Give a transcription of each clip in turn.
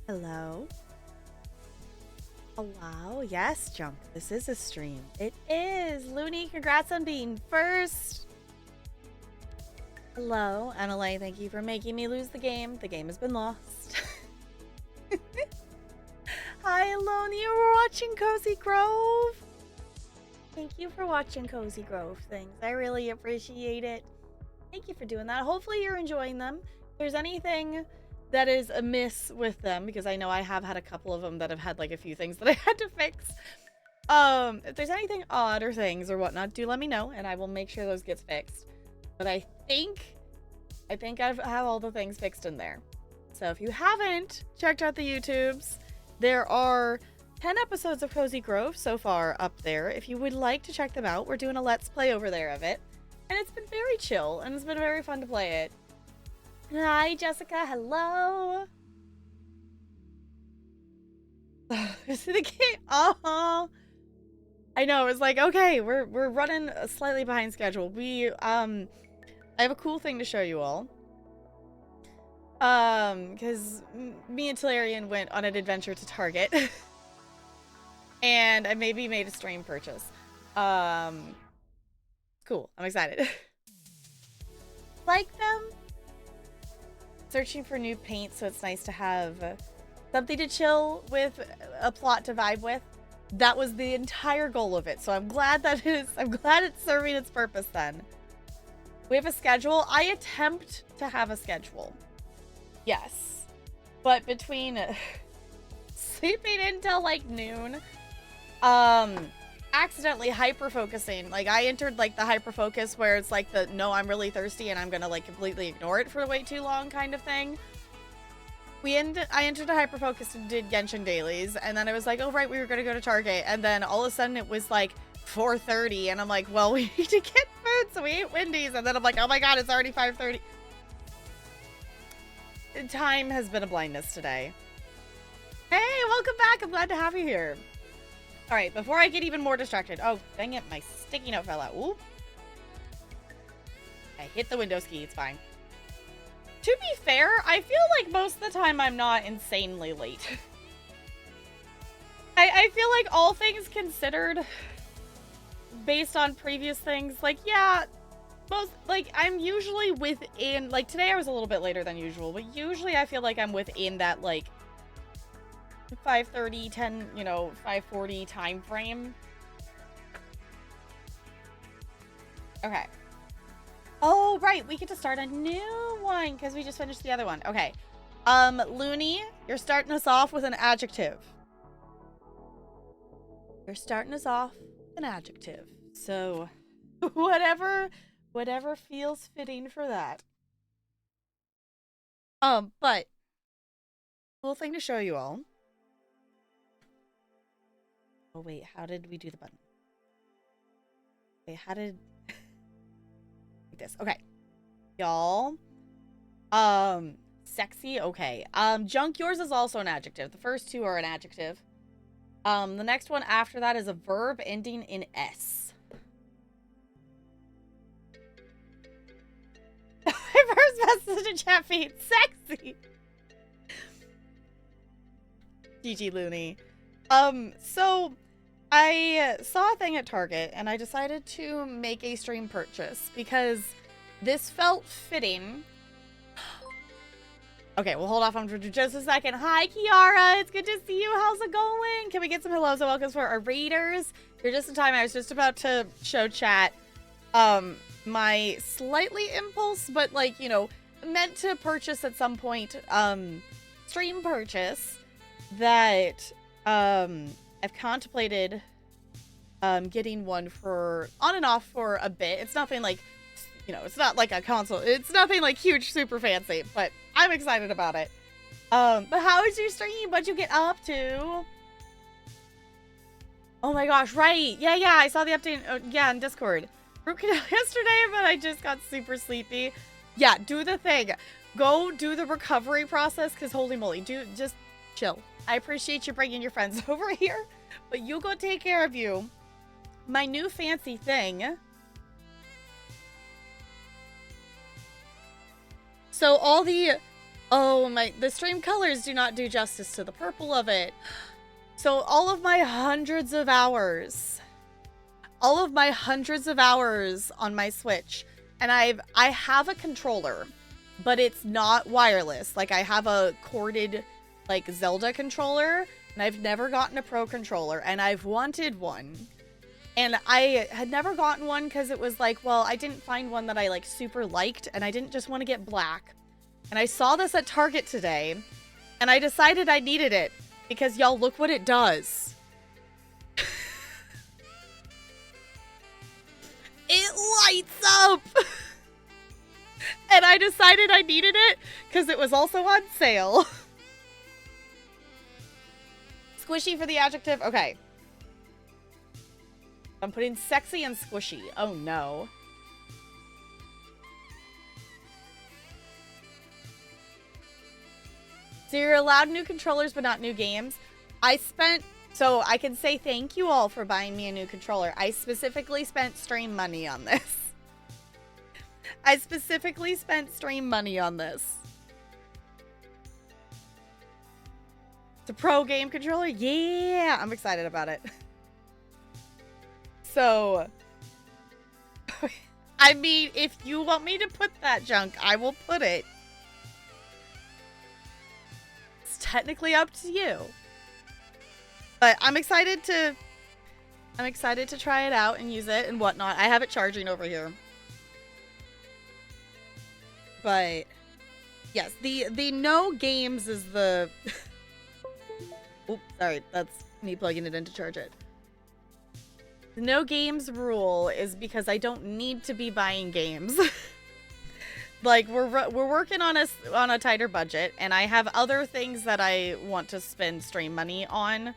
Hello. Hello. Yes, Junk. This is a stream. It is. Looney, congrats on being first. Hello, Annalie. Thank you for making me lose the game. The game has been lost. Hi, Looney. We're watching Cozy Grove. Thank you for watching Cozy Grove things. I really appreciate it. Thank you for doing that. Hopefully you're enjoying them. If there's anything that is amiss with them, because I know I have had a couple of them that have had like a few things that I had to fix. If there's anything odd or things or whatnot, do let me know and I will make sure those gets fixed. But I think I have all the things fixed in there. So if you haven't checked out the YouTubes, there are 10 episodes of Cozy Grove so far up there. If you would like to check them out, we're doing a Let's Play over there of it. And it's been very chill and it's been very fun to play it. Hi, Jessica. Hello. Is it the game? Oh, I know. It's like, okay, we're running slightly behind schedule. I have a cool thing to show you all. Because me and Talarian went on an adventure to Target, and I maybe made a stream purchase. Cool. I'm excited. Like them. Searching for new paint, so it's nice to have something to chill with, a plot to vibe with. That was the entire goal of it, so I'm glad it's serving its purpose then. We have a schedule. I attempt to have a schedule. Yes. But between sleeping until like noon, accidentally hyper-focusing. Like, I entered like the hyper-focus where it's like the, no, I'm really thirsty and I'm gonna like completely ignore it for way too long kind of thing. I entered a hyper-focus and did Genshin dailies, and then I was like, oh right, we were gonna go to Target, and then all of a sudden it was like 4:30, and I'm like, well, we need to get food, so we ate Wendy's, and then I'm like, oh my god, it's already 5:30. Time has been a blindness today. Hey, welcome back. I'm glad to have you here. All right, before I get even more distracted. Oh, dang it. My sticky note fell out. Ooh. I hit the Windows key. It's fine. To be fair, I feel like most of the time I'm not insanely late. I feel like all things considered, based on previous things, like, yeah, I'm usually within, like, today I was a little bit later than usual, but usually I feel like I'm within that, like, 5:30, 10, 5:40 time frame. Okay. Oh, right. We get to start a new one because we just finished the other one. Okay. Looney, you're starting us off with an adjective. You're starting us off with an adjective. So, whatever feels fitting for that. But cool thing to show you all. Oh wait, how did we do the button? Okay, how did like this? Okay. Y'all. Sexy, okay. Junk, yours is also an adjective. The first two are an adjective. The next one after that is a verb ending in S. My first message in chat feed, sexy. GG Looney. So I saw a thing at Target and I decided to make a stream purchase because this felt fitting. Okay, we'll hold off on for just a second. Hi, Kiara. It's good to see you. How's it going? Can we get some hellos and welcomes for our raiders? You're just in time. I was just about to show chat my slightly impulse, but like, meant to purchase at some point, stream purchase that I've contemplated getting one for on and off for a bit. It's nothing like, it's not like a console. It's nothing like huge, super fancy, but I'm excited about it. But how was your stream? What'd you get up to? Oh my gosh, right. Yeah, I saw the update, in Discord. Yesterday, but I just got super sleepy. Yeah, do the thing. Go do the recovery process, because holy moly, just chill. I appreciate you bringing your friends over here, but you go take care of you. My new fancy thing. So all the Oh my, the stream colors do not do justice to the purple of it. So all of my hundreds of hours on my Switch, and I have a controller, but it's not wireless. Like, I have a corded, like, Zelda controller, and I've never gotten a Pro controller, and I've wanted one. And I had never gotten one because it was like, well, I didn't find one that I, like, super liked, and I didn't just want to get black. And I saw this at Target today, and I decided I needed it, because y'all, look what it does. It lights up! And I decided I needed it because it was also on sale. Squishy for the adjective? Okay. I'm putting sexy and squishy. Oh no. So you're allowed new controllers but not new games. So I can say thank you all for buying me a new controller. I specifically spent stream money on this. It's a pro game controller? Yeah, I'm excited about it. So, I mean, if you want me to put that junk, I will put it. It's technically up to you. But I'm excited to try it out and use it and whatnot. I have it charging over here. But yes, the no games is the oops, sorry, that's me plugging it in to charge it. The no games rule is because I don't need to be buying games. Like, we're working on a tighter budget, and I have other things that I want to spend stream money on.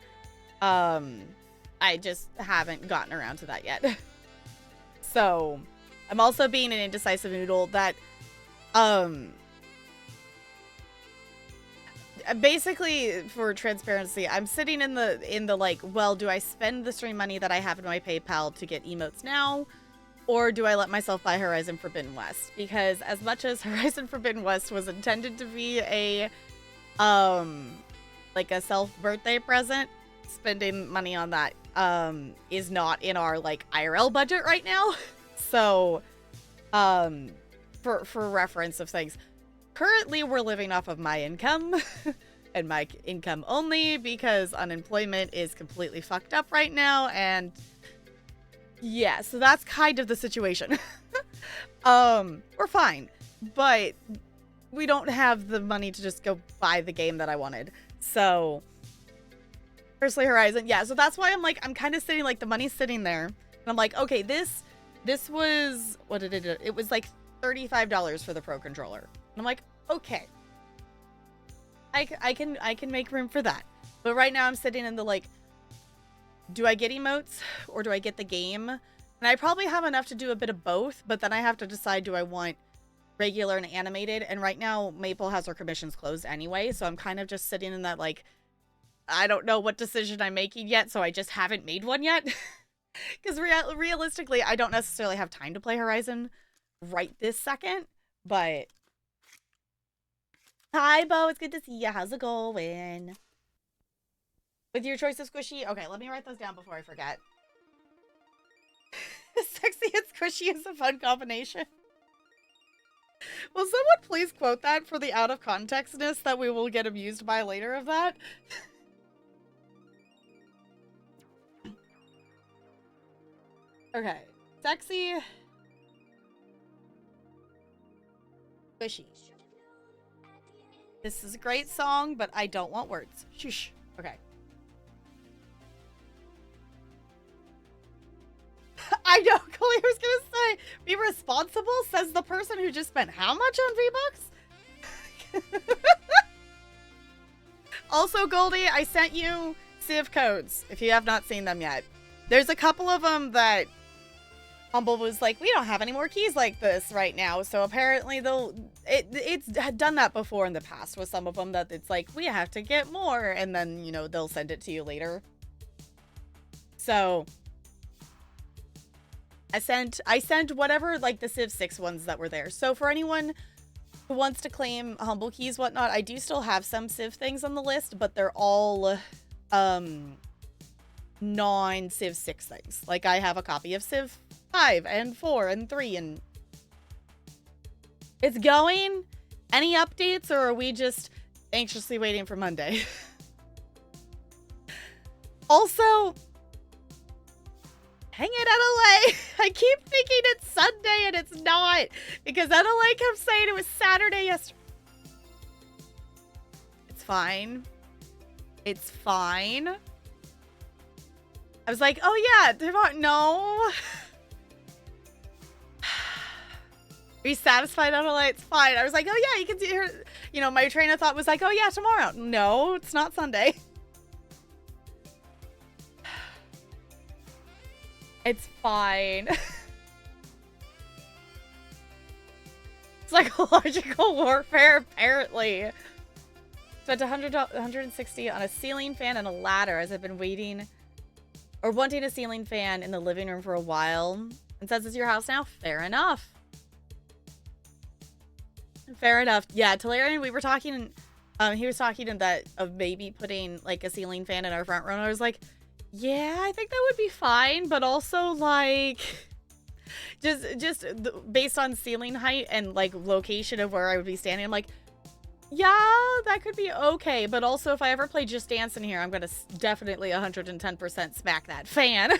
I just haven't gotten around to that yet. So, I'm also being an indecisive noodle that, basically, for transparency, I'm sitting in the like, well, do I spend the stream money that I have in my PayPal to get emotes now? Or do I let myself buy Horizon Forbidden West? Because as much as Horizon Forbidden West was intended to be a, like a self-birthday present, spending money on that is not in our like IRL budget right now. So for reference of things, currently we're living off of my income and my income only because unemployment is completely fucked up right now. And yeah, so that's kind of the situation. We're fine, but we don't have the money to just go buy the game that I wanted. So firstly, Horizon. Yeah, so that's why I'm like, I'm kind of sitting, like, the money's sitting there. And I'm like, okay, this was, what did it do? It was like $35 for the Pro controller. And I'm like, okay. I can make room for that. But right now I'm sitting in the, like, do I get emotes or do I get the game? And I probably have enough to do a bit of both, but then I have to decide, do I want regular and animated? And right now, Maple has her commissions closed anyway, so I'm kind of just sitting in that, like, I don't know what decision I'm making yet, so I just haven't made one yet. Because realistically, I don't necessarily have time to play Horizon right this second, but... Hi, Bo, it's good to see you. How's it going? With your choice of squishy? Okay, let me write those down before I forget. Sexy and squishy is a fun combination. Will someone please quote that for the out-of-contextness that we will get amused by later of that? Okay. Sexy. Squishy. This is a great song, but I don't want words. Shush. Okay. I know, Khalil was gonna say, be responsible, says the person who just spent how much on V-Bucks? Also, Goldie, I sent you Civ codes, if you have not seen them yet. There's a couple of them that Humble was like, we don't have any more keys like this right now, so apparently it's done that before in the past with some of them, that it's like, we have to get more, and then, you know, they'll send it to you later. So... I sent whatever, like, the Civ 6 ones that were there. So for anyone who wants to claim humble keys, whatnot. I do still have some Civ things on the list, but they're all non-Civ 6 things. Like, I have a copy of Civ 5 and 4 and 3, and it's going. Any updates, or are we just anxiously waiting for Monday? Also, hang it, LLA. I keep thinking it's Sunday and it's not, because LLA kept saying it was Saturday yesterday. It's fine. It's fine. I was like, oh yeah, no. Are you satisfied, LLA? It's fine. I was like, oh yeah, you can see her. You know, my train of thought was like, oh yeah, tomorrow. No, it's not Sunday. It's fine. It's psychological warfare, apparently. Spent 160 on a ceiling fan and a ladder, as I've been waiting or wanting a ceiling fan in the living room for a while. And says it's your house now? Fair enough. Fair enough. Yeah, Talarian, we were talking, he was talking of maybe putting like a ceiling fan in our front room. I was like, yeah, I think that would be fine, but also like just based on ceiling height and like location of where I would be standing, I'm like, yeah, that could be okay. But also, if I ever play Just Dance in here, I'm gonna definitely 110% smack that fan.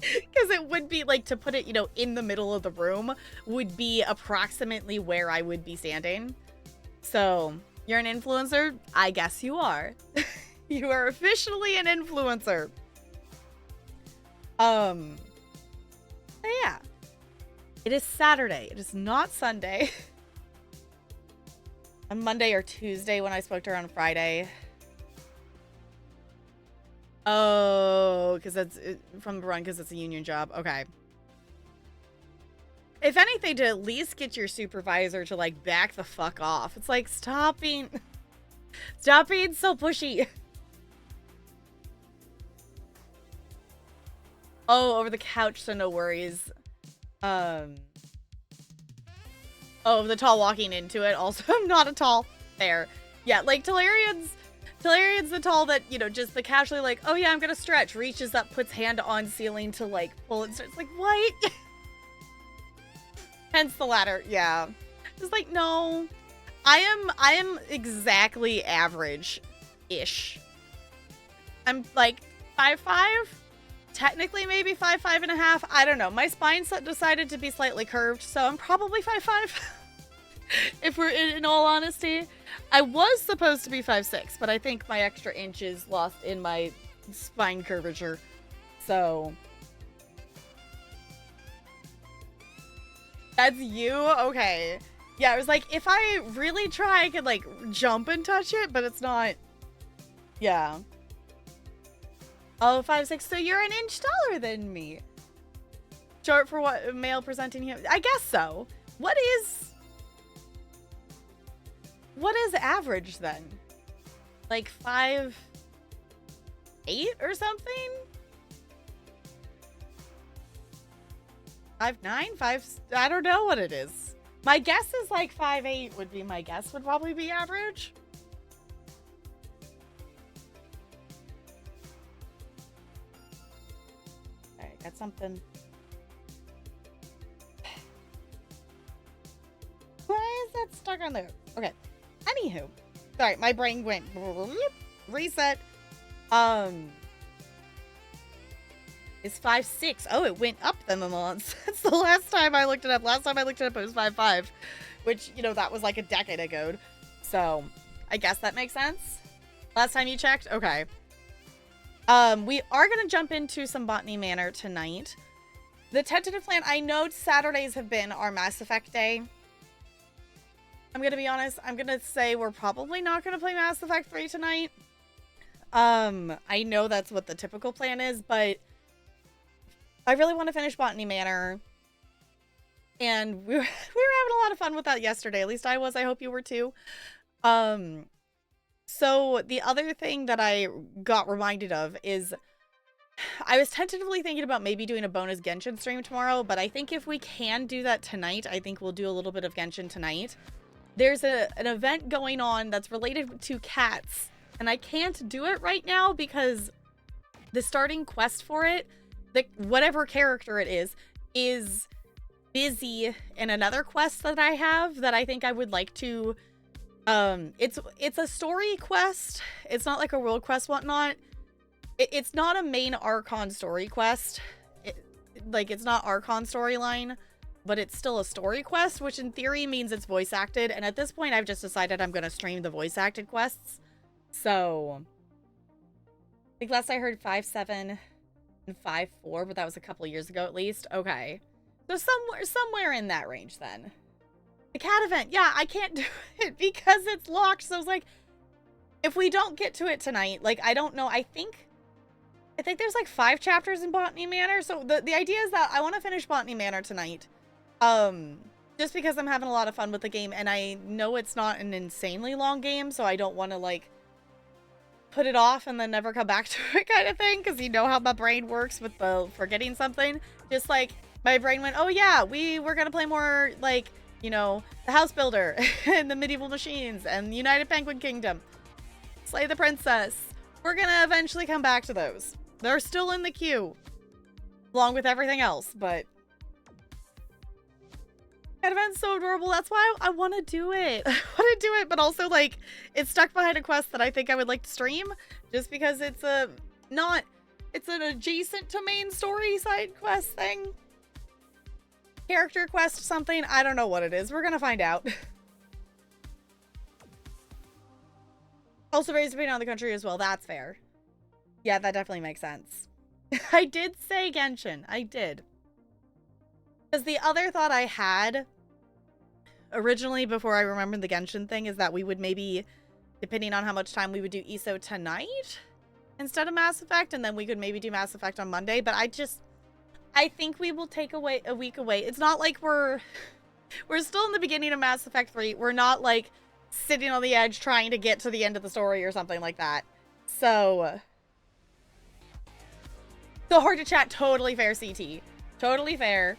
Because it would be like, to put it, you know, in the middle of the room would be approximately where I would be standing. So you're an influencer? I guess you are. You are officially an influencer. Yeah. It is Saturday. It is not Sunday. On Monday or Tuesday when I spoke to her on Friday. Oh, because that's from the run, because it's a union job. Okay. If anything, to at least get your supervisor to like back the fuck off. It's like, stop being so pushy. Oh, over the couch, so no worries. Oh, the tall walking into it. Also, I'm not a tall. Fair. Yeah, like Talarian's the tall that, you know, just the casually like, oh yeah, I'm gonna stretch. Reaches up, puts hand on ceiling to like pull it. Starts like, what? Hence the ladder. Yeah. Just like, no. I am exactly average-ish. I'm like 5'5". Technically, maybe 5'5.5". I don't know. My spine decided to be slightly curved, so I'm probably 5'5". If we're in all honesty. I was supposed to be 5'6", but I think my extra inch is lost in my spine curvature. So that's you? Okay. Yeah, I was like, if I really try, I could like jump and touch it, but it's not. Yeah. Oh, 5'6", so you're an inch taller than me. Short for what? Male presenting human? I guess so. What is average then? Like 5'8" or something? 5'9", 5. I don't know what it is. My guess is like 5'8" would be my guess. Would probably be average. Alright, got something. Why is that stuck on there? Okay. Anywho. Sorry, my brain went reset. It's 5'6". Oh, it went up then the months. That's the last time I looked it up. Last time I looked it up, it was 5'5", which, you know, that was like a decade ago. So, I guess that makes sense. Last time you checked? Okay. We are going to jump into some Botany Manor tonight. The tentative plan, I know Saturdays have been our Mass Effect day. I'm going to be honest. I'm going to say we're probably not going to play Mass Effect 3 tonight. I know that's what the typical plan is, but I really want to finish Botany Manor. And we were having a lot of fun with that yesterday. At least I was. I hope you were too. So the other thing that I got reminded of is I was tentatively thinking about maybe doing a bonus Genshin stream tomorrow, but I think if we can do that tonight, I think we'll do a little bit of Genshin tonight. there's an event going on that's related to cats, and I can't do it right now because the starting quest for it, whatever character it is busy in another quest that I have that I think I would like to. It's a story quest. It's not like a world quest, whatnot. It's not a main Archon story quest. It's not Archon storyline, but it's still a story quest, which in theory means it's voice acted. And at this point, I've just decided I'm going to stream the voice acted quests. So, I think last I heard 5.7 and 5.4, but that was a couple of years ago at least. Okay. So somewhere in that range then. The cat event. Yeah, I can't do it because it's locked. So I was like, if we don't get to it tonight, like, I don't know. I think there's like 5 chapters in Botany Manor. So the idea is that I want to finish Botany Manor tonight. Just because I'm having a lot of fun with the game, and I know it's not an insanely long game, so I don't want to like put it off and then never come back to it kind of thing, because you know how my brain works with the forgetting something. Just like my brain went, oh yeah, we're gonna play more, like, you know, the House Builder and the Medieval Machines and United Penguin Kingdom, Slay the Princess. We're gonna eventually come back to those. They're still in the queue along with everything else, but that event's so adorable. That's why I want to do it. I want to do it, but also, like, it's stuck behind a quest that I think I would like to stream, just because it's an adjacent to main story side quest thing. Character quest something. I don't know what it is. We're gonna find out. Also raised depending on the country as well. That's fair. Yeah, that definitely makes sense. I did say Genshin. I did. Because the other thought I had originally before I remembered the Genshin thing is that we would maybe, depending on how much time, we would do ESO tonight instead of Mass Effect, and then we could maybe do Mass Effect on Monday. But I think we will take a week away. It's not like we're still in the beginning of Mass Effect 3. We're not like sitting on the edge trying to get to the end of the story or something like that. So hard to chat. Totally fair, CT. Totally fair.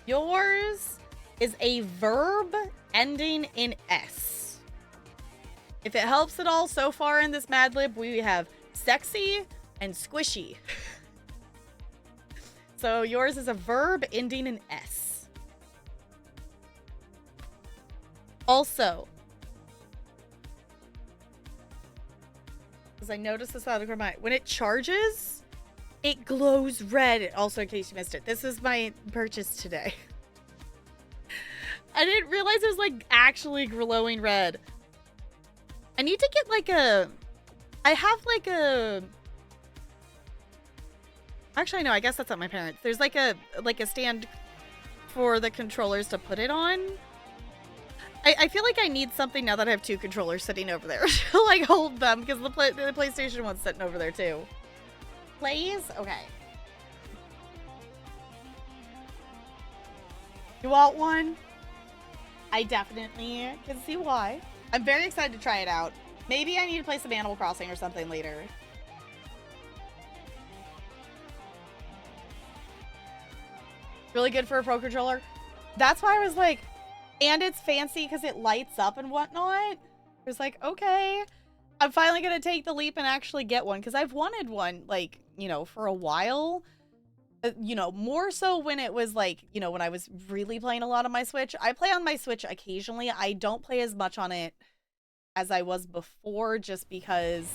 Yours is a verb ending in S. If it helps at all, so far in this Mad Lib, we have sexy and squishy. So yours is a verb ending in S. Also, because I noticed this out of my mind, when it charges, it glows red. Also, in case you missed it, this is my purchase today. I didn't realize it was like actually glowing red. I need to get like I have like a, actually no, I guess that's at my parents'. There's like a stand for the controllers to put it on. I feel like I need something now that I have 2 controllers sitting over there to like hold them, because the PlayStation one's sitting over there too. Plays? Okay. You want one? I definitely can see why. I'm very excited to try it out. Maybe I need to play some Animal Crossing or something later. Really good for a Pro Controller. That's why I was like, and it's fancy because it lights up and whatnot. I was like, okay, I'm finally going to take the leap and actually get one, because I've wanted one, like, you know, for a while. You know, more so when it was like, you know, when I was really playing a lot on my Switch. I play on my Switch occasionally. I don't play as much on it as I was before, just because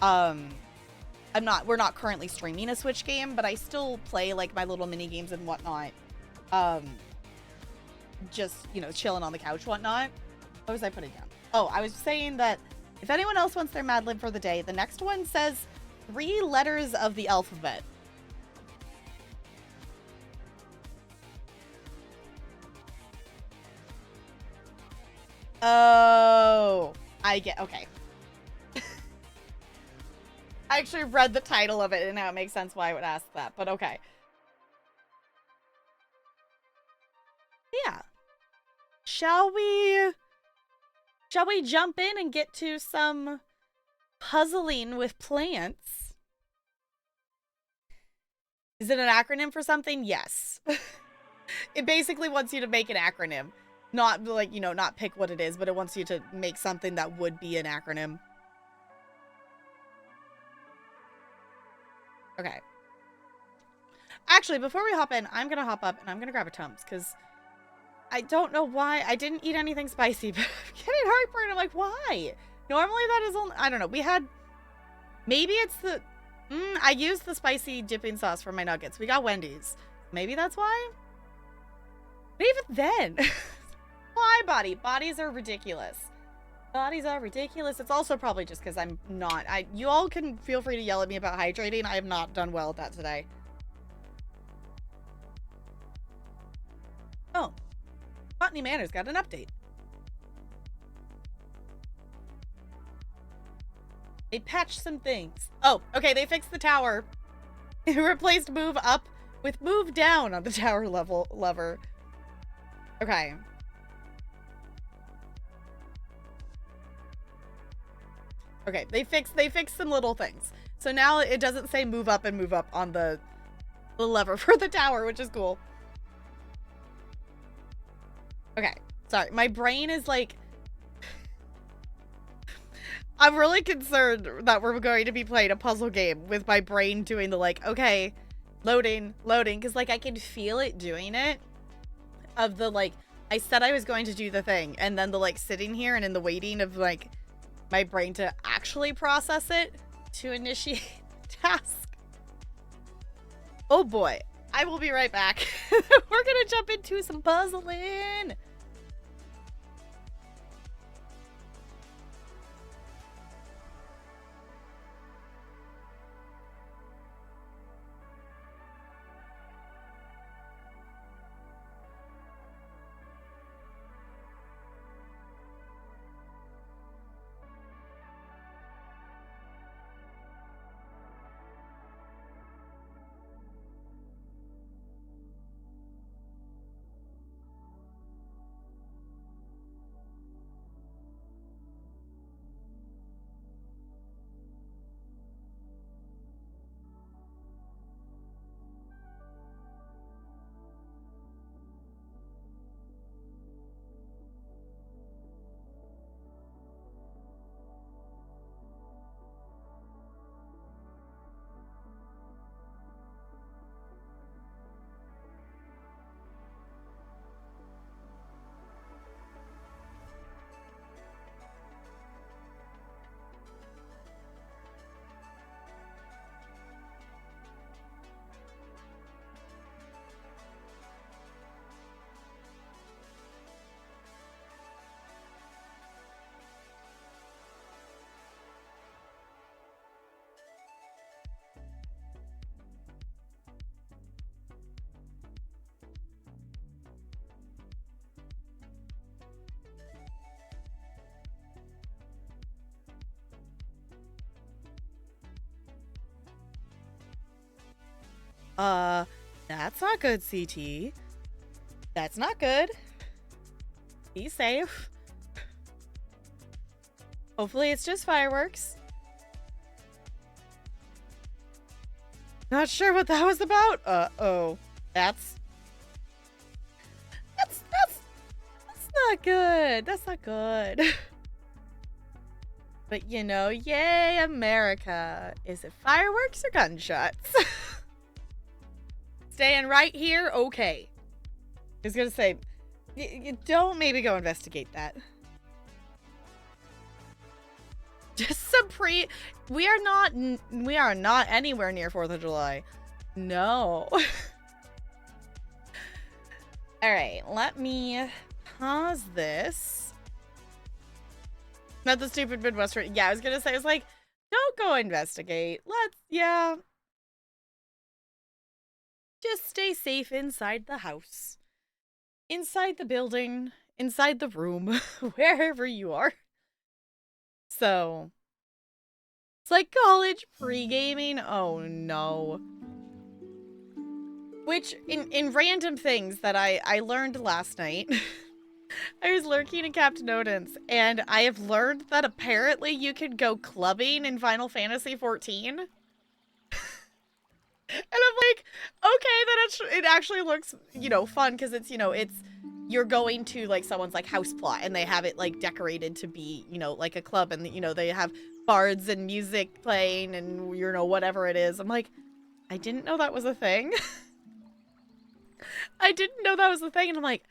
we're not currently streaming a Switch game, but I still play like my little mini games and whatnot. Just, you know, chilling on the couch, whatnot. What was I putting down? Oh, I was saying that if anyone else wants their Mad Lib for the day, the next one says 3 letters of the alphabet. Oh, I get, okay. I actually read the title of it, and now it makes sense why I would ask that, but okay. Yeah. Shall we jump in and get to some puzzling with plants? Is it an acronym for something? Yes. It basically wants you to make an acronym. Not, like, you know, not pick what it is, but it wants you to make something that would be an acronym. Okay. Actually, before we hop in, I'm gonna hop up and I'm gonna grab a Tums, because I don't know why. I didn't eat anything spicy, but I'm getting heartburn. I'm like, why? Normally that is only, I don't know. We had, maybe it's the, I used the spicy dipping sauce for my nuggets. We got Wendy's. Maybe that's why? But even then, why bodies are ridiculous. Bodies are ridiculous. It's also probably just because I'm not, you all can feel free to yell at me about hydrating. I have not done well at that today. Oh, Botany Manor's got an update. They patched some things. Oh, okay, they fixed the tower. It replaced move up with move down on the tower lever. Okay. Okay, they fixed some little things. So now it doesn't say move up and move up on the lever for the tower, which is cool. Okay, sorry. My brain is like, I'm really concerned that we're going to be playing a puzzle game with my brain doing the, like, okay, loading, because, like, I can feel it doing it. Of the, like, I said I was going to do the thing, and then the, like, sitting here and in the waiting of, like, my brain to actually process it to initiate the task. Oh boy. I will be right back. We're gonna jump into some puzzling. That's not good, CT. That's not good. Be safe. Hopefully it's just fireworks. Not sure what that was about. Uh-oh. That's not good. That's not good. But, you know, yay, America. Is it fireworks or gunshots? Staying right here? Okay. I was gonna say, you don't maybe go investigate that. Just some we are not anywhere near 4th of July. No. Alright, let me pause this. Not the stupid Midwestern. Yeah, I was gonna say, I was like, don't go investigate. Yeah. Just stay safe inside the house. Inside the building. Inside the room. Wherever you are. So. It's like college pre-gaming. Oh no. Which, in random things that I learned last night. I was lurking in Captain Odin's, and I have learned that apparently you can go clubbing in Final Fantasy XIV. And I'm like, okay, it actually looks, you know, fun, because it's, you know, it's you're going to like someone's like house plot and they have it like decorated to be, you know, like a club, and you know, they have bards and music playing and, you know, whatever it is. I'm like, I didn't know that was a thing. I didn't know that was a thing. And I'm like,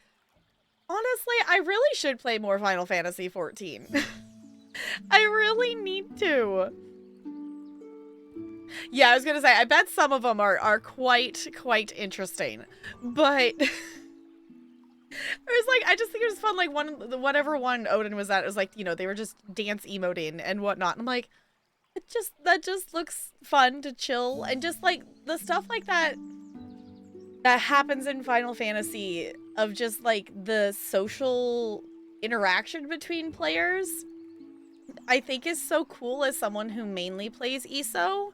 honestly, I really should play more Final Fantasy 14. I really need to. Yeah, I was gonna say, I bet some of them are quite interesting, but it was like, I just think it was fun. Like whatever one Odin was at, it was like, you know, they were just dance emoting and whatnot. And I'm like, that just looks fun to chill, and just like the stuff like that happens in Final Fantasy of just like the social interaction between players, I think is so cool as someone who mainly plays ESO,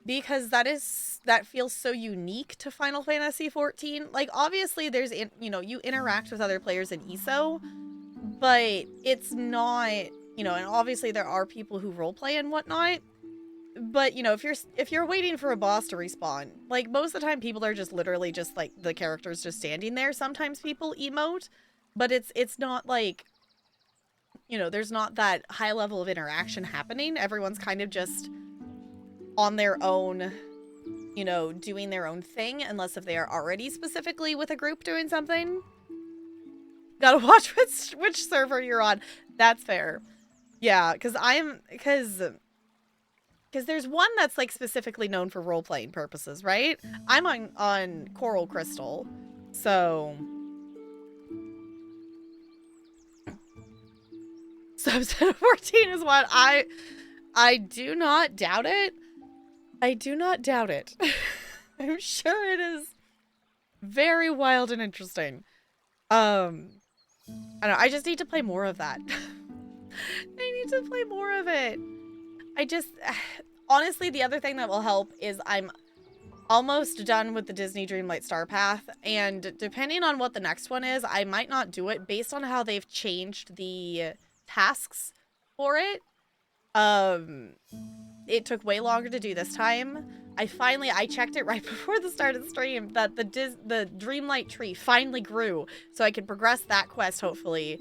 because that feels so unique to Final Fantasy 14. Like, obviously there's, you know, you interact with other players in ESO, but it's not, you know, and obviously there are people who roleplay and whatnot, but, you know, if you're waiting for a boss to respawn, like, most of the time people are just literally just like the characters just standing there. Sometimes people emote, but it's not like, you know, there's not that high level of interaction happening. Everyone's kind of just on their own, you know, doing their own thing, unless if they are already specifically with a group doing something. Gotta watch which server you're on. That's fair. Yeah, because there's one that's like specifically known for role-playing purposes, right? I'm on Coral Crystal, so subset of 14 is what I do not doubt it. I do not doubt it. I'm sure it is very wild and interesting. I don't know, I just need to play more of that. I need to play more of it. I just, honestly, the other thing that will help is I'm almost done with the Disney Dreamlight Star Path, and depending on what the next one is, I might not do it based on how they've changed the tasks for it. It took way longer to do this time. I checked it right before the start of the stream that the Dreamlight tree finally grew, so I can progress that quest, hopefully,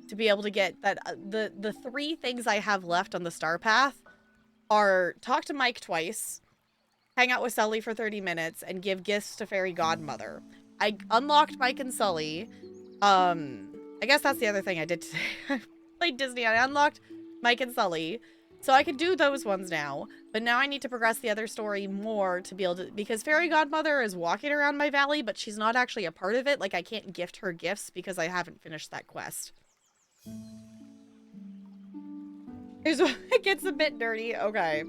to be able to get that. The 3 things I have left on the Star Path are talk to Mike twice, hang out with Sully for 30 minutes, and give gifts to Fairy Godmother. I unlocked Mike and Sully. I guess that's the other thing I did today. I played Disney. I unlocked Mike and Sully, so I can do those ones now. But now I need to progress the other story more to be able to, because Fairy Godmother is walking around my valley, but she's not actually a part of it. Like, I can't gift her gifts because I haven't finished that quest. Here's where it gets a bit dirty. Okay.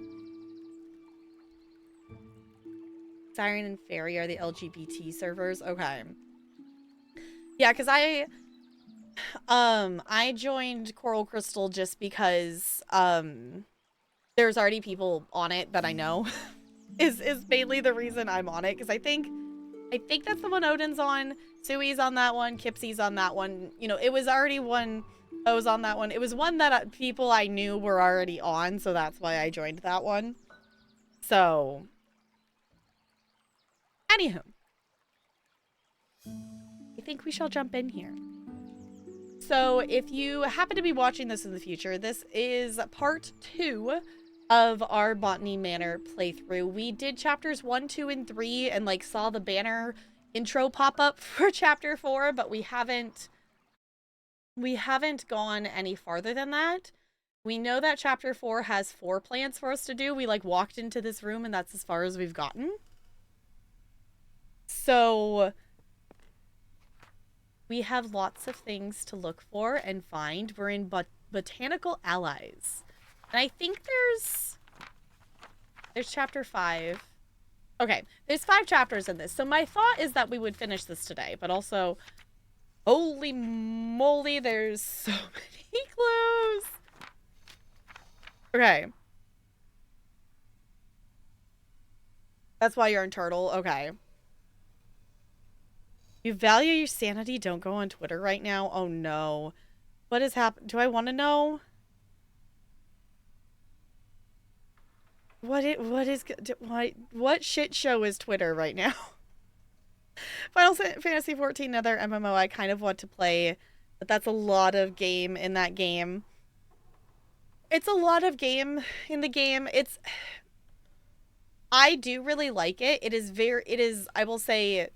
Siren and Fairy are the LGBT servers. Okay. Yeah, because I joined Coral Crystal just because there's already people on it that I know. is mainly the reason I'm on it, because I think that's the one Odin's on. Sui's on that one. Kipsy's on that one. You know, it was already one I was on that one. It was one that people I knew were already on, so that's why I joined that one. So, anywho, I think we shall jump in here. So, if you happen to be watching this in the future, this is part 2 of our Botany Manor playthrough. We did chapters 1, 2, and 3, and like saw the banner intro pop up for chapter 4, but we haven't gone any farther than that. We know that chapter 4 has 4 plants for us to do. We like walked into this room and that's as far as we've gotten. So we have lots of things to look for and find. We're in Botanical Allies. And I think there's chapter 5. Okay, there's 5 chapters in this. So my thought is that we would finish this today, but also, holy moly, there's so many clues. Okay. That's why you're in Turtle. Okay. You value your sanity? Don't go on Twitter right now. Oh no. What has happened? Do I want to know? What shit show is Twitter right now? Final Fantasy 14, another MMO I kind of want to play, but that's a lot of game in that game. It's a lot of game in the game. I do really like it. It is, I will say,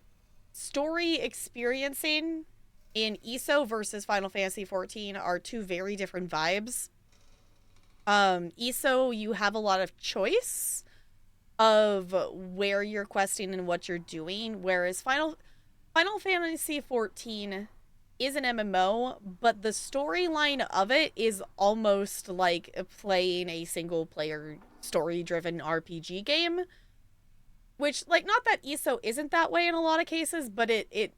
story experiencing in ESO versus Final Fantasy 14 are two very different vibes. ESO, you have a lot of choice of where you're questing and what you're doing, whereas Final Fantasy 14 is an MMO, but the storyline of it is almost like playing a single player story driven RPG game, which, like, not that ESO isn't that way in a lot of cases, but it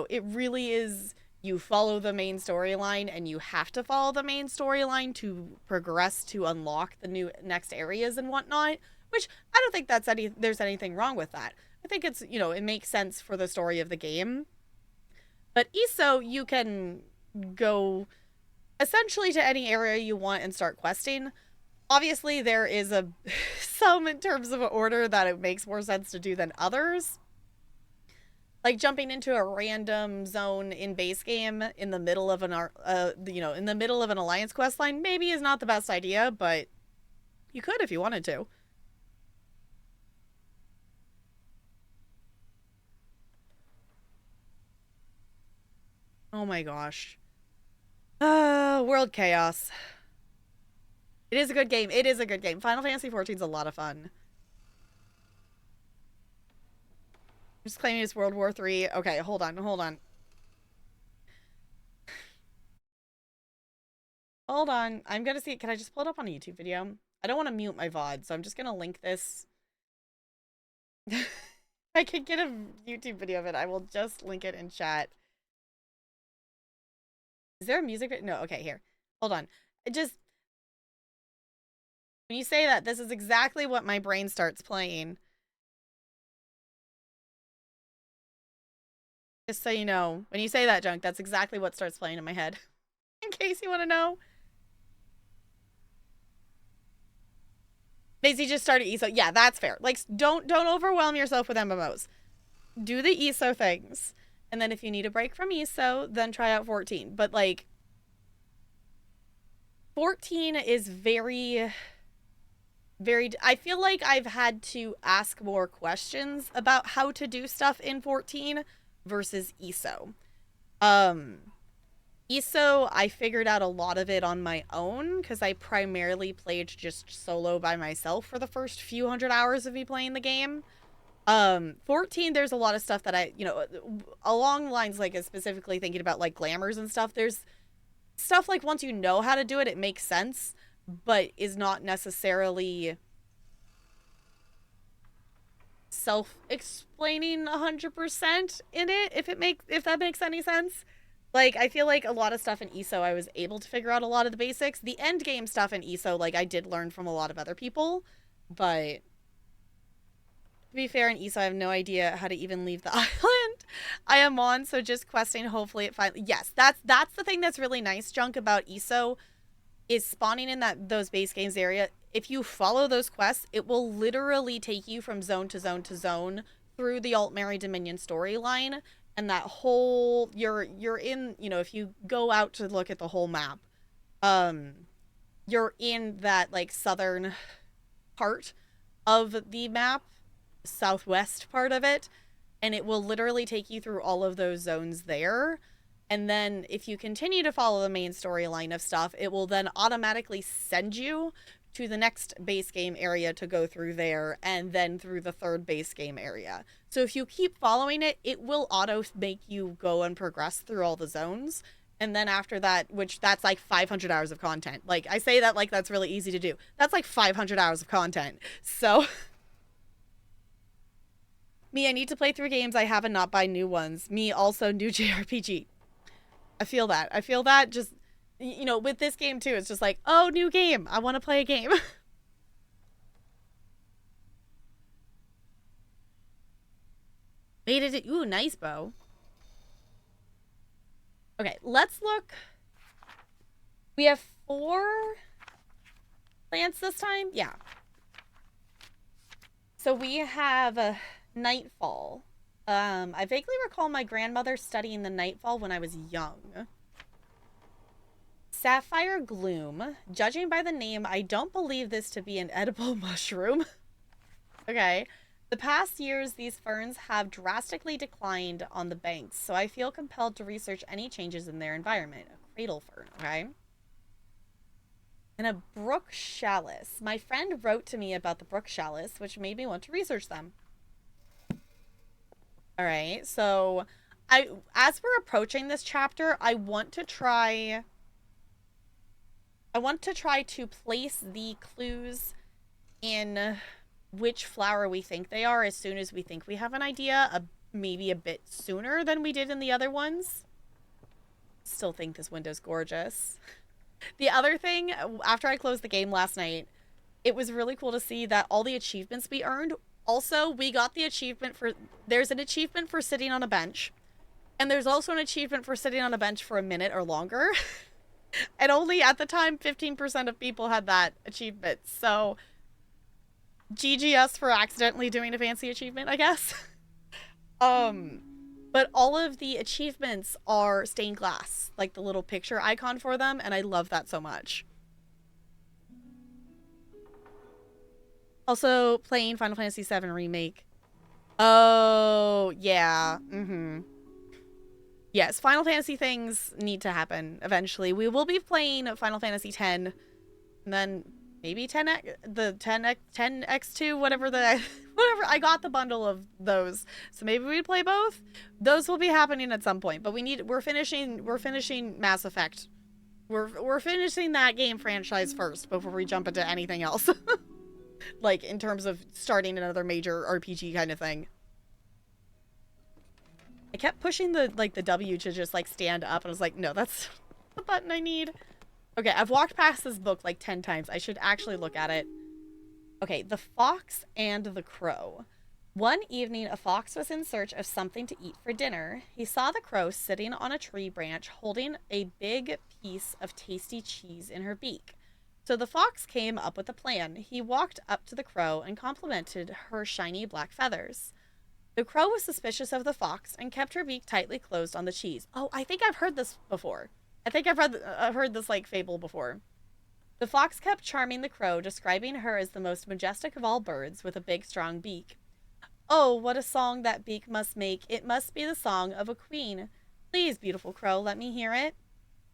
really is. You follow the main storyline and you have to follow the main storyline to progress to unlock the new next areas and whatnot, which I don't think there's anything wrong with that. I think it makes sense for the story of the game. But ESO, you can go essentially to any area you want and start questing. Obviously, there is some in terms of order that it makes more sense to do than others. Like jumping into a random zone in base game in the middle of in the middle of an alliance quest line maybe is not the best idea, but you could if you wanted to. Oh my gosh. World Chaos. It is a good game. It is a good game. Final Fantasy 14 is a lot of fun. Just claiming it's World War 3. Okay, hold on. Hold on. I'm gonna see it. Can I just pull it up on a YouTube video? I don't want to mute my VOD, so I'm just gonna link this. I could get a YouTube video of it. I will just link it in chat. Is there a music? No, okay, here. Hold on. When you say that, this is exactly what my brain starts playing. Just so you know, when you say that, Junk, that's exactly what starts playing in my head. In case you want to know. Maisie just started ESO. Yeah, that's fair. Like, don't overwhelm yourself with MMOs. Do the ESO things. And then if you need a break from ESO, then try out 14. But, like, 14 is very, very... I feel like I've had to ask more questions about how to do stuff in 14 versus ESO. ESO, I figured out a lot of it on my own because I primarily played just solo by myself for the first few hundred hours of me playing the game. 14, there's a lot of stuff that along lines, like, specifically thinking about, like, glamours and stuff, there's stuff, like, once you know how to do it, it makes sense, but is not necessarily self-explaining 100% in it, if that makes any sense. Like, I feel like a lot of stuff in ESO, I was able to figure out a lot of the basics. The end game stuff in ESO, like, I did learn from a lot of other people, but to be fair, in ESO, I have no idea how to even leave the island I am on, so just questing, hopefully it finally... Yes, that's the thing that's really nice, Junk, about ESO, is spawning in those base games area. If you follow those quests, it will literally take you from zone to zone to zone through the Altmary Dominion storyline, and that whole... You're in... if you go out to look at the whole map, you're in that, like, southern part of the map, southwest part of it, and it will literally take you through all of those zones there. And then if you continue to follow the main storyline of stuff, it will then automatically send you to the next base game area to go through there, and then through the third base game area. So if you keep following it, it will auto make you go and progress through all the zones. And then after that, that's like 500 hours of content. Like, I say that like that's really easy to do. That's like 500 hours of content. So... Me, I need to play through games I have and not buy new ones. Me, also, new JRPG. I feel that. Just, with this game, too, it's just like, oh, new game. I want to play a game. Made it. Ooh, nice bow. Okay, let's look. We have 4 plants this time? Yeah. So we have... Nightfall. I vaguely recall my grandmother studying the nightfall when I was young. Sapphire gloom. Judging by the name, I don't believe this to be an edible mushroom. Okay. The past years, these ferns have drastically declined on the banks, so I feel compelled to research any changes in their environment. A cradle fern, okay? And a brook chalice. My friend wrote to me about the brook chalice, which made me want to research them. All right, so as we're approaching this chapter, I want to try to place the clues in which flower we think they are as soon as we think we have an idea, maybe a bit sooner than we did in the other ones. Still think this window's gorgeous. The other thing, after I closed the game last night, it was really cool to see that all the achievements we earned, also, we got the achievement for, there's an achievement for sitting on a bench, and there's also an achievement for sitting on a bench for a minute or longer. And only at the time, 15% of people had that achievement, so GGS for accidentally doing a fancy achievement, I guess. But all of the achievements are stained glass, like the little picture icon for them, and I love that so much. Also, playing Final Fantasy VII Remake. Oh, yeah. Yes, Final Fantasy things need to happen eventually. We will be playing Final Fantasy X, and then maybe 10X, the 10X2, whatever whatever. I got the bundle of those, so maybe we play both. Those will be happening at some point, but we're finishing Mass Effect. We're finishing that game franchise first before we jump into anything else. Like, in terms of starting another major RPG kind of thing. I kept pushing the W to just, like, stand up, and I was like, no, that's the button I need. Okay, I've walked past this book, like, 10 times. I should actually look at it. Okay, The Fox and the Crow. One evening, a fox was in search of something to eat for dinner. He saw the crow sitting on a tree branch, holding a big piece of tasty cheese in her beak. So the fox came up with a plan. He walked up to the crow and complimented her shiny black feathers. The crow was suspicious of the fox and kept her beak tightly closed on the cheese. Oh, I think I've heard this before. I think I've heard this, like, fable before. The fox kept charming the crow, describing her as the most majestic of all birds with a big, strong beak. Oh, what a song that beak must make. It must be the song of a queen. Please, beautiful crow, let me hear it.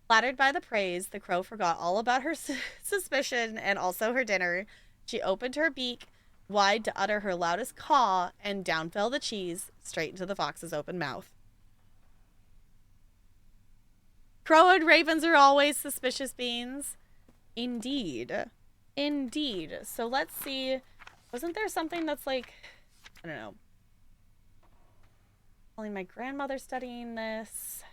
Flattered by the praise, the crow forgot all about her suspicion and also her dinner. She opened her beak wide to utter her loudest caw, and down fell the cheese, straight into the fox's open mouth. Crow and ravens are always suspicious beings. Indeed. Indeed. So let's see. Wasn't there something that's like, I don't know. Only my grandmother studying this.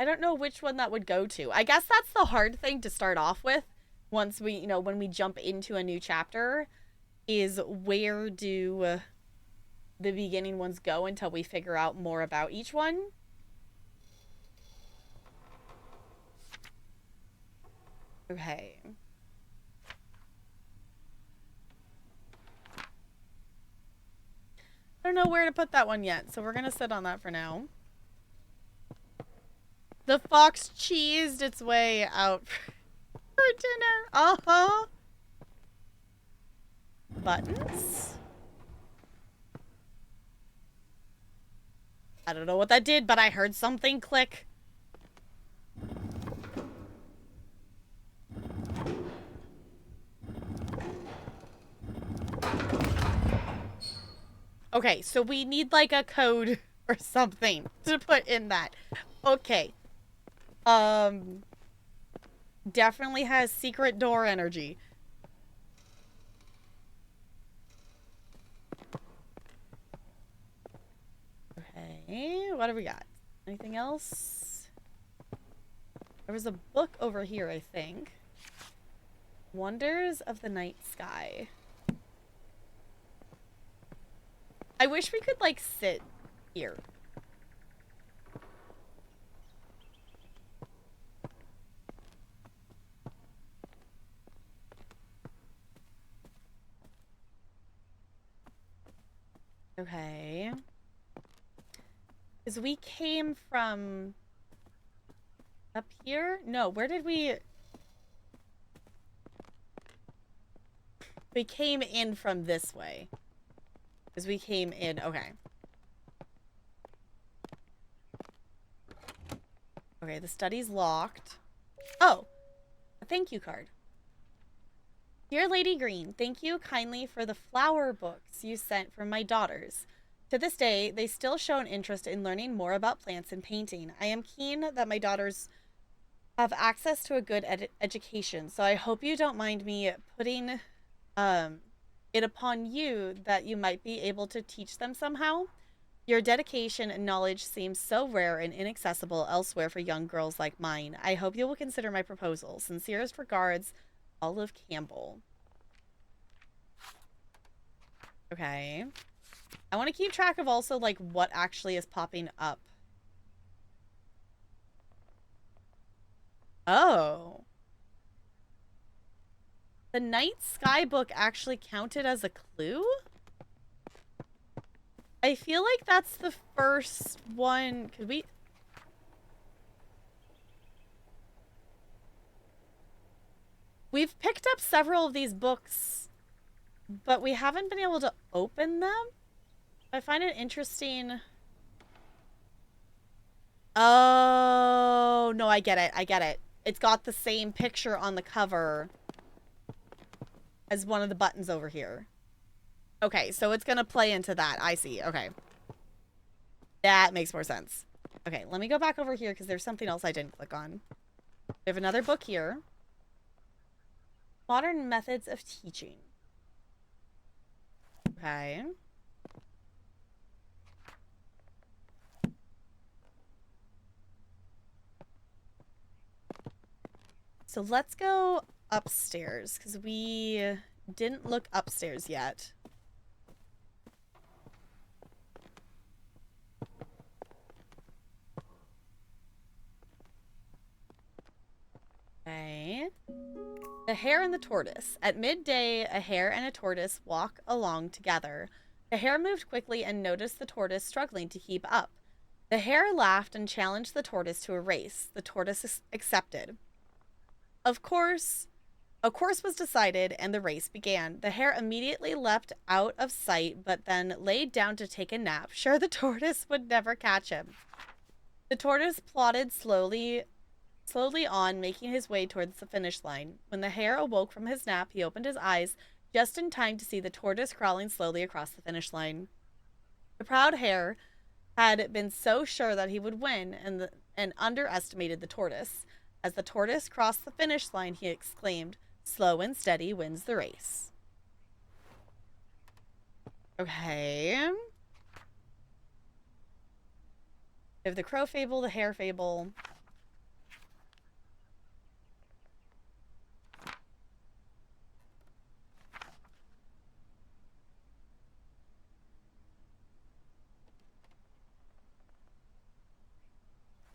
I don't know which one that would go to. I guess that's the hard thing to start off with once we, when we jump into a new chapter, is where do the beginning ones go until we figure out more about each one. Okay. I don't know where to put that one yet, so we're gonna sit on that for now. The fox cheesed its way out for dinner. Uh-huh. Buttons? I don't know what that did, but I heard something click. Okay, so we need, like, a code or something to put in that. Okay. Definitely has secret door energy. Okay, what do we got? Anything else? There was a book over here, I think. Wonders of the Night Sky. I wish we could, like, sit here. Okay. Because we came from up here? No, where did we... We came in from this way. Because we came in... Okay. Okay, the study's locked. Oh! A thank you card. Dear Lady Green, thank you kindly for the flower books you sent from my daughters. To this day, they still show an interest in learning more about plants and painting. I am keen that my daughters have access to a good education, so I hope you don't mind me putting it upon you that you might be able to teach them somehow. Your dedication and knowledge seems so rare and inaccessible elsewhere for young girls like mine. I hope you will consider my proposal. Sincerest regards, Olive Campbell. Okay. I want to keep track of also, like, what actually is popping up. Oh. The night sky book actually counted as a clue? I feel like that's the first one. Could we... We've picked up several of these books, but we haven't been able to open them. I find it interesting. Oh, no, I get it. I get it. It's got the same picture on the cover as one of the buttons over here. Okay, so it's going to play into that. I see. Okay. That makes more sense. Okay, let me go back over here because there's something else I didn't click on. We have another book here. Modern Methods of Teaching. Okay. So let's go upstairs because we didn't look upstairs yet. Okay. The Hare and the Tortoise. At midday, a hare and a tortoise walk along together. The hare moved quickly and noticed the tortoise struggling to keep up. The hare laughed and challenged the tortoise to a race. The tortoise accepted. A course was decided and the race began. The hare immediately leapt out of sight, but then laid down to take a nap, sure the tortoise would never catch him. The tortoise plodded slowly on, making his way towards the finish line. When the hare awoke from his nap, he opened his eyes just in time to see the tortoise crawling slowly across the finish line. The proud hare had been so sure that he would win and underestimated the tortoise. As the tortoise crossed the finish line, he exclaimed, "Slow and steady wins the race." Okay. We have the crow fable, the hare fable.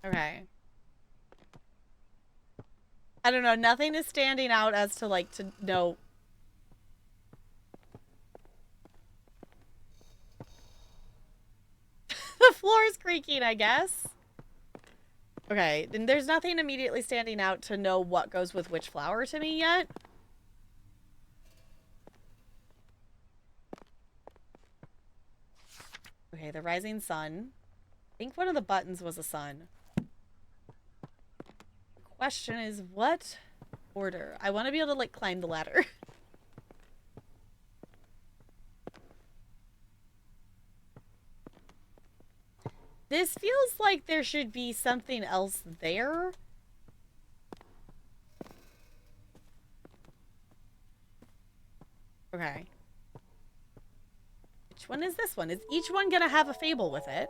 Okay. I don't know. Nothing is standing out as to, like, to know. The floor is creaking, I guess. Okay. And there's nothing immediately standing out to know what goes with which flower to me yet. Okay, the rising sun. I think one of the buttons was a sun. Question is, what order? I want to be able to, like, climb the ladder. This feels like there should be something else there. Okay. Which one is this one? Is each one gonna have a fable with it?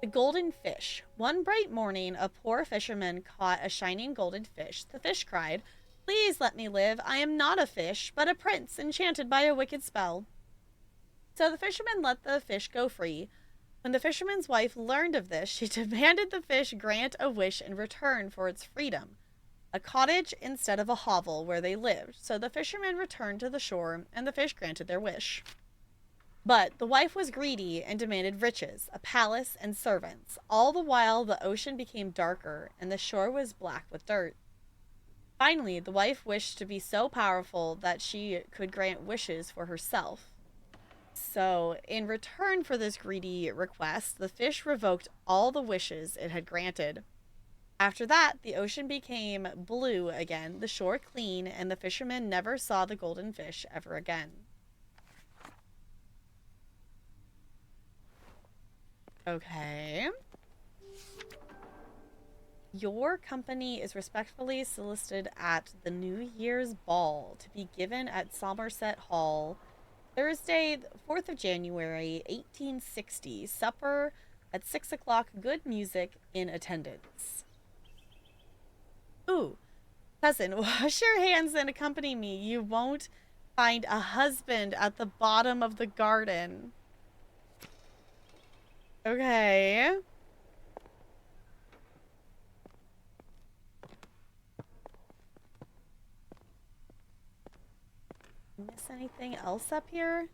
The golden fish. One bright morning, a poor fisherman caught a shining golden fish. The fish cried, "Please let me live. I am not a fish, but a prince enchanted by a wicked spell." So the fisherman let the fish go free. When the fisherman's wife learned of this, she demanded the fish grant a wish in return for its freedom. A cottage instead of a hovel where they lived. So the fisherman returned to the shore, and the fish granted their wish. But the wife was greedy and demanded riches, a palace, and servants. All the while, the ocean became darker and the shore was black with dirt. Finally, the wife wished to be so powerful that she could grant wishes for herself. So, in return for this greedy request, the fish revoked all the wishes it had granted. After that, the ocean became blue again, the shore clean, and the fishermen never saw the golden fish ever again. Okay. Your company is respectfully solicited at the New Year's Ball to be given at Somerset Hall Thursday, 4th of January, 1860. Supper at 6 o'clock. Good music in attendance. Ooh, cousin, wash your hands and accompany me. You won't find a husband at the bottom of the garden. Okay. Miss anything else up here?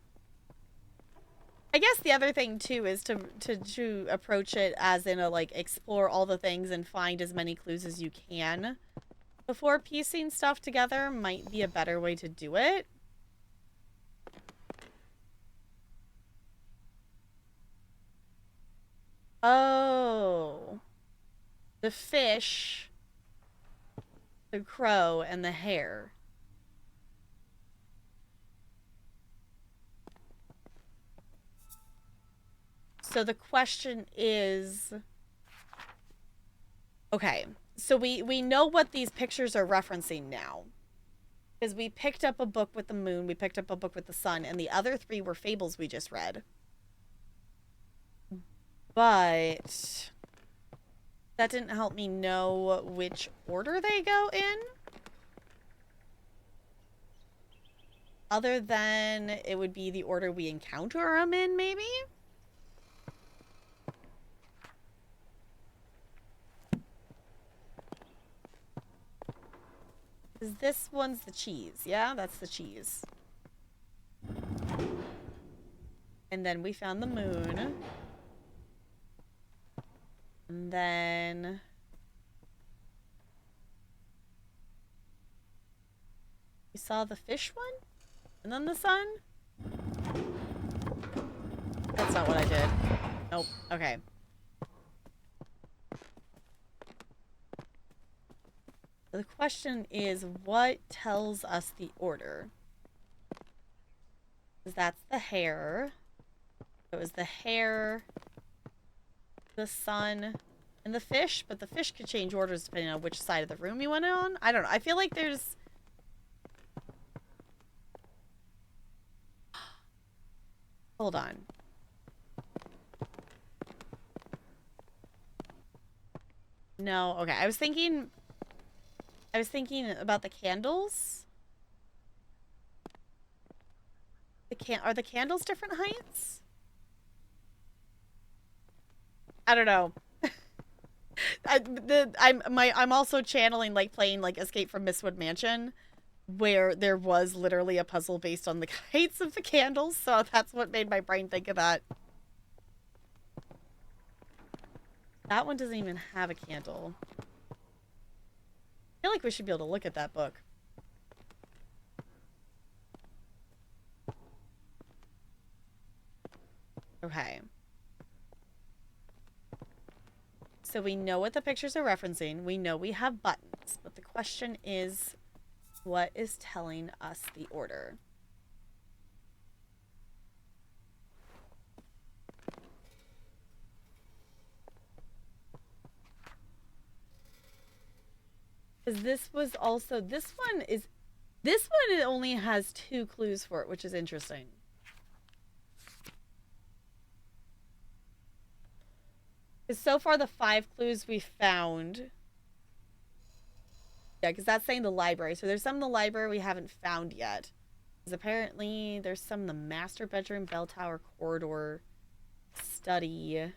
I guess the other thing too is to approach it as in a like explore all the things and find as many clues as you can before piecing stuff together might be a better way to do it. Oh. The fish, the crow, and the hare. So the question is, okay, so we know what these pictures are referencing now. Because we picked up a book with the moon, we picked up a book with the sun, and the other three were fables we just read. But that didn't help me know which order they go in. Other than it would be the order we encounter them in, maybe? Because this one's the cheese. Yeah, that's the cheese. And then we found the moon. And then... we saw the fish one? And then the sun? That's not what I did. Nope. Okay. The question is, what tells us the order? Because that's the hare. It was the hare, the sun, and the fish. But the fish could change orders depending on which side of the room you went on. I don't know. I feel like there's... hold on. No, okay. I was thinking about the candles. Are the candles different heights? I don't know. I'm also channeling like playing like Escape from Mistwood Mansion, where there was literally a puzzle based on the heights of the candles, so that's what made my brain think of that. That one doesn't even have a candle. I feel like we should be able to look at that book. Okay. So we know what the pictures are referencing. We know we have buttons, but the question is, what is telling us the order? Because this was also, this one only has 2 clues for it, which is interesting. Because so far the 5 clues we found. Yeah, because that's saying the library. So there's some in the library we haven't found yet. Because apparently there's some in the master bedroom, bell tower, corridor, study.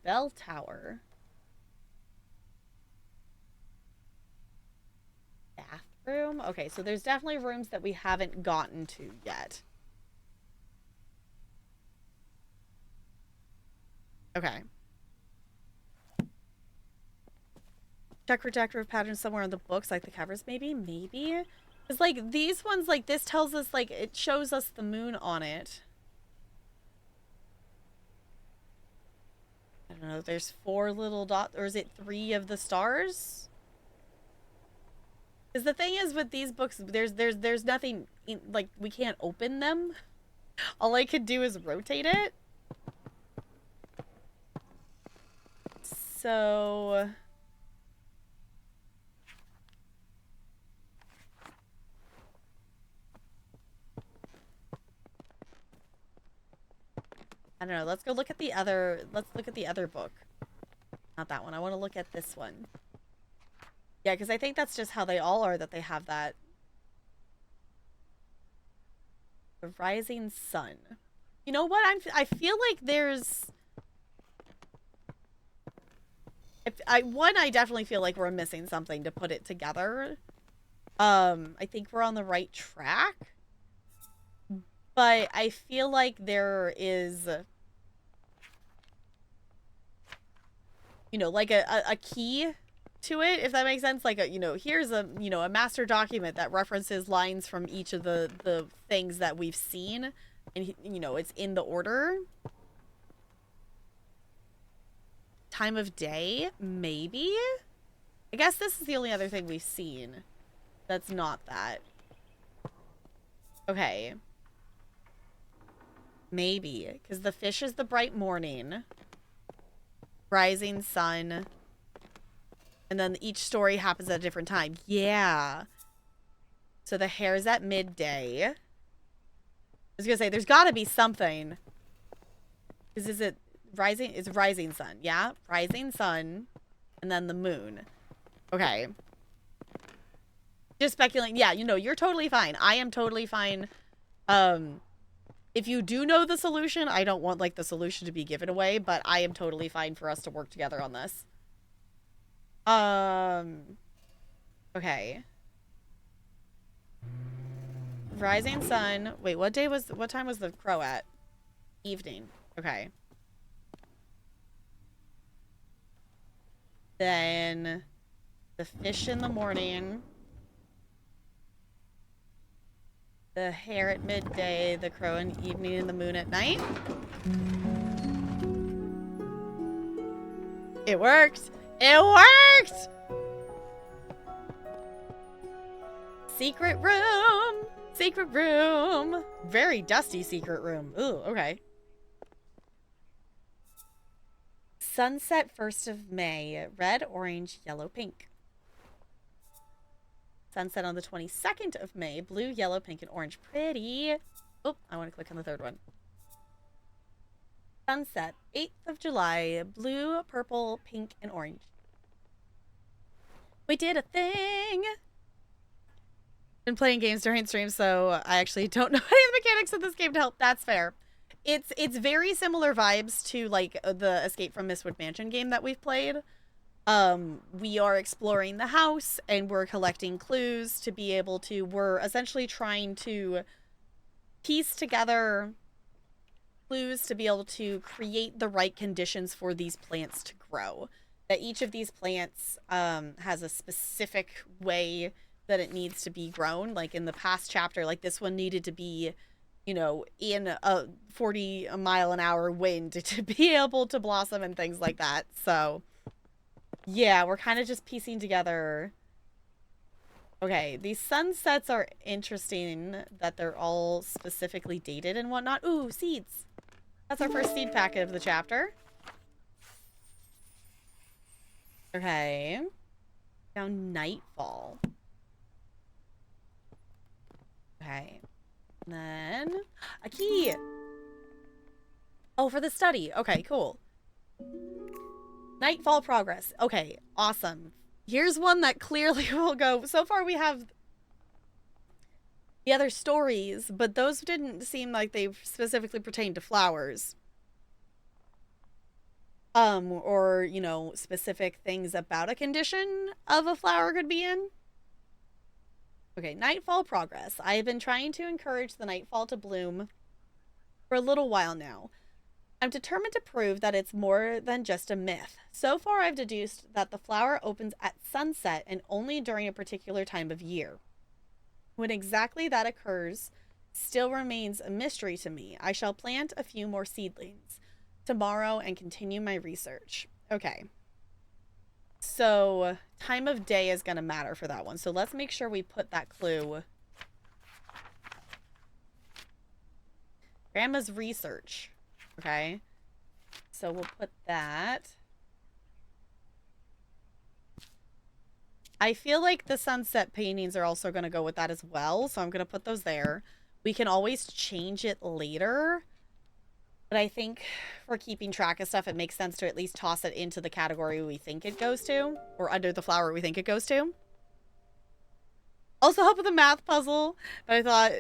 Bell tower. Bathroom? Okay, so there's definitely rooms that we haven't gotten to yet. Okay. Check for decorative patterns somewhere in the books, like the covers, maybe? Maybe? Because, like, these ones, like, this tells us, like, it shows us the moon on it. I don't know, there's 4 little dots, or is it 3 of the stars? Because the thing is with these books, there's nothing, like, we can't open them. All I could do is rotate it. So... I don't know. Let's go look at the other... Let's look at the other book. Not that one. I want to look at this one. Yeah, because I think that's just how they all are, that they have that. The Rising Sun. You know what? I feel like there's... I definitely feel like we're missing something to put it together. I think we're on the right track. But I feel like there is... You know, like a key to it, if that makes sense. Like, you know, here's a master document that references lines from each of the things that we've seen. And, you know, it's in the order. Time of day? Maybe? I guess this is the only other thing we've seen that's not that. Okay. Maybe. Because the fish is the bright morning. Rising sun. And then each story happens at a different time. Yeah. So the hare's at midday. I was gonna say, there's gotta be something. Is it rising? It's rising sun. Yeah? Rising sun. And then the moon. Okay. Just speculating. Yeah, you know, you're totally fine. I am totally fine. If you do know the solution, I don't want, like, the solution to be given away, but I am totally fine for us to work together on this. Okay. Rising sun. Wait, what time was the crow at? Evening. Okay. Then the fish in the morning. The hare at midday, the crow in the evening, and the moon at night. It worked! It worked! Secret room! Secret room! Very dusty secret room. Ooh, okay. Sunset 1st of May. Red, orange, yellow, pink. Sunset on the 22nd of May. Blue, yellow, pink, and orange. Pretty. Oh, I want to click on the third one. Sunset, 8th of July. Blue, purple, pink, and orange. We did a thing! Been playing games during stream, so I actually don't know any of the mechanics of this game to help. That's fair. It's very similar vibes to, like, the Escape from Mistwood Mansion game that we've played. We are exploring the house and we're collecting clues to be able to, we're essentially trying to piece together clues to be able to create the right conditions for these plants to grow. That each of these plants has a specific way that it needs to be grown. Like in the past chapter, like this one needed to be, you know, in a 40-mile-an-hour wind to be able to blossom and things like that. So... yeah, we're kind of just piecing together. Okay, these sunsets are interesting that they're all specifically dated and whatnot. Ooh, seeds. That's our first seed packet of the chapter. Okay. Now nightfall. Okay. And then a key. Oh, for the study. Okay, cool. Nightfall progress. Okay, awesome. Here's one that clearly will go. So far we have the other stories, but those didn't seem like they specifically pertain to flowers. Or, you know, specific things about a condition of a flower could be in. Okay, nightfall progress. I have been trying to encourage the nightfall to bloom for a little while now. I'm determined to prove that it's more than just a myth. So far, I've deduced that the flower opens at sunset and only during a particular time of year. When exactly that occurs still remains a mystery to me. I shall plant a few more seedlings tomorrow and continue my research. Okay. So, time of day is going to matter for that one. So, let's make sure we put that clue. Grandma's research. Okay. So, we'll put that. I feel like the sunset paintings are also going to go with that as well. So, I'm going to put those there. We can always change it later. But I think for keeping track of stuff, it makes sense to at least toss it into the category we think it goes to. Or under the flower we think it goes to. Also help with the math puzzle. But I thought,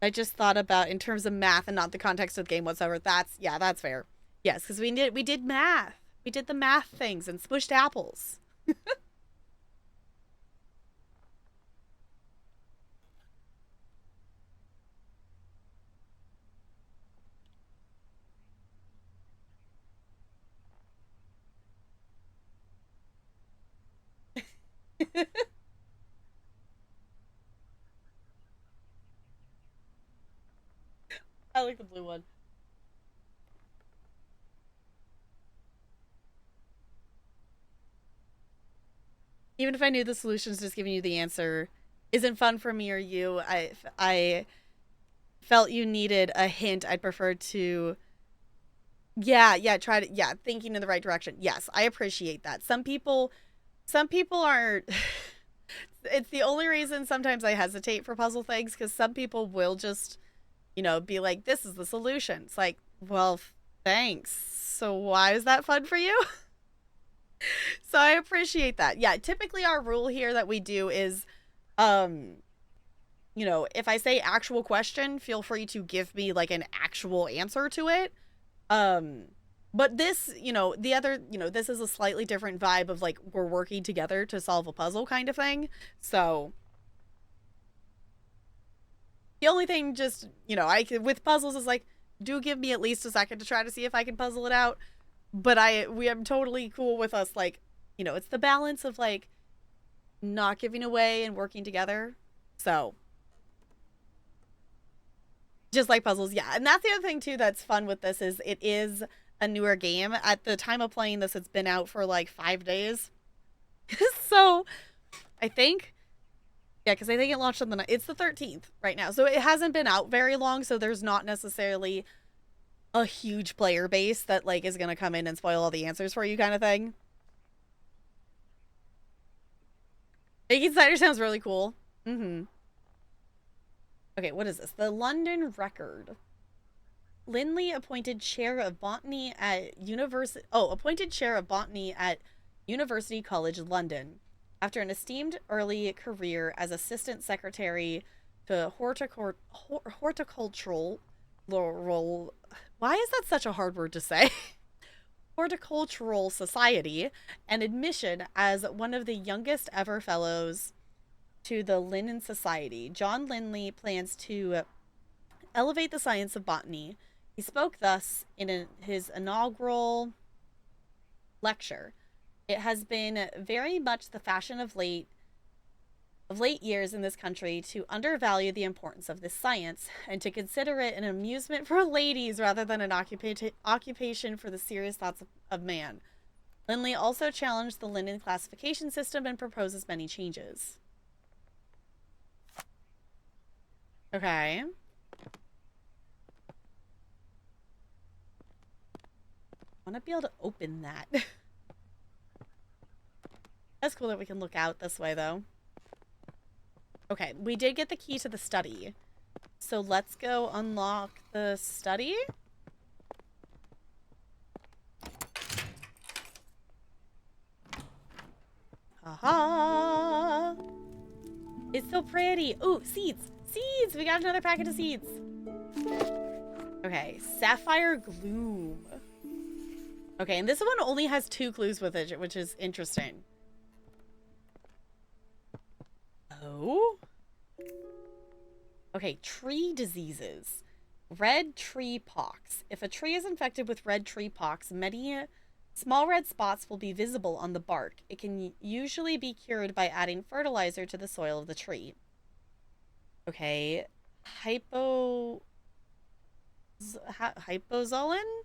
I just thought about in terms of math and not the context of the game whatsoever. That's fair. Yes, because we did math. We did the math things and smushed apples. I like the blue one. Even if I knew the solution's just giving you the answer isn't fun for me or you, I felt you needed a hint. I'd prefer to try to thinking in the right direction. Yes, I appreciate that. Some people are it's the only reason sometimes I hesitate for puzzle things because some people will just, be like, this is the solution. It's like, well, thanks. So why is that fun for you? So I appreciate that. Yeah, typically our rule here that we do is, um, if I say actual question, feel free to give me like an actual answer to it. Um, but this, the other, this is a slightly different vibe of like we're working together to solve a puzzle kind of thing. So the only thing just, with puzzles is like, do give me at least a second to try to see if I can puzzle it out. But we am totally cool with us, like, it's the balance of like not giving away and working together. So just like puzzles, yeah. And that's the other thing too that's fun with this is it is a newer game. At the time of playing this, it's been out for like 5 days. So I think, yeah, because I think it launched on it's the 13th right now. So it hasn't been out very long. So there's not necessarily a huge player base that like is gonna come in and spoil all the answers for you kind of thing. Making cider sounds really cool. Mm-hmm. Okay, what is this? The London Record. Linley appointed chair of botany at University College London after an esteemed early career as assistant secretary to horticultural role. Why is that such a hard word to say? Horticultural Society and admission as one of the youngest ever fellows to the Linnean Society. John Linley plans to elevate the science of botany. He spoke thus in his inaugural lecture. It has been very much the fashion of late years in this country to undervalue the importance of this science and to consider it an amusement for ladies rather than an occupation for the serious thoughts of man. Linley also challenged the Linnean classification system and proposes many changes. Okay. I want to be able to open that. That's cool that we can look out this way, though. Okay, we did get the key to the study. So let's go unlock the study. Aha! It's so pretty. Ooh, seeds! Seeds! We got another packet of seeds. Okay, Sapphire Gloom. Okay, and this one only has 2 clues with it, which is interesting. Oh? Okay, tree diseases. Red tree pox. If a tree is infected with red tree pox, many small red spots will be visible on the bark. It can usually be cured by adding fertilizer to the soil of the tree. Okay. Hypo Hypozolan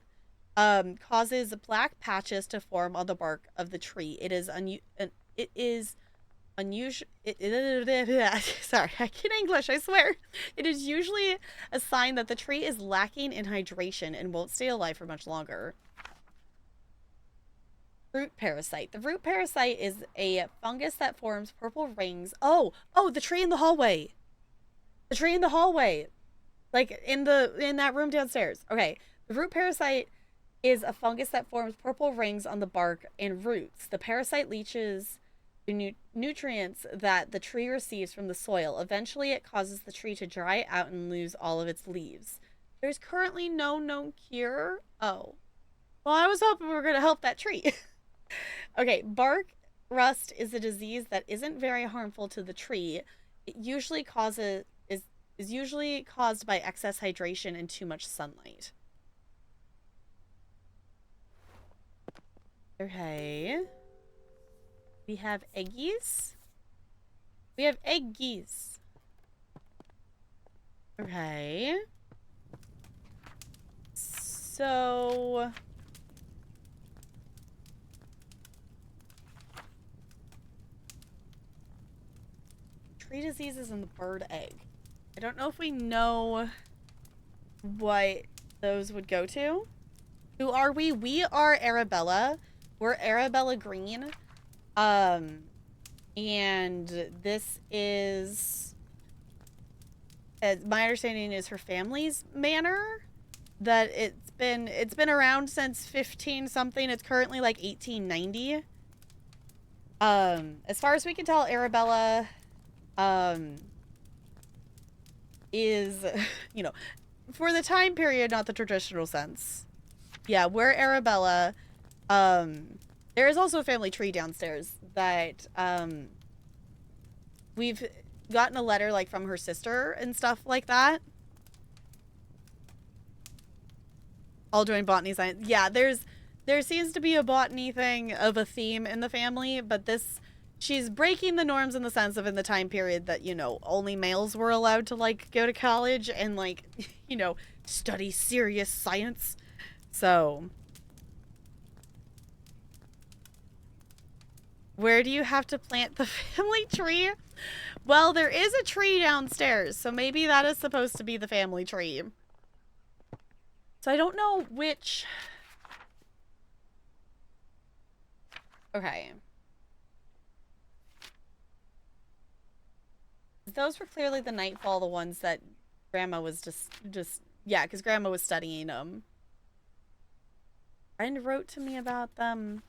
causes black patches to form on the bark of the tree. It is unusual. Sorry, I can't English, I swear. It is usually a sign that the tree is lacking in hydration and won't stay alive for much longer. Fruit parasite. The fruit parasite is a fungus that forms purple rings. Oh, the tree in the hallway. The tree in the hallway. Like in that room downstairs. Okay. The fruit parasite is a fungus that forms purple rings on the bark and roots. The parasite leaches the nutrients that the tree receives from the soil. Eventually, it causes the tree to dry out and lose all of its leaves. There's currently no known cure. Oh. Well, I was hoping we were going to help that tree. Okay, bark rust is a disease that isn't very harmful to the tree. It usually is usually caused by excess hydration and too much sunlight. Okay. We have eggies. We have eggies. Okay. So tree diseases and the bird egg. I don't know if we know what those would go to. Who are we? We are Arabella. We're Arabella Green. And this is, my understanding is her family's manor. That it's been around since 15 something. It's currently like 1890. As far as we can tell, Arabella, is, you know, for the time period, not the traditional sense. Yeah, we're Arabella. There is also a family tree downstairs that, we've gotten a letter, like, from her sister and stuff like that. All doing botany science. Yeah, there seems to be a botany thing of a theme in the family, but she's breaking the norms in the sense of in the time period that, you know, only males were allowed to, like, go to college and, like, you know, study serious science. So, where do you have to plant the family tree? Well, there is a tree downstairs, so maybe that is supposed to be the family tree. So I don't know which... Okay. Those were clearly the Nightfall, the ones that Grandma was just yeah, because Grandma was studying them. Friend wrote to me about them.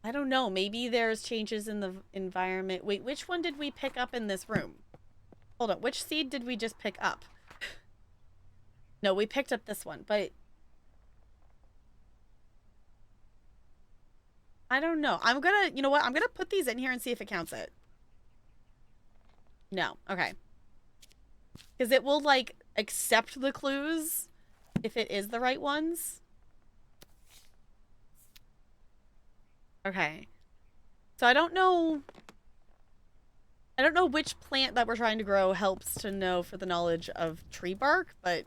I don't know. Maybe there's changes in the environment. Wait, which one did we pick up in this room? Hold on. Which seed did we just pick up? No, we picked up this one, but... I don't know. I'm gonna... You know what? I'm gonna put these in here and see if it counts it. No. Okay. Because it will, like, accept the clues if it is the right ones. Okay. So I don't know which plant that we're trying to grow helps to know for the knowledge of tree bark, but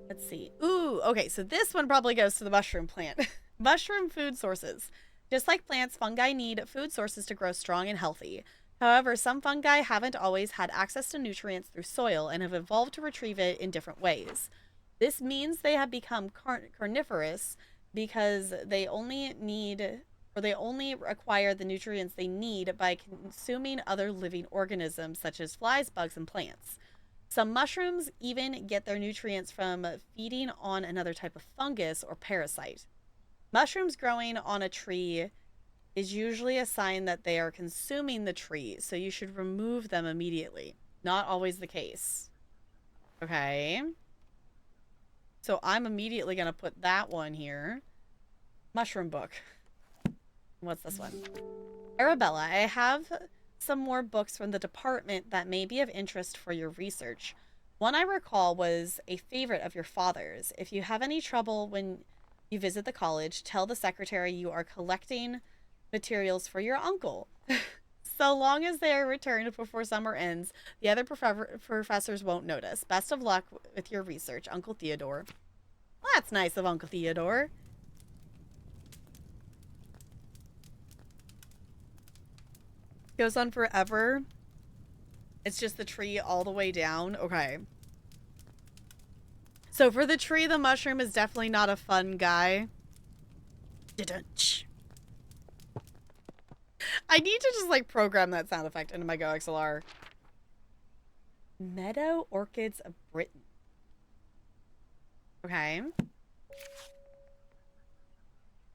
let's see. Ooh, okay, so this one probably goes to the mushroom plant. Mushroom food sources. Just like plants, fungi need food sources to grow strong and healthy. However, some fungi haven't always had access to nutrients through soil and have evolved to retrieve it in different ways. This means they have become carnivorous because they only acquire the nutrients they need by consuming other living organisms such as flies, bugs, and plants. Some mushrooms even get their nutrients from feeding on another type of fungus or parasite. Mushrooms growing on a tree is usually a sign that they are consuming the tree, so you should remove them immediately. Not always the case. Okay. So I'm immediately going to put that one here. Mushroom book. What's this one? Arabella, I have some more books from the department that may be of interest for your research. One I recall was a favorite of your father's. If you have any trouble when you visit the college, tell the secretary you are collecting materials for your uncle. So long as they are returned before summer ends, the other professors won't notice. Best of luck with your research, Uncle Theodore. Well, that's nice of Uncle Theodore. Goes on forever. It's just the tree all the way down. Okay. So for the tree, the mushroom is definitely not a fun guy. I need to just like program that sound effect into my GoXLR. Meadow Orchids of Britain. Okay.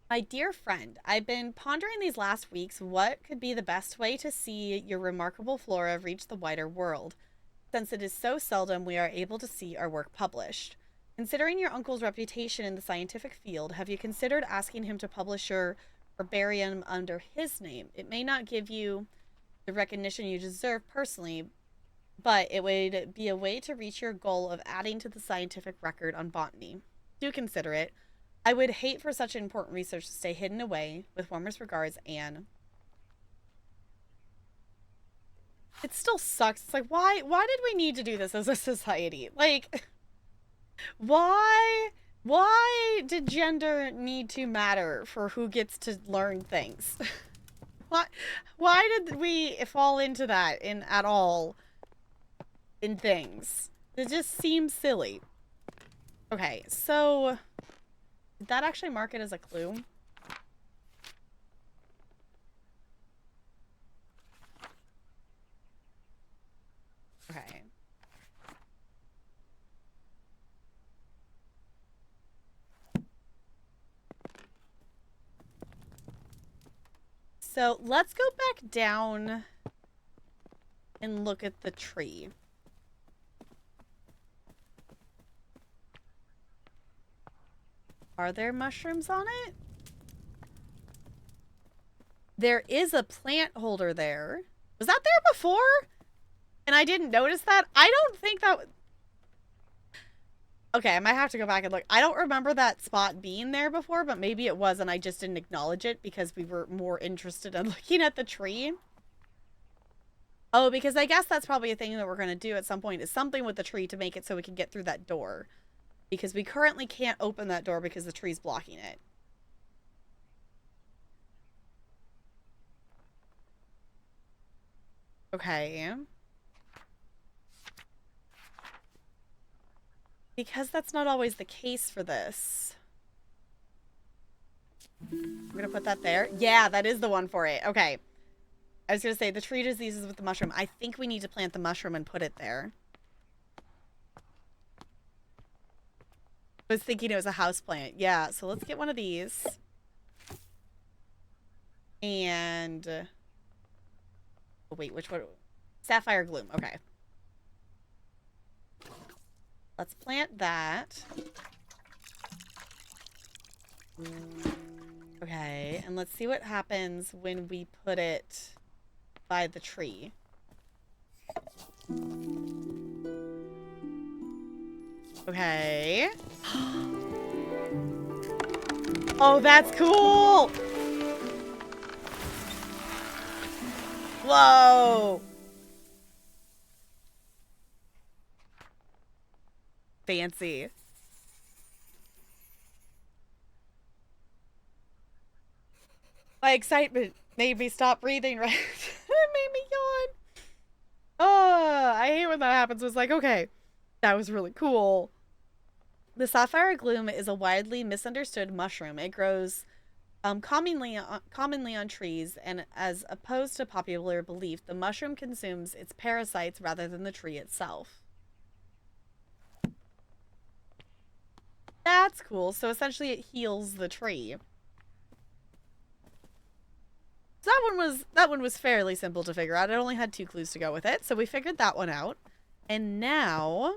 My dear friend, I've been pondering these last weeks what could be the best way to see your remarkable flora reach the wider world, since it is so seldom we are able to see our work published. Considering your uncle's reputation in the scientific field, have you considered asking him to publish your herbarium under his name? It may not give you the recognition you deserve personally, but it would be a way to reach your goal of adding to the scientific record on botany. Do consider it. I would hate for such important research to stay hidden away. With warmest regards, Anne. It still sucks. It's like, why did we need to do this as a society? Like, why did gender need to matter for who gets to learn things? Why did we fall into that at all in things? It just seems silly. Okay, so did that actually mark it as a clue? Okay. So let's go back down and look at the tree. Are there mushrooms on it? There is a plant holder there. Was that there before? And I didn't notice that? I don't think that... Okay, I might have to go back and look. I don't remember that spot being there before, but maybe it was and I just didn't acknowledge it because we were more interested in looking at the tree. Oh, because I guess that's probably a thing that we're going to do at some point is something with the tree to make it so we can get through that door. Because we currently can't open that door because the tree's blocking it. Okay. Because that's not always the case for this. I'm gonna put that there. Yeah, that is the one for it. Okay. I was gonna say, the tree diseases with the mushroom. I think we need to plant the mushroom and put it there. I was thinking it was a house plant. Yeah, so let's get one of these. And... oh, wait, which one? Sapphire Gloom. Okay. Let's plant that. Okay, and let's see what happens when we put it by the tree. Okay. Oh, that's cool! Whoa! Fancy. My excitement made me stop breathing, right? It made me yawn. Oh, I hate when that happens. It's like, okay, that was really cool. The sapphire gloom is a widely misunderstood mushroom. It grows commonly on trees, and as opposed to popular belief, the mushroom consumes its parasites rather than the tree itself. That's cool. So essentially it heals the tree. So that one was fairly simple to figure out. It only had 2 clues to go with it. So we figured that one out. And now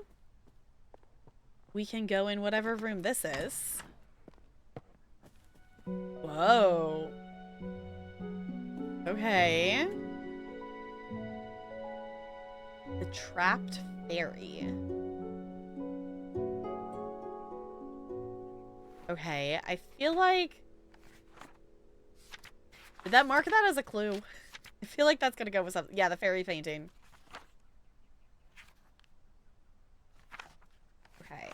we can go in whatever room this is. Whoa. Okay. trapped fairy. Okay, I feel like... Did that mark that as a clue? I feel like that's gonna go with something. Yeah, the fairy painting. Okay.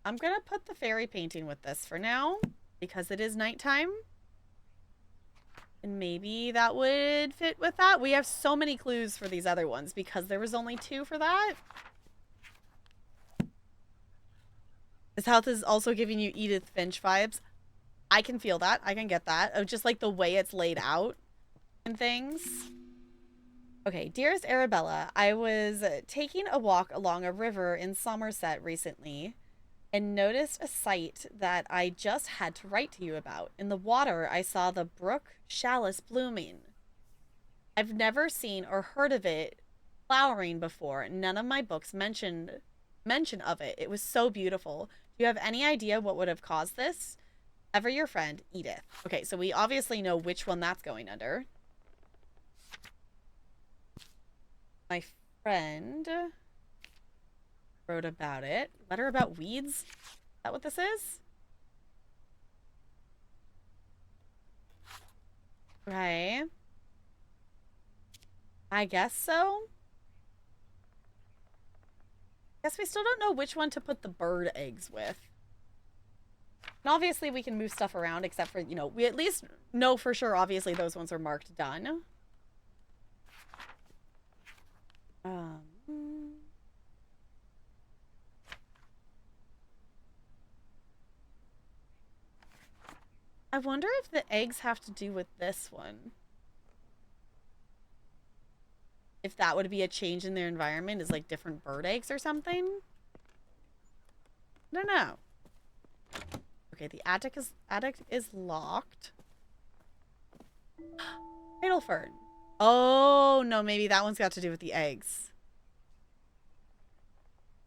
I'm gonna put the fairy painting with this for now, because it is nighttime. And maybe that would fit with that. We have so many clues for these other ones, because there was only 2 for that. This house is also giving you Edith Finch vibes. I can feel that. I can get that. Of just like the way it's laid out and things. Okay, dearest Arabella, I was taking a walk along a river in Somerset recently and noticed a sight that I just had to write to you about. In the water, I saw the brook chalice blooming. I've never seen or heard of it flowering before. None of my books mention of it. It was so beautiful. Do you have any idea what would have caused this? Ever your friend, Edith. Okay, so we obviously know which one that's going under. My friend wrote about it. Letter about weeds? Is that what this is? Okay. I guess so. Guess we still don't know which one to put the bird eggs with. And obviously we can move stuff around, except for, you know, we at least know for sure, obviously, those ones are marked done. I wonder if the eggs have to do with this one. If that would be a change in their environment, is like different bird eggs or something? I don't know. Okay, the attic is locked. Cradle fern. Oh, no, maybe that one's got to do with the eggs.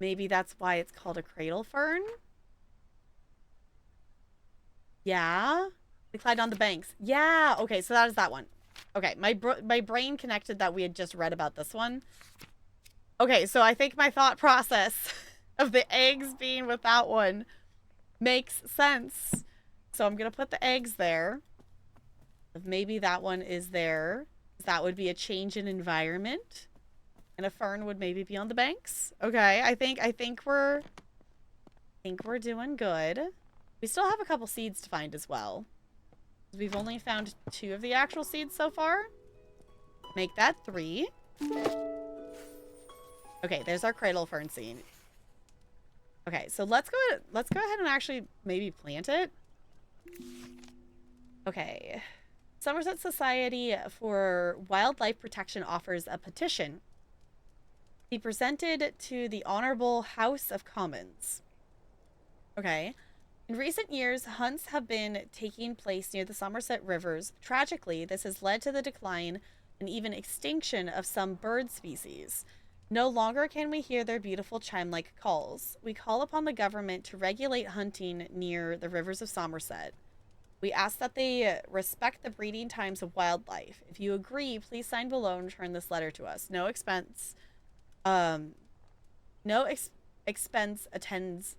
Maybe that's why it's called a cradle fern? Yeah? They glide on the banks. Yeah, okay, so that is that one. Okay, my brain connected that we had just read about this one. Okay, so I think my thought process of the eggs being with that one makes sense. So I'm going to put the eggs there. Maybe that one is there. That would be a change in environment. And a fern would maybe be on the banks. Okay, I think we're doing good. We still have a couple seeds to find as well. We've only found 2 of the actual seeds so far. Make that 3. Okay, there's our cradle fern seed. Okay, so let's go ahead and actually maybe plant it. Okay. Somerset Society for Wildlife Protection offers a petition. Be presented to the Honorable House of Commons. Okay. In recent years, hunts have been taking place near the Somerset rivers. Tragically, this has led to the decline and even extinction of some bird species. No longer can we hear their beautiful chime-like calls. We call upon the government to regulate hunting near the rivers of Somerset. We ask that they respect the breeding times of wildlife. If you agree, please sign below and return this letter to us. No expense. Expense attends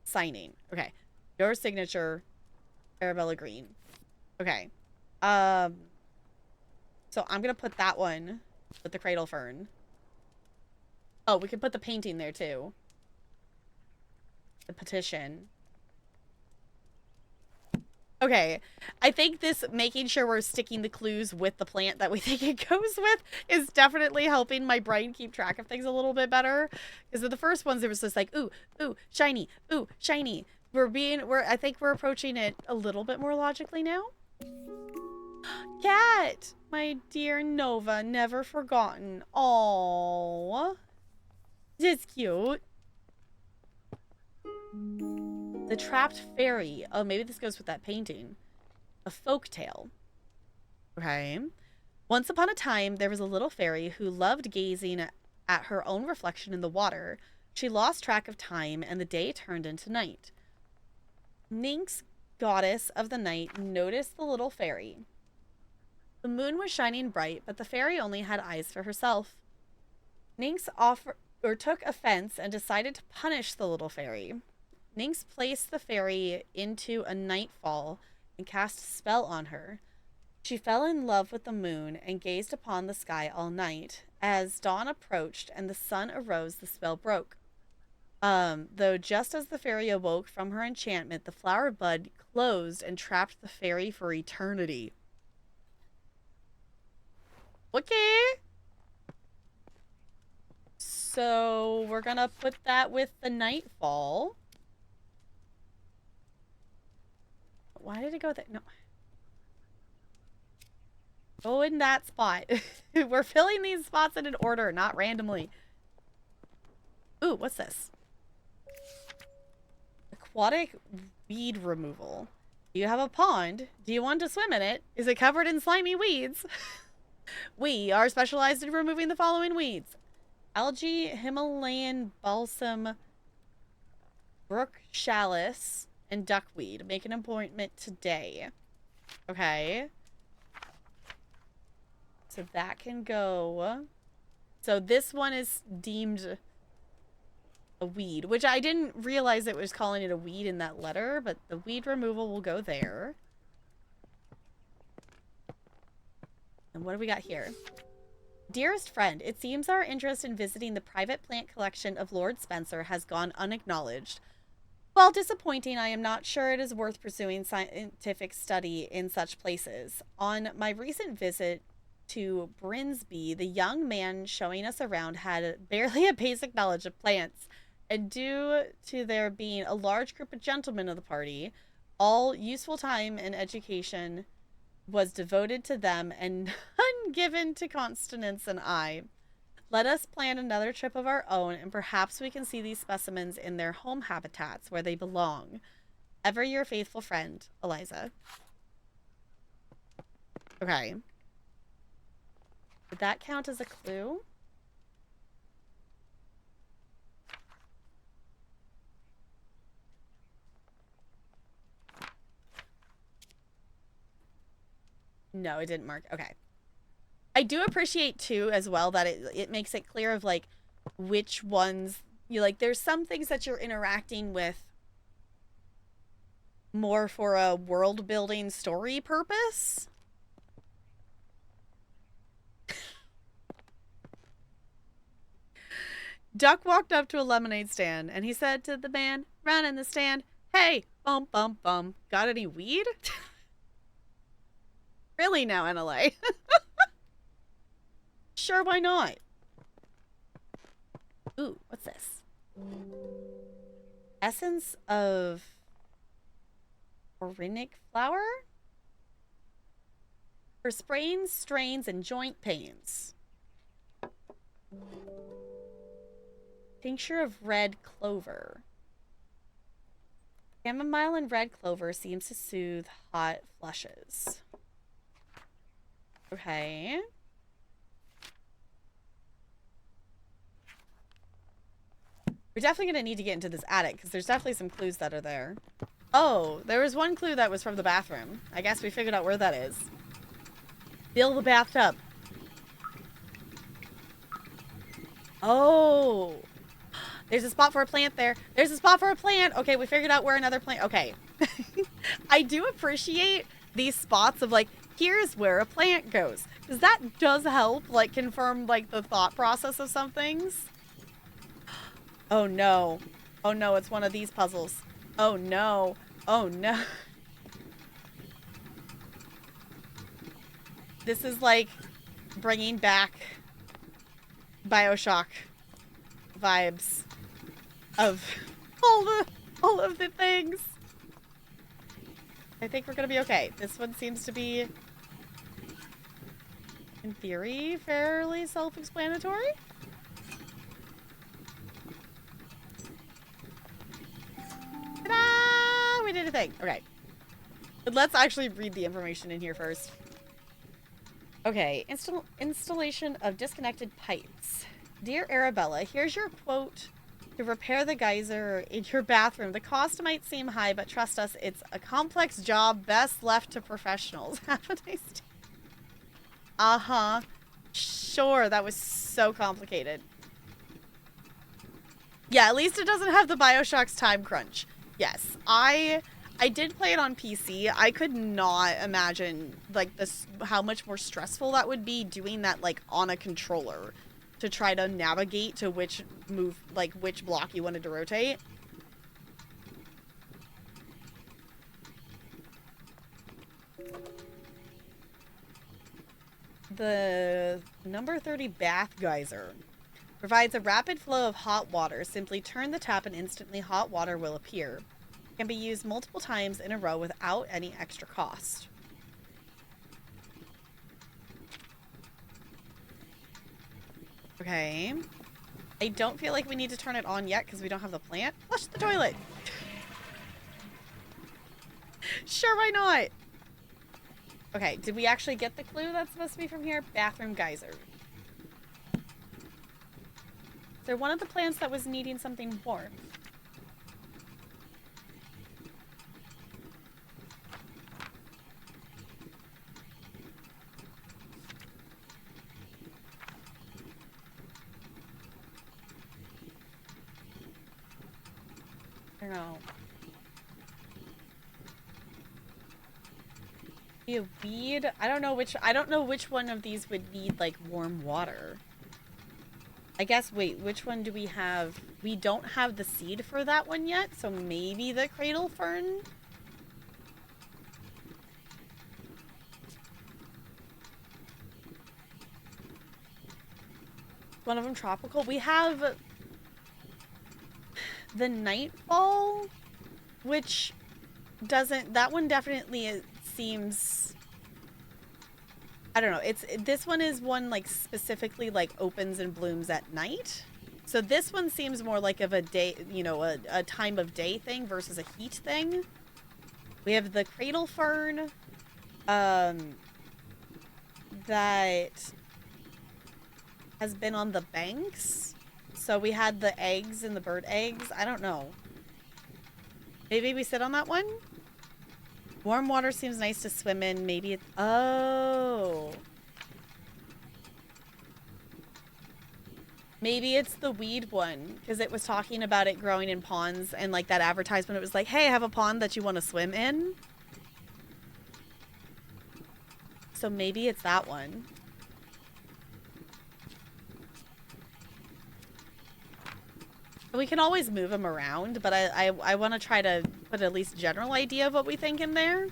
signing. Okay. Your signature, Arabella Green. Okay. So I'm gonna put that one with the cradle fern. Oh, we could put the painting there too. The petition. Okay, I think this making sure we're sticking the clues with the plant that we think it goes with is definitely helping my brain keep track of things a little bit better. Because the first ones, it was just like, ooh, shiny, ooh, shiny. I think we're approaching it a little bit more logically now. Cat! My dear Nova, never forgotten. Aww. That's cute. The Trapped Fairy. Oh, maybe this goes with that painting. A folk tale. Okay. Once upon a time, there was a little fairy who loved gazing at her own reflection in the water. She lost track of time, and the day turned into night. Nyx, goddess of the night, noticed the little fairy. The moon was shining bright, but the fairy only had eyes for herself. Nynx took offense and decided to punish the little fairy. Nynx placed the fairy into a nightfall and cast a spell on her. She fell in love with the moon and gazed upon the sky all night. As dawn approached and the sun arose, the spell broke. Though just as the fairy awoke from her enchantment, the flower bud closed and trapped the fairy for eternity. Okay. So we're gonna put that with the nightfall. Why did it go there? No. Go in that spot. We're filling these spots in an order, not randomly. Ooh, what's this? Aquatic weed removal. Do you have a pond? Do you want to swim in it? Is it covered in slimy weeds? We are specialized in removing the following weeds: algae, Himalayan balsam, brook chalice, and duckweed. Make an appointment today. Okay. So that can go. So this one is deemed a weed, which I didn't realize it was calling it a weed in that letter, but the weed removal will go there. And what do we got here? Dearest friend, it seems our interest in visiting the private plant collection of Lord Spencer has gone unacknowledged. While disappointing, I am not sure it is worth pursuing scientific study in such places. On my recent visit to Brinsby, the young man showing us around had barely a basic knowledge of plants, and due to there being a large group of gentlemen of the party, all useful time and education was devoted to them and none given to Constance and I. Let us plan another trip of our own, and perhaps we can see these specimens in their home habitats where they belong. Ever your faithful friend, Eliza. Okay. Did that count as a clue? No, it didn't mark. Okay. I do appreciate, too, as well, that it makes it clear of, like, which ones you like. There's some things that you're interacting with more for a world-building story purpose. Duck walked up to a lemonade stand, and he said to the man running the stand, "Hey, bum, bum, bum, got any weed?" Really now, NLA? Sure, why not? Ooh, what's this? Essence of Orinic flower? For sprains, strains, and joint pains. Tincture of red clover. Chamomile and red clover seems to soothe hot flushes. Okay. We're definitely going to need to get into this attic, because there's definitely some clues that are there. Oh, there was one clue that was from the bathroom. I guess we figured out where that is. Fill the bathtub. Oh. There's a spot for a plant there. There's a spot for a plant. Okay, we figured out where another plant... Okay. I do appreciate these spots of, like, here's where a plant goes. Because that does help, like, confirm, like, the thought process of some things. Oh, no. Oh, no, it's one of these puzzles. Oh, no. Oh, no. This is, like, bringing back BioShock vibes of all of the things. I think we're gonna be okay. This one seems to be, in theory, fairly self-explanatory. Ta-da! We did a thing. Okay. But let's actually read the information in here first. Okay. Installation of disconnected pipes. Dear Arabella, here's your quote to repair the geyser in your bathroom. The cost might seem high, but trust us, it's a complex job best left to professionals. Have a nice day. Uh-huh. Sure, that was so complicated. Yeah, at least it doesn't have the BioShock's time crunch. Yes, I did play it on PC. I could not imagine like this how much more stressful that would be doing that like on a controller to try to navigate to which which block you wanted to rotate. The number 30 bath geyser provides a rapid flow of hot water. Simply turn the tap and instantly hot water will appear. It can be used multiple times in a row without any extra cost. Okay. I don't feel like we need to turn it on yet because we don't have the plant. Flush the toilet. Sure, why not? Okay, did we actually get the clue that's supposed to be from here? Bathroom geyser. Is there one of the plants that was needing something warm? I don't know. Be a weed? I don't know which one of these would need like warm water. I guess, wait, which one do we have? We don't have the seed for that one yet, so maybe the cradle fern? One of them tropical. We have the nightfall, which doesn't, that one definitely seems, I don't know, this one is one like specifically like opens and blooms at night. So this one seems more like of a day, you know, a time of day thing versus a heat thing. We have the cradle fern, that has been on the banks. So we had the eggs and the bird eggs. I don't know. Maybe we sit on that one? Warm water seems nice to swim in. Maybe it's... Oh. Maybe it's the weed one. Because it was talking about it growing in ponds. And like that advertisement, it was like, hey, I have a pond that you want to swim in. So maybe it's that one. We can always move them around, but I want to try to put at least a general idea of what we think in there.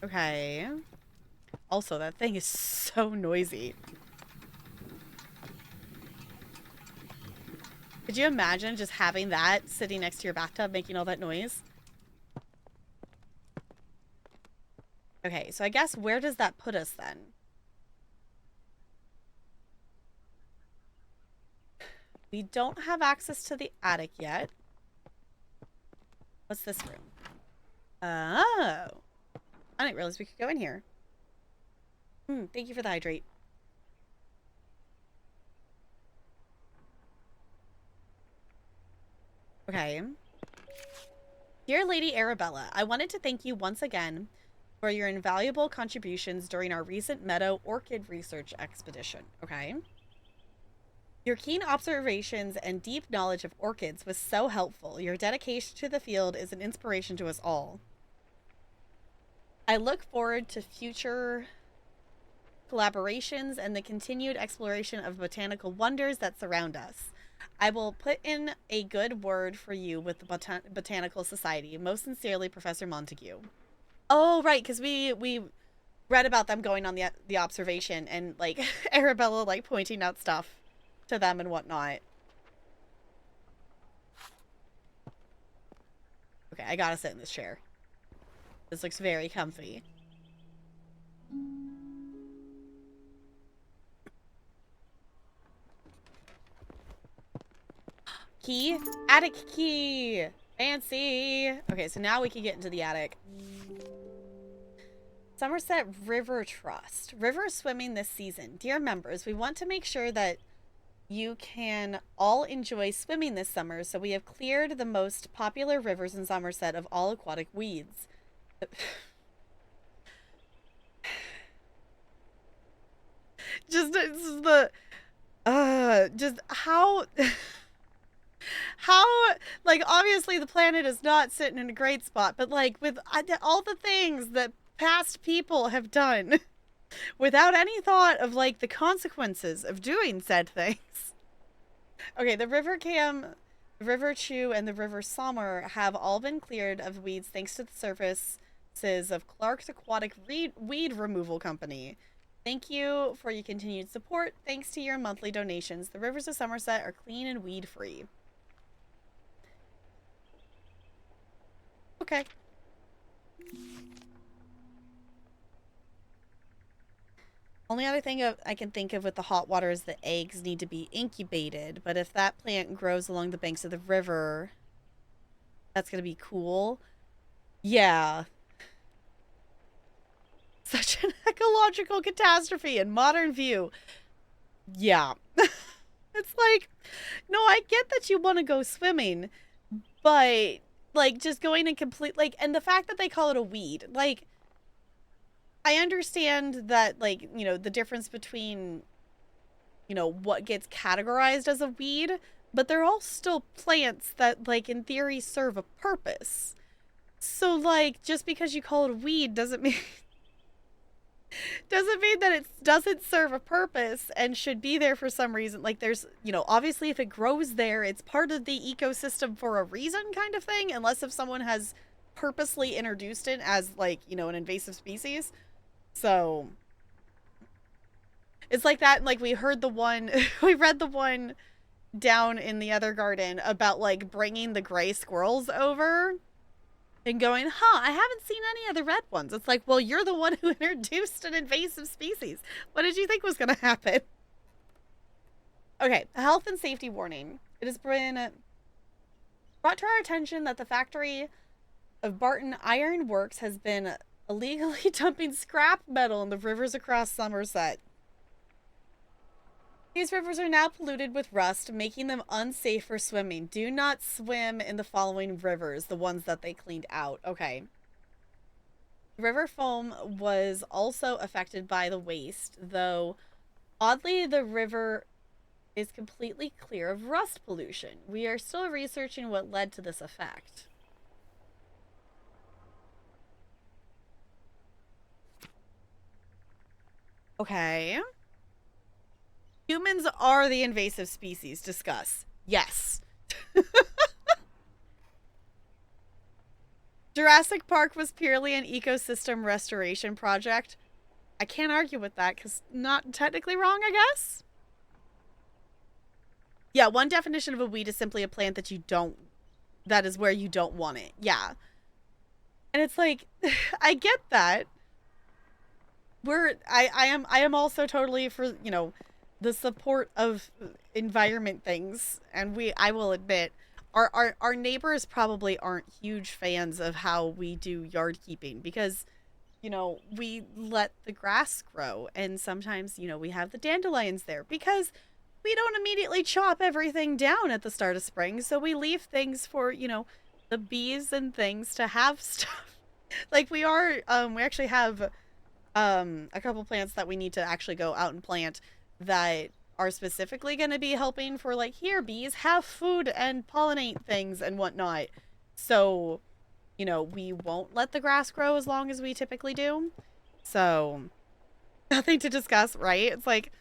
Okay. Also, that thing is so noisy. Could you imagine just having that sitting next to your bathtub making all that noise? Okay, so I guess where does that put us then? We don't have access to the attic yet. What's this room? Oh. I didn't realize we could go in here. Thank you for the hydrate. Okay. Dear Lady Arabella, I wanted to thank you once again for your invaluable contributions during our recent meadow orchid research expedition. Okay. Your keen observations and deep knowledge of orchids was so helpful. Your dedication to the field is an inspiration to us all. I look forward to future collaborations and the continued exploration of botanical wonders that surround us. I will put in a good word for you with the Botanical Society. Most sincerely, Professor Montague. Oh, right, because we read about them going on the observation and, like, Arabella, like, pointing out stuff to them and whatnot. Okay, I gotta sit in this chair. This looks very comfy. Key? Attic key! Fancy! Okay, so now we can get into the attic. Somerset River Trust. River swimming this season. Dear members, we want to make sure that you can all enjoy swimming this summer, so we have cleared the most popular rivers in Somerset of all aquatic weeds. just how how, like, obviously the planet is not sitting in a great spot, but like with all the things that past people have done without any thought of like the consequences of doing said things. Okay, the River Cam, the River Chew, and the River Sommer have all been cleared of weeds thanks to the services of Clark's Aquatic Weed Removal Company. Thank you for your continued support. Thanks to your monthly donations, the rivers of Somerset are clean and weed-free. Okay. Only other thing I can think of with the hot water is the eggs need to be incubated. But if that plant grows along the banks of the river, that's going to be cool. Yeah. Such an ecological catastrophe in modern view. Yeah. It's like, no, I get that you want to go swimming, but like just going and complete, like, and the fact that they call it a weed, like, I understand that, like, you know, the difference between, you know, what gets categorized as a weed, but they're all still plants that, like, in theory serve a purpose. So, like, just because you call it a weed doesn't mean that it doesn't serve a purpose and should be there for some reason. Like, there's, you know, obviously if it grows there, it's part of the ecosystem for a reason kind of thing, unless if someone has purposely introduced it as, like, you know, an invasive species. So it's like that. Like, we heard the one, we read the one down in the other garden about, like, bringing the gray squirrels over and going, huh, I haven't seen any of the red ones. It's like, well, you're the one who introduced an invasive species. What did you think was going to happen? Okay, a health and safety warning. It has been brought to our attention that the factory of Barton Iron Works has been illegally dumping scrap metal in the rivers across Somerset. These rivers are now polluted with rust, making them unsafe for swimming. Do not swim in the following rivers, the ones that they cleaned out. Okay. River foam was also affected by the waste, though oddly the river is completely clear of rust pollution. We are still researching what led to this effect. Okay. Humans are the invasive species. Discuss. Yes. Jurassic Park was purely an ecosystem restoration project. I can't argue with that because not technically wrong, I guess. Yeah, one definition of a weed is simply a plant that you don't, that is where you don't want it. Yeah. And it's like, I get that. I am also totally for, you know, the support of environment things, and I will admit our neighbors probably aren't huge fans of how we do yard keeping because, you know, we let the grass grow, and sometimes, you know, we have the dandelions there because we don't immediately chop everything down at the start of spring, so we leave things for, you know, the bees and things to have stuff. Like we actually have a couple plants that we need to actually go out and plant that are specifically going to be helping for, like, here, bees, have food and pollinate things and whatnot. So, you know, we won't let the grass grow as long as we typically do. So, nothing to discuss, right? It's like,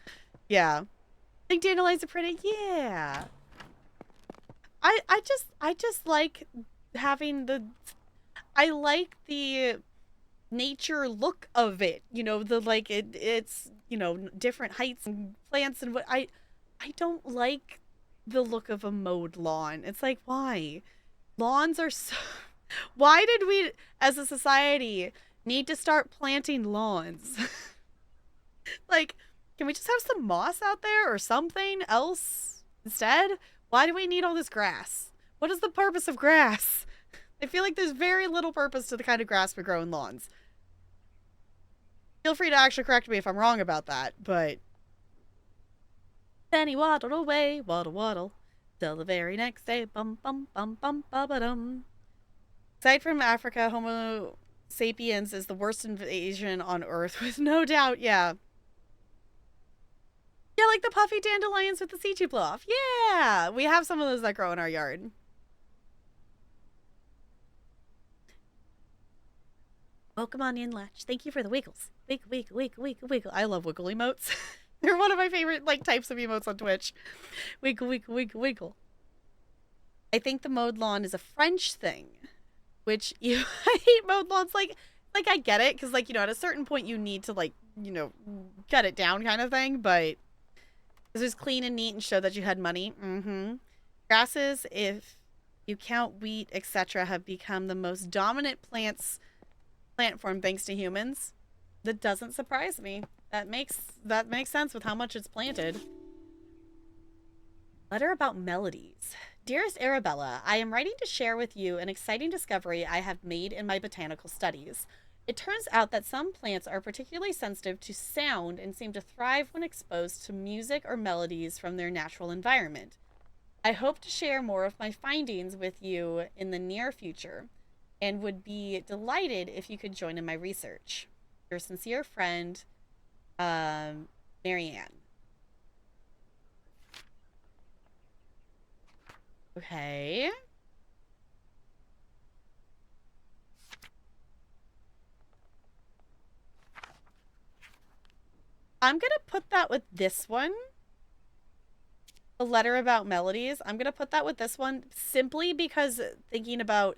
yeah. I think dandelions are pretty. Yeah. I just like having I like the nature look of it, you know, the like it's, you know, different heights and plants and what I don't like the look of a mowed lawn. It's like, why? Lawns are so why did we as a society need to start planting lawns? Like, can we just have some moss out there or something else instead? Why do we need all this grass? What is the purpose of grass? I feel like there's very little purpose to the kind of grass we grow in lawns. Feel free to actually correct me if I'm wrong about that, but... Then he waddled away, waddle waddle, till the very next day, bum bum bum bum ba-ba-dum. Aside from Africa, Homo sapiens is the worst invasion on Earth, with no doubt, yeah. Yeah, like the puffy dandelions with the seed tube blow off. Yeah, we have some of those that grow in our yard. Welcome on in, Latch. Thank you for the wiggles. Wiggle. I love wiggle emotes. They're one of my favorite like types of emotes on Twitch. Wiggle. I think the mowed lawn is a French thing, which you I hate mowed lawns. Like I get it because like you know at a certain point you need to like you know cut it down kind of thing, but this was clean and neat and showed that you had money. Grasses, if you count wheat, etc., have become the most dominant plant form thanks to humans. That doesn't surprise me. That makes sense with how much it's planted. Letter about melodies. Dearest Arabella, I am writing to share with you an exciting discovery I have made in my botanical studies. It turns out that some plants are particularly sensitive to sound and seem to thrive when exposed to music or melodies from their natural environment. I hope to share more of my findings with you in the near future and would be delighted if you could join in my research. Your sincere friend, Marianne. Okay. I'm going to put that with this one. The letter about melodies. I'm going to put that with this one simply because thinking about,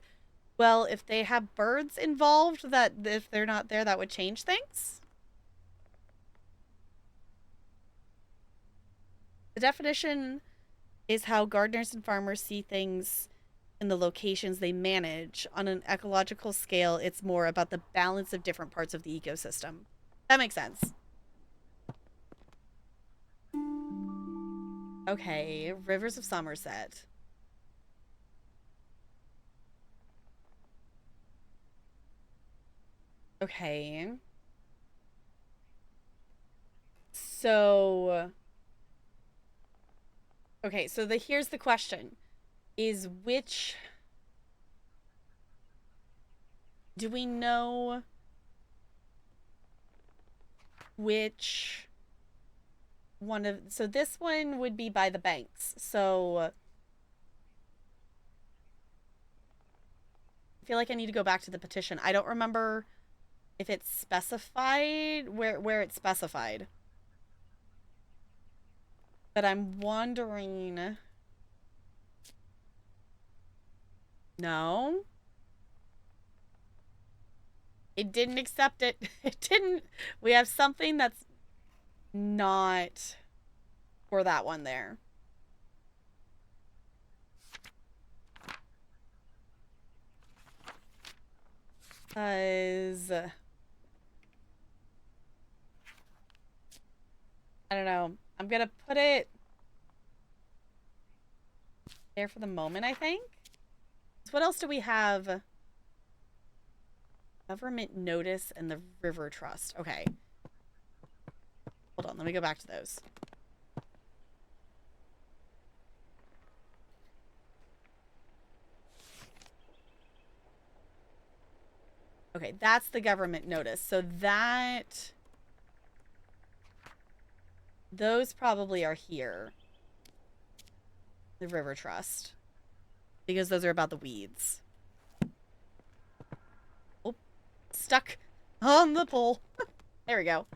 well, if they have birds involved, that if they're not there, that would change things. The definition is how gardeners and farmers see things in the locations they manage. On an ecological scale, it's more about the balance of different parts of the ecosystem. That makes sense. Okay, Rivers of Somerset. Okay. So... Okay, so here's the question. Is which... Do we know which one of... So this one would be by the banks. So... I feel like I need to go back to the petition. I don't remember if it's specified, where it's specified. But I'm wondering... No? It didn't accept it. It didn't. We have something that's not for that one there. Because... I don't know. I'm gonna put it there for the moment, I think. So what else do we have? Government notice and the river trust. Okay. Hold on, let me go back to those. Okay, that's the government notice. So that... Those probably are here. The river trust. Because those are about the weeds. Oh, stuck on the pole. There we go.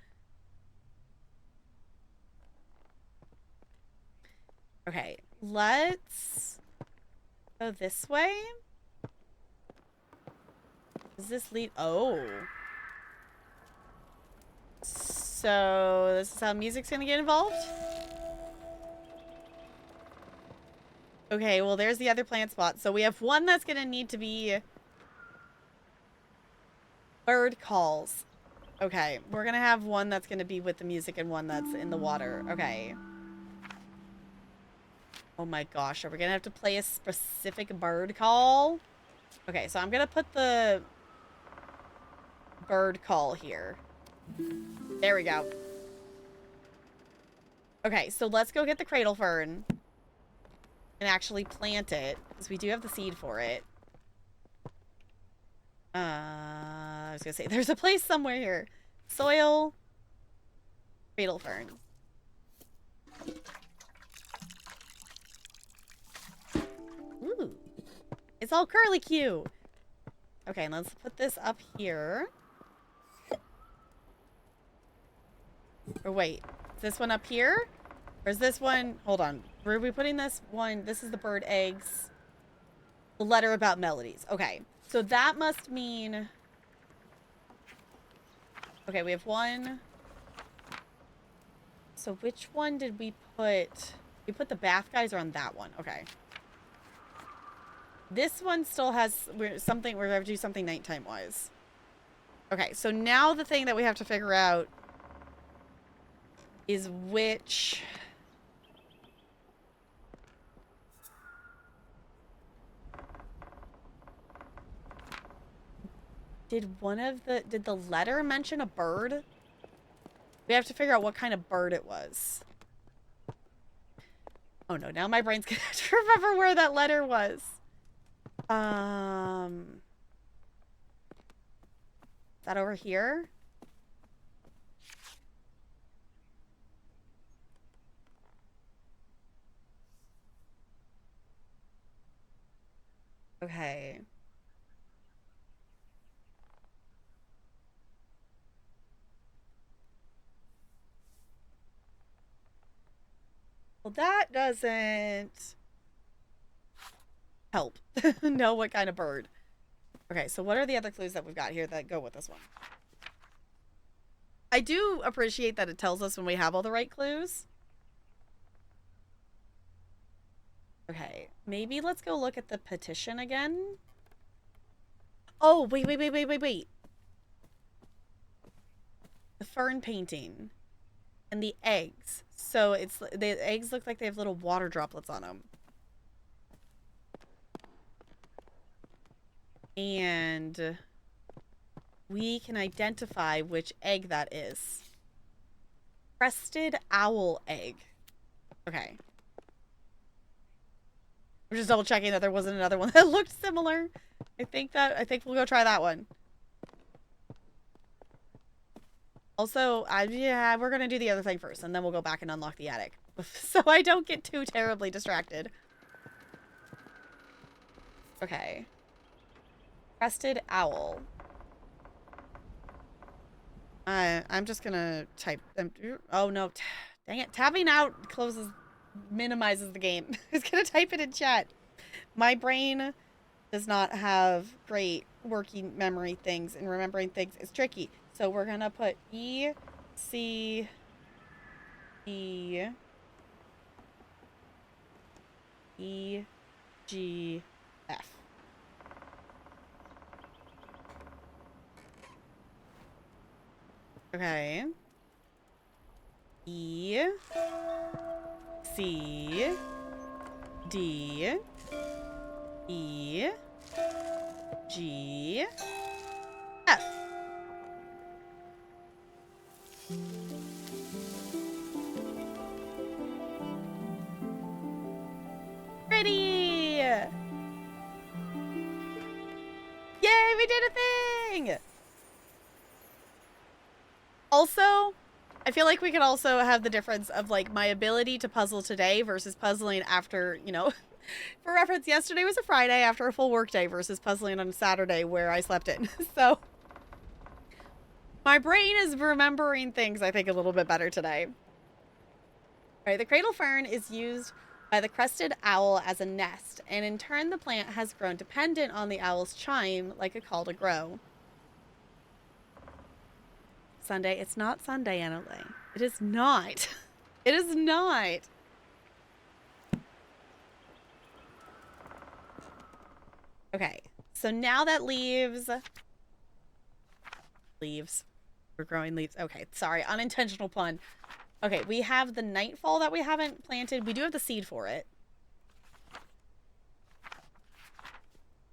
Okay, let's go this way. Does this lead? Oh. So this is how music's gonna get involved? Okay, well there's the other plant spot. So we have one that's gonna need to be bird calls. Okay, we're gonna have one that's gonna be with the music and one that's in the water. Okay. Oh my gosh, are we gonna have to play a specific bird call? Okay, so I'm gonna put the bird call here. There we go. Okay, so let's go get the cradle fern and actually plant it, because we do have the seed for it. I was gonna say, there's a place somewhere here. Soil, cradle fern. It's all curly Q. Okay, let's put this up here. Or wait, is this one up here? Or is this one... Hold on. Where are we putting this one? This is the bird eggs. The letter about melodies. Okay, so that must mean... Okay, we have one. So which one did we put? We put the bath guys on that one. Okay. This one still has something. We're going to do something nighttime wise. Okay, so now the thing that we have to figure out is which... Did the letter mention a bird? We have to figure out what kind of bird it was. Oh no, now my brain's gonna have to remember where that letter was. Is that over here? Okay. Well, that doesn't help know what kind of bird. Okay, so what are the other clues that we've got here that go with this one? I do appreciate that it tells us when we have all the right clues. Okay, maybe let's go look at the petition again. Oh, wait. The fern painting. And the eggs. So the eggs look like they have little water droplets on them. And we can identify which egg that is. Crested owl egg. Okay. We're just double checking that there wasn't another one that looked similar. I think we'll go try that one. Also, yeah, we're gonna do the other thing first, and then we'll go back and unlock the attic. So I don't get too terribly distracted. Okay. Crested owl. I'm just gonna type... oh, no. Dang it. Tabbing out minimizes the game. I was gonna type it in chat. My brain does not have great working memory things, and remembering things is tricky. So we're gonna put E, C, E, E, G, F. Okay. E, C, D, E, G, F. Ready! Yay, we did a thing! Also, I feel like we could also have the difference of, like, my ability to puzzle today versus puzzling after, you know, for reference, yesterday was a Friday after a full work day versus puzzling on a Saturday where I slept in. So, my brain is remembering things, I think, a little bit better today. All right, the cradle fern is used by the crested owl as a nest, and in turn, the plant has grown dependent on the owl's chime like a call to grow. Sunday. It's not Sunday, Anole. It is not. It is not. Okay, so now that leaves... We're growing leaves. Okay, sorry. Unintentional pun. Okay, we have the nightfall that we haven't planted. We do have the seed for it.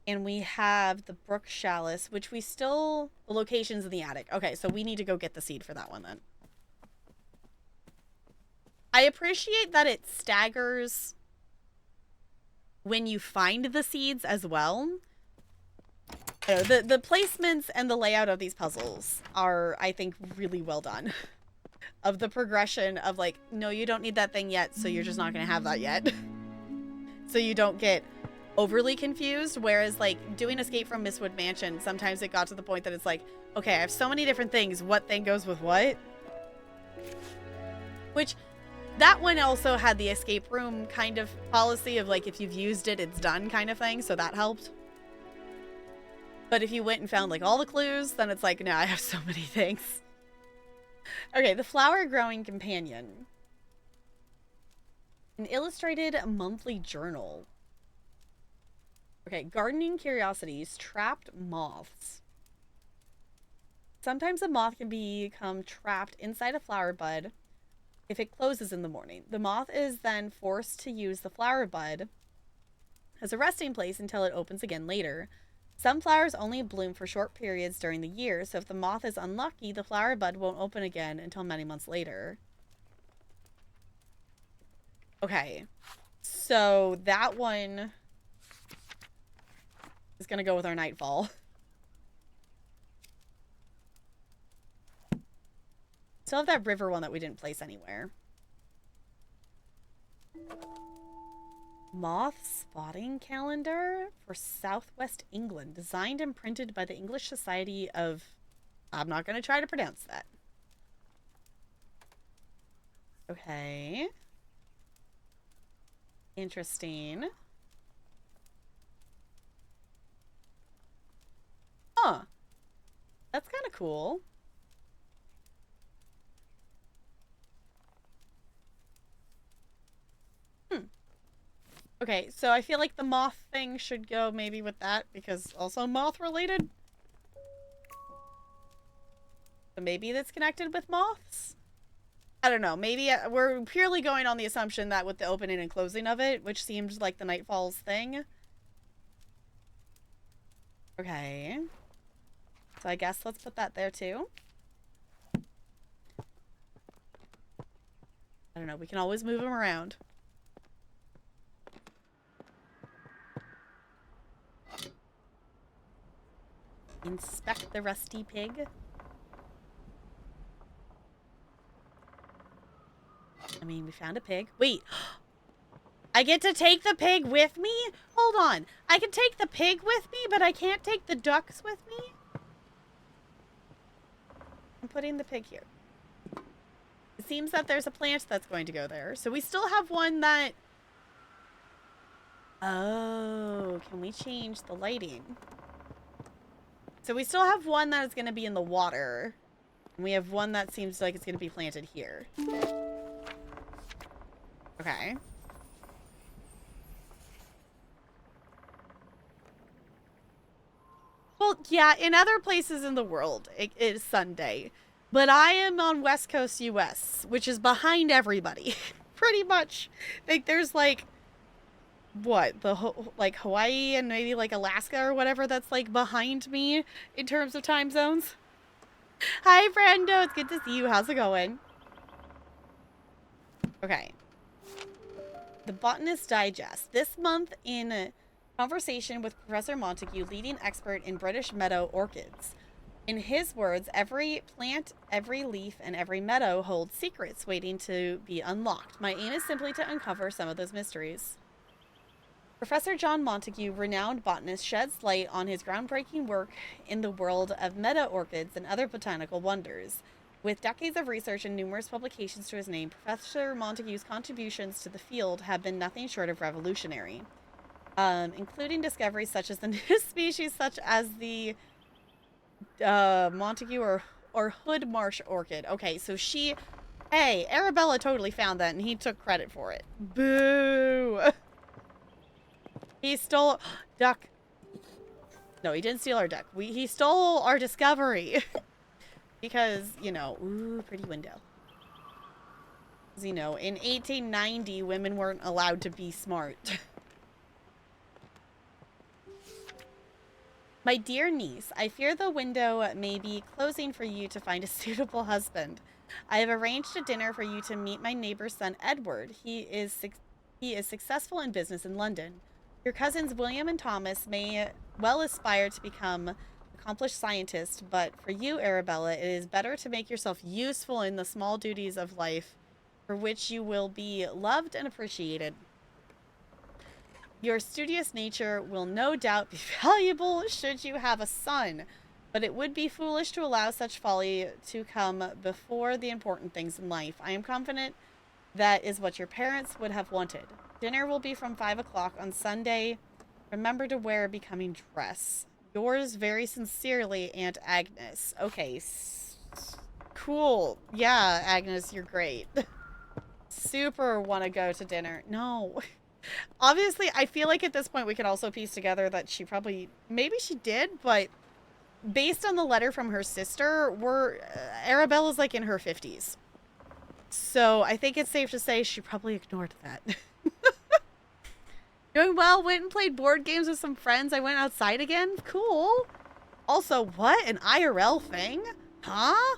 And we have the brook chalice, which we still... The location's in the attic. Okay, so we need to go get the seed for that one then. I appreciate that it staggers when you find the seeds as well. The placements and the layout of these puzzles are, I think, really well done. Of the progression of, like, no, you don't need that thing yet, so you're just not going to have that yet. So you don't get overly confused, whereas like doing Escape from Mistwood Mansion, sometimes it got to the point that it's like, okay, I have so many different things, what thing goes with what? Which, that one also had the escape room kind of policy of like, if you've used it, it's done kind of thing, so that helped. But if you went and found like all the clues, then it's like, no, I have so many things. Okay, the Flower Growing Companion. An illustrated monthly journal. Okay, gardening curiosities, trapped moths. Sometimes a moth can become trapped inside a flower bud if it closes in the morning. The moth is then forced to use the flower bud as a resting place until it opens again later. Some flowers only bloom for short periods during the year, so if the moth is unlucky, the flower bud won't open again until many months later. Okay, so that one is going to go with our Nightfall. Still have that river one that we didn't place anywhere. Moth spotting calendar for Southwest England, designed and printed by the English Society of... I'm not going to try to pronounce that. Okay. Interesting. Huh. That's kind of cool. Okay, so I feel like the moth thing should go maybe with that, because also moth related. So maybe that's connected with moths? I don't know. Maybe we're purely going on the assumption that with the opening and closing of it, which seems like the Nightfall's thing. Okay. So I guess let's put that there too. I don't know. We can always move them around. Inspect the rusty pig. I mean, we found a pig. Wait. I get to take the pig with me? Hold on. I can take the pig with me, but I can't take the ducks with me? I'm putting the pig here. It seems that there's a plant that's going to go there. So we still have one that... Oh, can we change the lighting? So we still have one that is going to be in the water. And we have one that seems like it's going to be planted here. Okay. Well, yeah, in other places in the world, it is Sunday. But I am on West Coast US, which is behind everybody. Pretty much. Like, there's like... What? Like Hawaii and maybe like Alaska or whatever that's like behind me in terms of time zones. Hi, Brando. It's good to see you. How's it going? Okay. The Botanist Digest. This month in conversation with Professor Montague, leading expert in British meadow orchids. In his words, every plant, every leaf, and every meadow holds secrets waiting to be unlocked. My aim is simply to uncover some of those mysteries. Professor John Montague, renowned botanist, sheds light on his groundbreaking work in the world of meadow orchids and other botanical wonders. With decades of research and numerous publications to his name, Professor Montague's contributions to the field have been nothing short of revolutionary, including discoveries such as the new species such as the Montague or hood marsh orchid. Okay, so hey, Arabella totally found that and he took credit for it. Boo! He stole... Duck. No, he didn't steal our duck. He stole our discovery. Because, you know... Ooh, pretty window. Because, you know, in 1890, women weren't allowed to be smart. My dear niece, I fear the window may be closing for you to find a suitable husband. I have arranged a dinner for you to meet my neighbor's son, Edward. He is successful in business in London. Your cousins William and Thomas may well aspire to become accomplished scientists, but for you, Arabella, it is better to make yourself useful in the small duties of life for which you will be loved and appreciated. Your studious nature will no doubt be valuable should you have a son, but it would be foolish to allow such folly to come before the important things in life. I am confident that is what your parents would have wanted. Dinner will be from 5 o'clock on Sunday. Remember to wear a becoming dress. Yours very sincerely, Aunt Agnes. Okay, cool. Yeah, Agnes, you're great. Super want to go to dinner. No. Obviously, I feel like at this point we can also piece together that she probably, maybe she did, but based on the letter from her sister, Arabella's like in her 50s. So I think it's safe to say she probably ignored that. Doing well, went and played board games with some friends. I went outside again. Cool. Also, what? An IRL thing? Huh?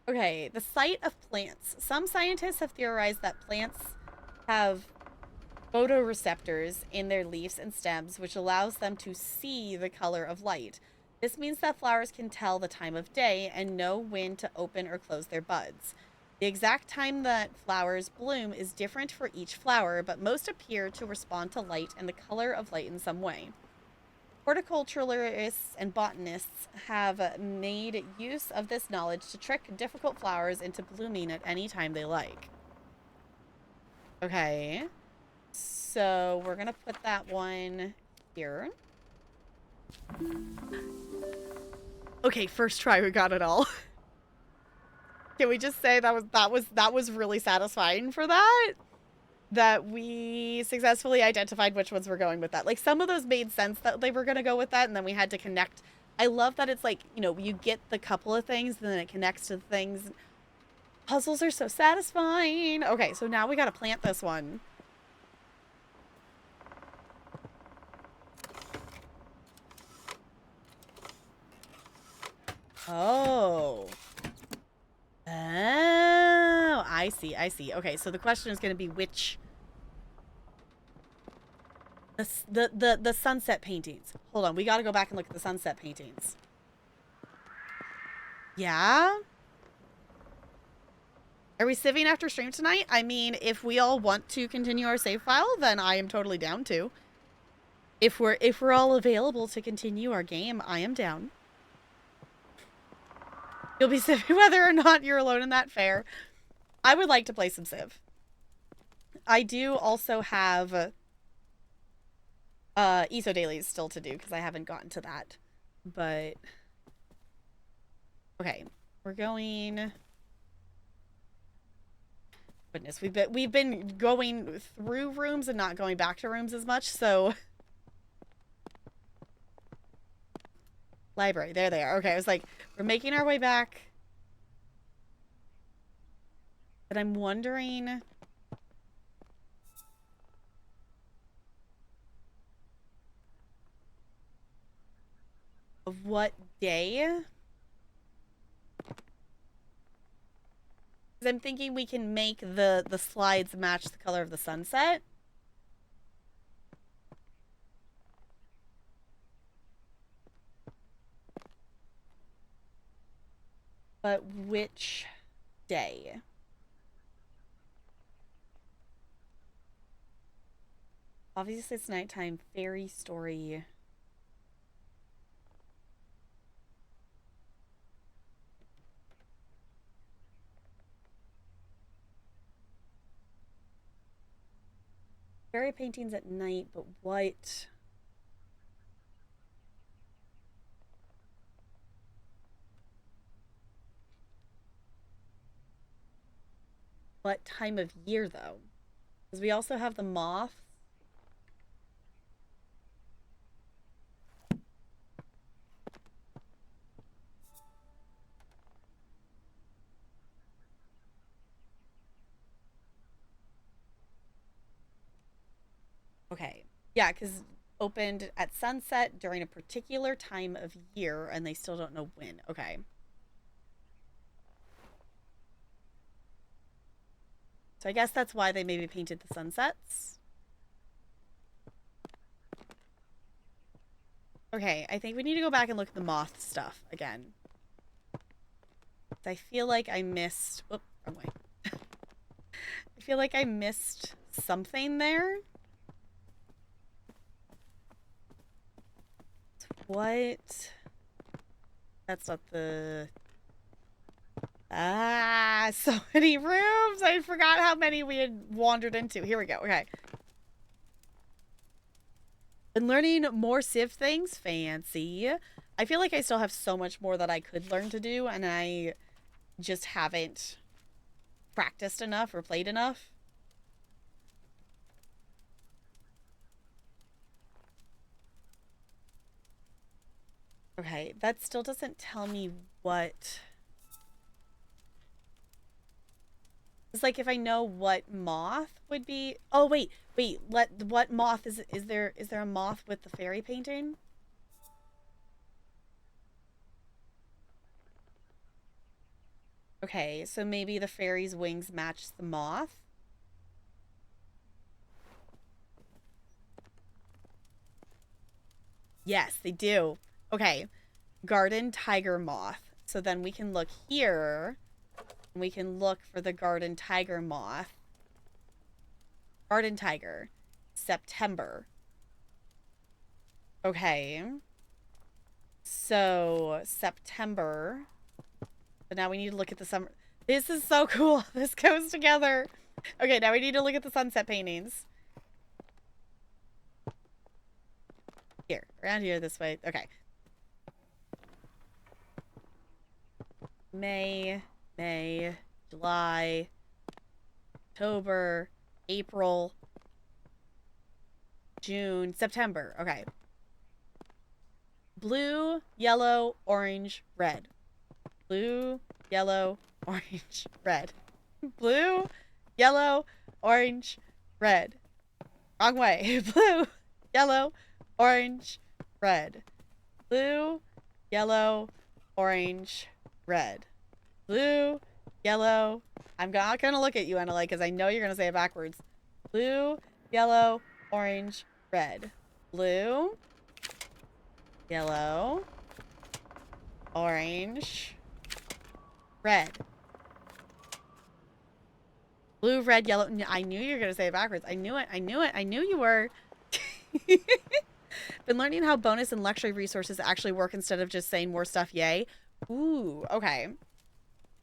Okay, the sight of plants. Some scientists have theorized that plants have photoreceptors in their leaves and stems, which allows them to see the color of light. This means that flowers can tell the time of day and know when to open or close their buds. The exact time that flowers bloom is different for each flower, but most appear to respond to light and the color of light in some way. Horticulturalists and botanists have made use of this knowledge to trick difficult flowers into blooming at any time they like. Okay. So we're going to put that one here. Okay, first try, we got it all. Can we just say that was really satisfying for that? That we successfully identified which ones were going with that. Like, some of those made sense that they were going to go with that, and then we had to connect. I love that it's like, you know, you get the couple of things, and then it connects to things. Puzzles are so satisfying. Okay, so now we got to plant this one. Oh. Oh, I see, I see. Okay, so the question is going to be which... The sunset paintings. Hold on, we got to go back and look at the sunset paintings. Yeah? Are we siving after stream tonight? I mean, if we all want to continue our save file, then I am totally down to. If we're all available to continue our game, I am down. You'll be Civing whether or not you're alone in that fair. I would like to play some Civ. I do also have ESO dailies still to do because I haven't gotten to that. But okay, we're going. Goodness, we've been going through rooms and not going back to rooms as much, so. Library, there they are. Okay, I was like, we're making our way back. But I'm wondering... of what day? Because I'm thinking we can make the slides match the color of the sunset. But which day? Obviously, it's nighttime. Fairy story. Fairy paintings at night, but what? What time of year, though? Because we also have the moth. Okay. Yeah, because opened at sunset during a particular time of year, and they still don't know when. Okay. So I guess that's why they maybe painted the sunsets. Okay, I think we need to go back and look at the moth stuff again. I feel like I missed... Whoop, wrong way. I feel like I missed something there. What? That's not the... Ah, so many rooms. I forgot how many we had wandered into. Here we go. Okay. Been learning more Civ things. Fancy. I feel like I still have so much more that I could learn to do, and I just haven't practiced enough or played enough. Okay, that still doesn't tell me what... It's like if I know what moth would be... Oh, wait. What moth is there a moth with the fairy painting? Okay, so maybe the fairy's wings match the moth? Yes, they do. Okay. Garden tiger moth. So then we can look here. And we can look for the garden tiger moth. Garden tiger. September. Okay. So, September. But now we need to look at the summer. This is so cool. This goes together. Okay, now we need to look at the sunset paintings. Here. Around here this way. Okay. May, July, October, April, June, September. Okay. Blue, yellow, orange, red. Blue, yellow, orange, red. Blue, yellow, orange, red. Wrong way. Blue, yellow, orange, red. Blue, yellow, orange, red. Blue, yellow. I'm not going to look at you, Annalise, because I know you're going to say it backwards. Blue, yellow, orange, red. Blue, yellow, orange, red. Blue, red, yellow. I knew you were going to say it backwards. I knew it. I knew it. I knew you were. Been learning how bonus and luxury resources actually work instead of just saying more stuff, yay. Ooh, okay.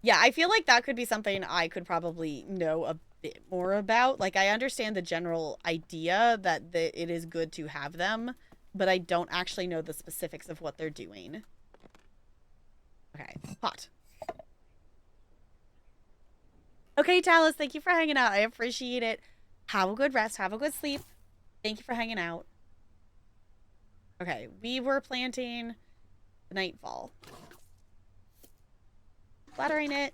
Yeah, I feel like that could be something I could probably know a bit more about. Like, I understand the general idea that it is good to have them, but I don't actually know the specifics of what they're doing. Okay, pot. Okay, Talus, thank you for hanging out. I appreciate it. Have a good rest. Have a good sleep. Thank you for hanging out. Okay, we were planting the nightfall. Flattering it.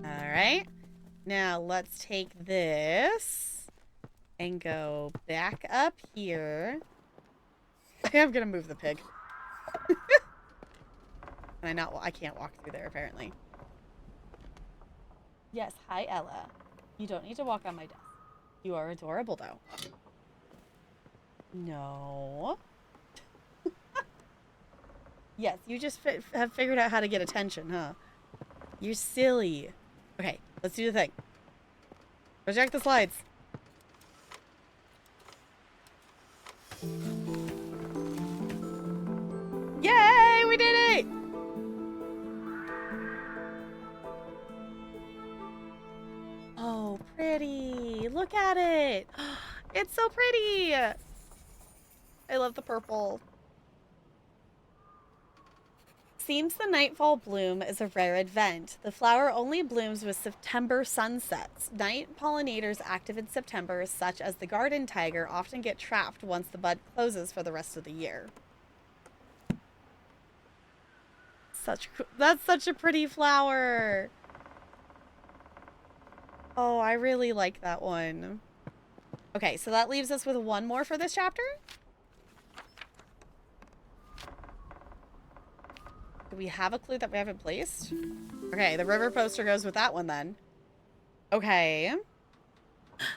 Alright. Now let's take this and go back up here. I am gonna move the pig. And I can't walk through there apparently. Yes, hi Ella. You don't need to walk on my desk. You are adorable though. No. Yes, you just have figured out how to get attention, huh? You're silly. Okay, let's do the thing. Project the slides. Yay, we did it! Oh, pretty. Look at it. It's so pretty. I love the purple. Seems the nightfall bloom is a rare event. The flower only blooms with September sunsets. Night pollinators active in September, such as the garden tiger, often get trapped once the bud closes for the rest of the year. That's such a pretty flower. Oh, I really like that one. Okay, so that leaves us with one more for this chapter. Do we have a clue that we haven't placed? Okay, the river poster goes with that one then. Okay.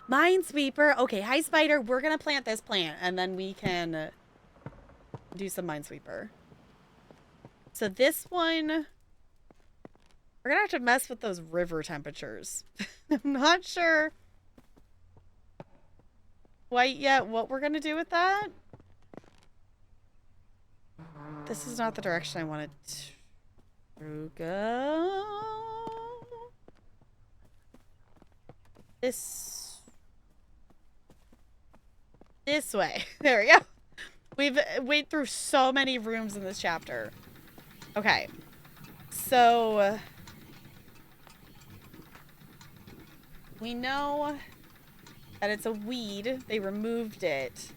Minesweeper. Okay, hi Spider. We're gonna plant this plant and then we can do some Minesweeper. So this one We're gonna have to mess with those river temperatures. I'm not sure quite yet what we're gonna do with that. This is not the direction I wanted to go. This way. There we go. We've went through so many rooms in this chapter. Okay. So we know that it's a weed. They removed it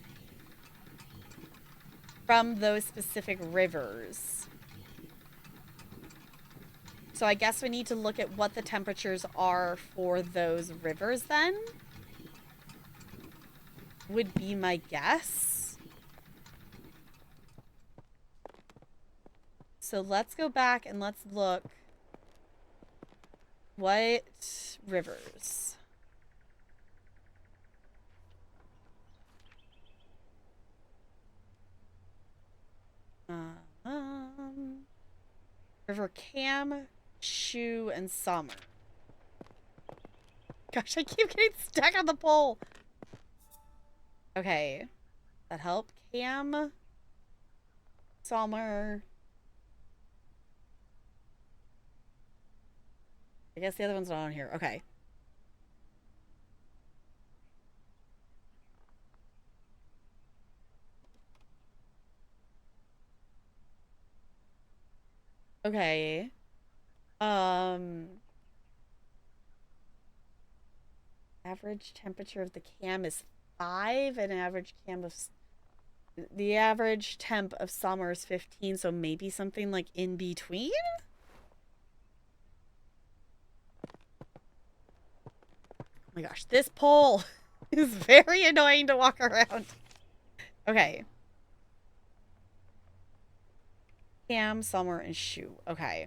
from those specific rivers. So I guess we need to look at what the temperatures are for those rivers then. Would be my guess. So let's go back and let's look. What rivers? River Cam, Shoe, and Summer. Gosh, I keep getting stuck on the pole. Okay. That help? Cam, Summer. I guess the other one's not on here. Okay. Okay. Average temperature of the cam is 5, and average cam of the average temp of summer is 15, so maybe something like in between? Oh my gosh, this pole is very annoying to walk around. Okay. Cam, summer, and shoe. Okay.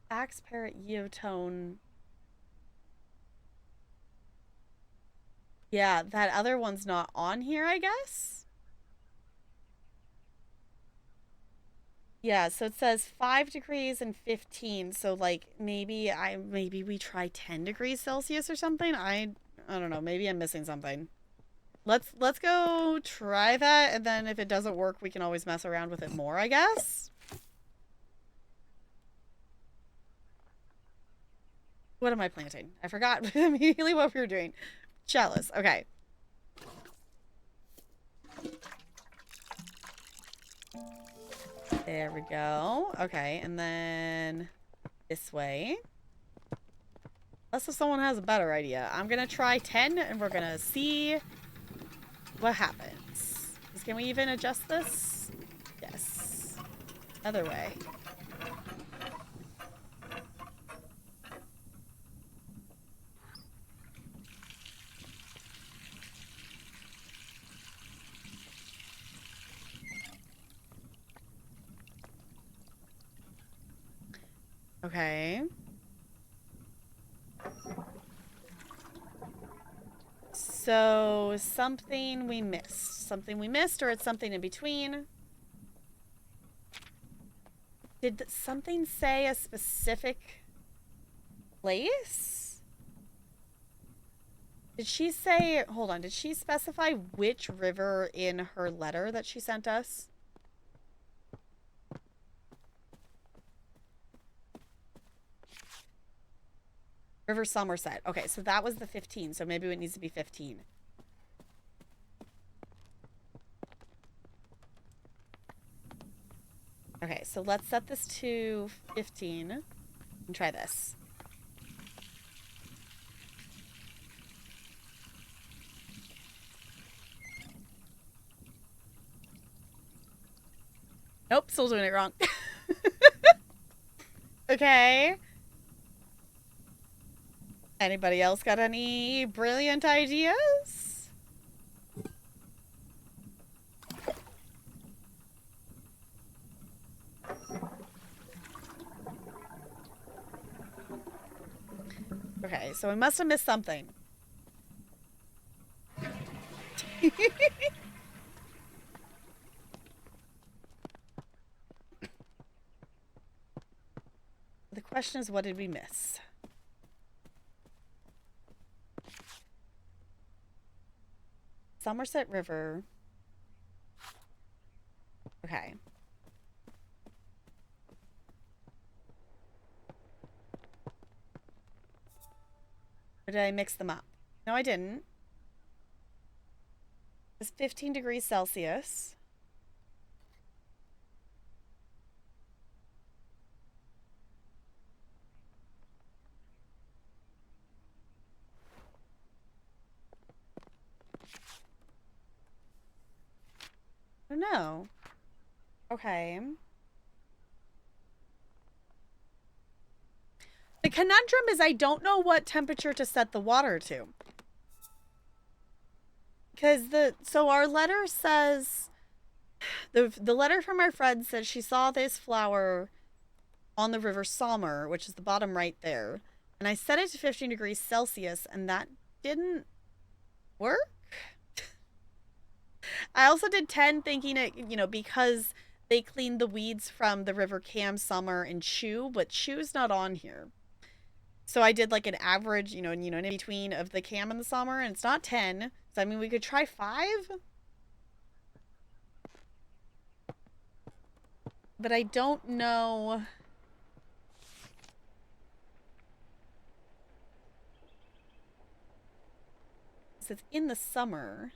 Axe, parrot, Eotone. Yeah, that other one's not on here, I guess? Yeah, so it says 5 degrees and 15. So like maybe we try 10 degrees Celsius or something. I don't know. Maybe I'm missing something. Let's go try that, and then if it doesn't work, we can always mess around with it more, I guess. What am I planting? I forgot immediately what we were doing. Chalice. Okay. There we go. Okay, and then this way. Unless if someone has a better idea. I'm gonna try 10, and we're gonna see what happens. Can we even adjust this? Yes. Other way. Okay. So, something we missed. Something we missed, or it's something in between. Did something say a specific place? Did she say... Hold on. Did she specify which river in her letter that she sent us? River Somerset. Okay, so that was the 15, so maybe it needs to be 15. Okay, so let's set this to 15 and try this. Nope, still doing it wrong. Okay. Anybody else got any brilliant ideas? Okay, so we must have missed something. question is, what did we miss? Somerset River. Okay. Or did I mix them up? No, I didn't. It's 15 degrees Celsius. I don't know. Okay. The conundrum is I don't know what temperature to set the water to. Because so our letter says, the letter from our friend says she saw this flower on the river Sommer, which is the bottom right there. And I set it to 15 degrees Celsius, and that didn't work. I also did 10 thinking it, because they cleaned the weeds from the river Cam, Summer, and Chew, but Chew's not on here. So I did like an average, in between of the Cam and the Summer, and it's not 10. So I mean, we could try 5. But I don't know. So it's in the summer.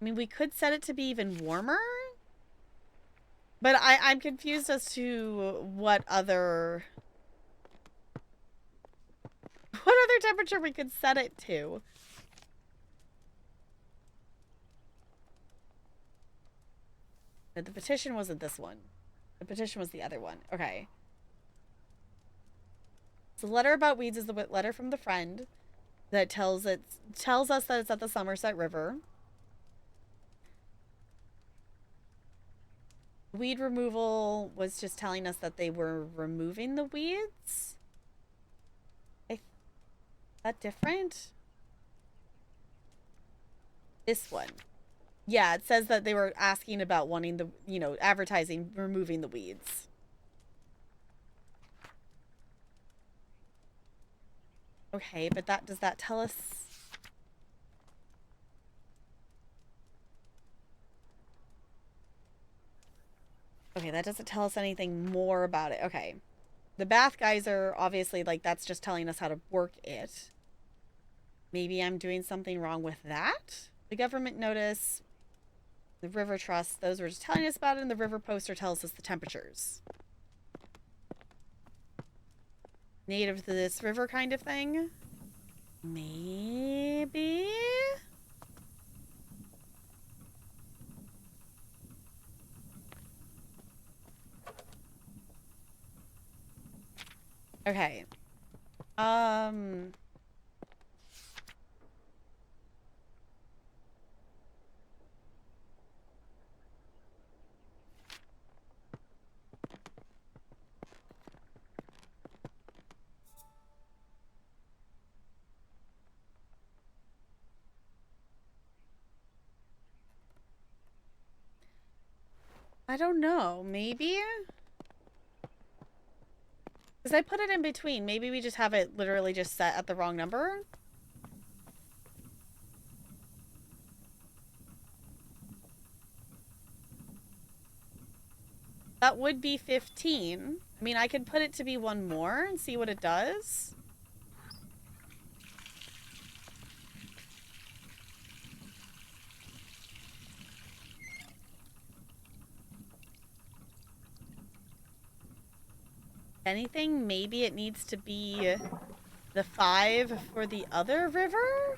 I mean, we could set it to be even warmer. But I'm confused as to what other temperature we could set it to. The petition wasn't this one. The petition was the other one. Okay. So the letter about weeds is the letter from the friend that tells us that it's at the Somerset River. Weed removal was just telling us that they were removing the weeds. Is that different? This one. Yeah, it says that they were asking about wanting the, advertising, removing the weeds. Okay, but does that tell us? Okay, that doesn't tell us anything more about it. Okay. The bath geyser, obviously, that's just telling us how to work it. Maybe I'm doing something wrong with that? The government notice, the river trust, those were just telling us about it, and the river poster tells us the temperatures. Native to this river kind of thing? Maybe? Okay. I don't know. Maybe? Because I put it in between. Maybe we just have it literally just set at the wrong number? That would be 15. I mean, I could put it to be one more and see what it does. Anything, maybe it needs to be the 5 for the other river?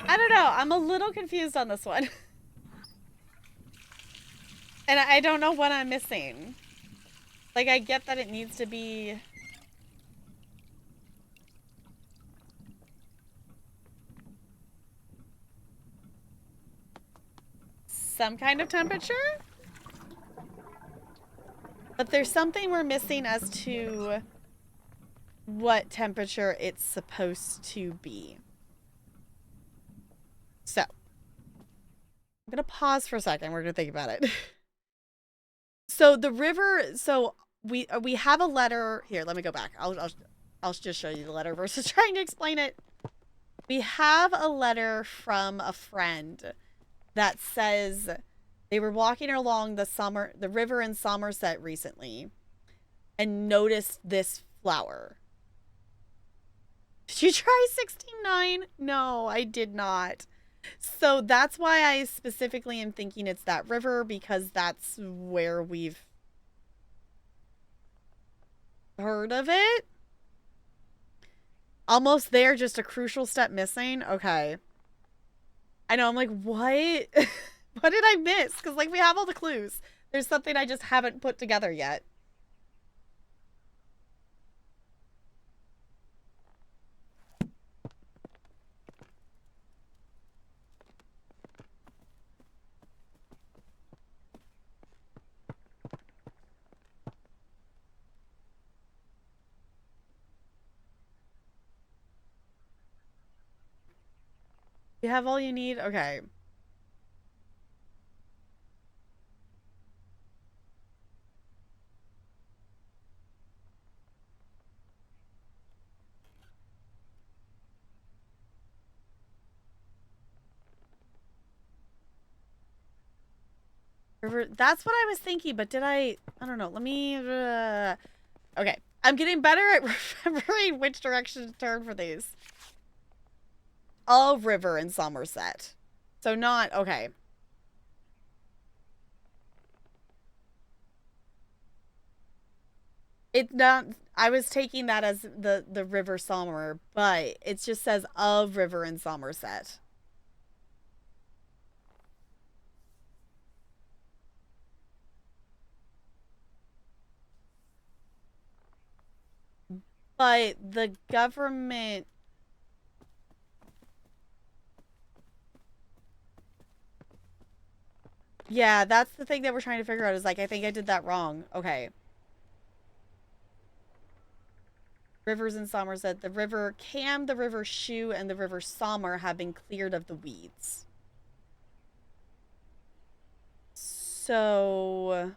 I don't know. I'm a little confused on this one. And I don't know what I'm missing. I get that it needs to be... some kind of temperature? But there's something we're missing as to what temperature it's supposed to be. I'm gonna pause for a second. We're gonna think about it. So the river. So we have a letter here. Let me go back. I'll just show you the letter versus trying to explain it. We have a letter from a friend that says they were walking along the river in Somerset recently and noticed this flower. Did you try 16.9? No, I did not. So that's why I specifically am thinking it's that river, because that's where we've heard of it. Almost there, just a crucial step missing. Okay. I know, I'm like, what? What did I miss? Because, like, we have all the clues. There's something I just haven't put together yet. You have all you need? Okay. River. That's what I was thinking, but did I don't know. Let me. Okay. I'm getting better at remembering which direction to turn for these. A river in Somerset. So not. Okay. It's not. I was taking that as the river Somer, but it just says of river in Somerset. But the government. Yeah, that's the thing that we're trying to figure out, is like, I think I did that wrong. Okay. Rivers in Somerset. The river Cam, the river Shoe, and the river Somer have been cleared of the weeds. So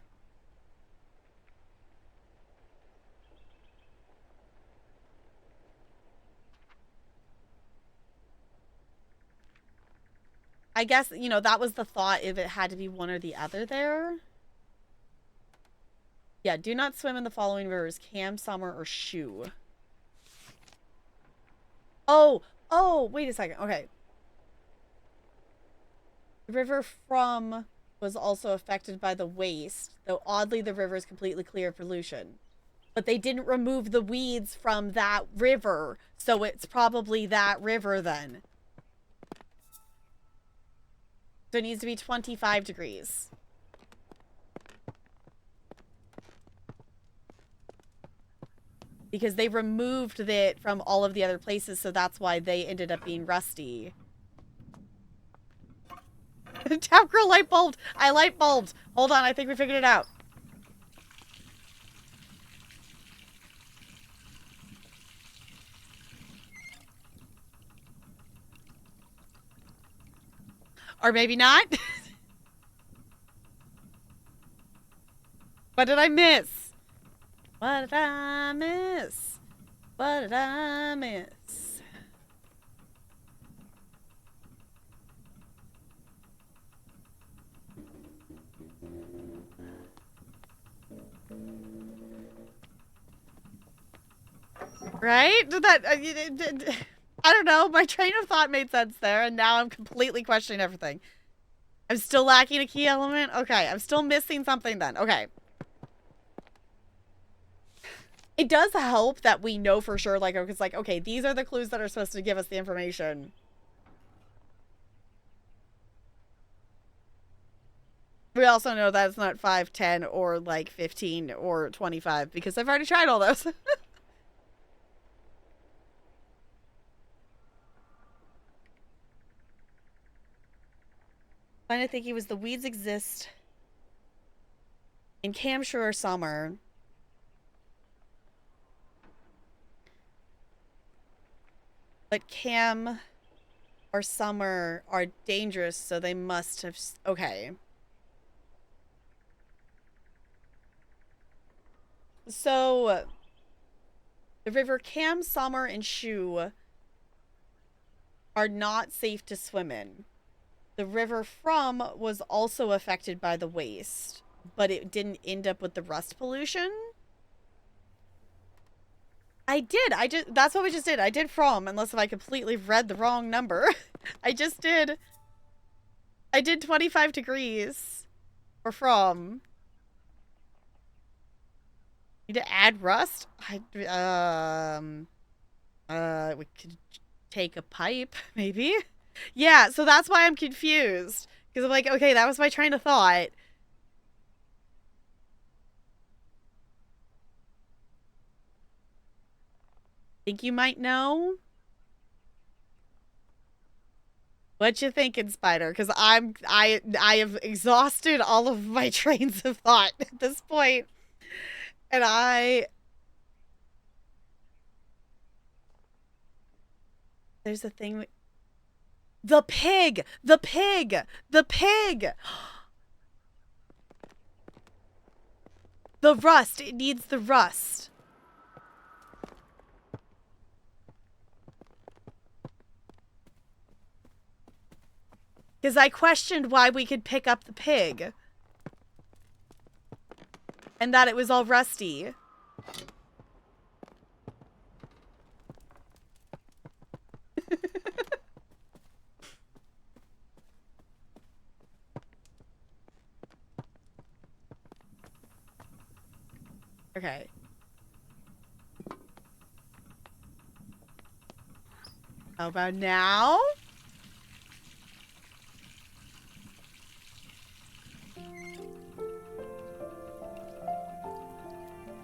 I guess, that was the thought, if it had to be one or the other there. Yeah, do not swim in the following rivers: Cam, Somer, or Shoe. Oh, wait a second. Okay. The river from was also affected by the waste, though oddly the river is completely clear of pollution. But they didn't remove the weeds from that river, so it's probably that river then. So it needs to be 25 degrees. Because they removed it from all of the other places, so that's why they ended up being rusty. Tap girl light bulb! I light bulbed! Hold on, I think we figured it out. Or maybe not. What did I miss? What did I miss? What did I miss? Right? Did that... I don't know. My train of thought made sense there, and now I'm completely questioning everything. I'm still lacking a key element? Okay, I'm still missing something then. Okay. It does help that we know for sure, like, it's like, okay, these are the clues that are supposed to give us the information. We also know that it's not 5, 10, or, like, 15, or 25, because I've already tried all those. I think it was the weeds exist in Camshire or Summer. But Cam or summer are dangerous, so they must have... Okay. So, the river Cam, Summer, and Shoe are not safe to swim in. The river From was also affected by the waste, but it didn't end up with the rust pollution. I did. That's what we just did. I did From, unless if I completely read the wrong number. I just did. I did 25 degrees for From. Need to add rust? We could take a pipe, maybe? Yeah, so that's why I'm confused. Because I'm like, okay, that was my train of thought. Think you might know? What you thinking, Spider? Because I have exhausted all of my trains of thought at this point. And there's a thing. The pig! The pig! The pig! The rust. It needs the rust. Because I questioned why we could pick up the pig. And that it was all rusty. Okay. How about now?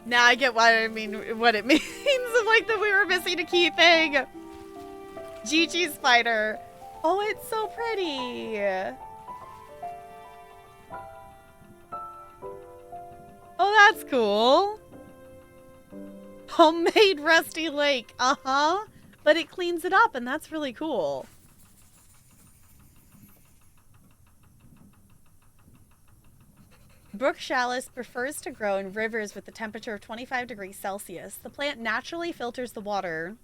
Now I get what it means of like that we were missing a key thing. GG Spider. Oh, it's so pretty. Oh, that's cool. Homemade Rusty Lake. Uh-huh. But it cleans it up, and that's really cool. Brook Chalice prefers to grow in rivers with a temperature of 25 degrees Celsius. The plant naturally filters the water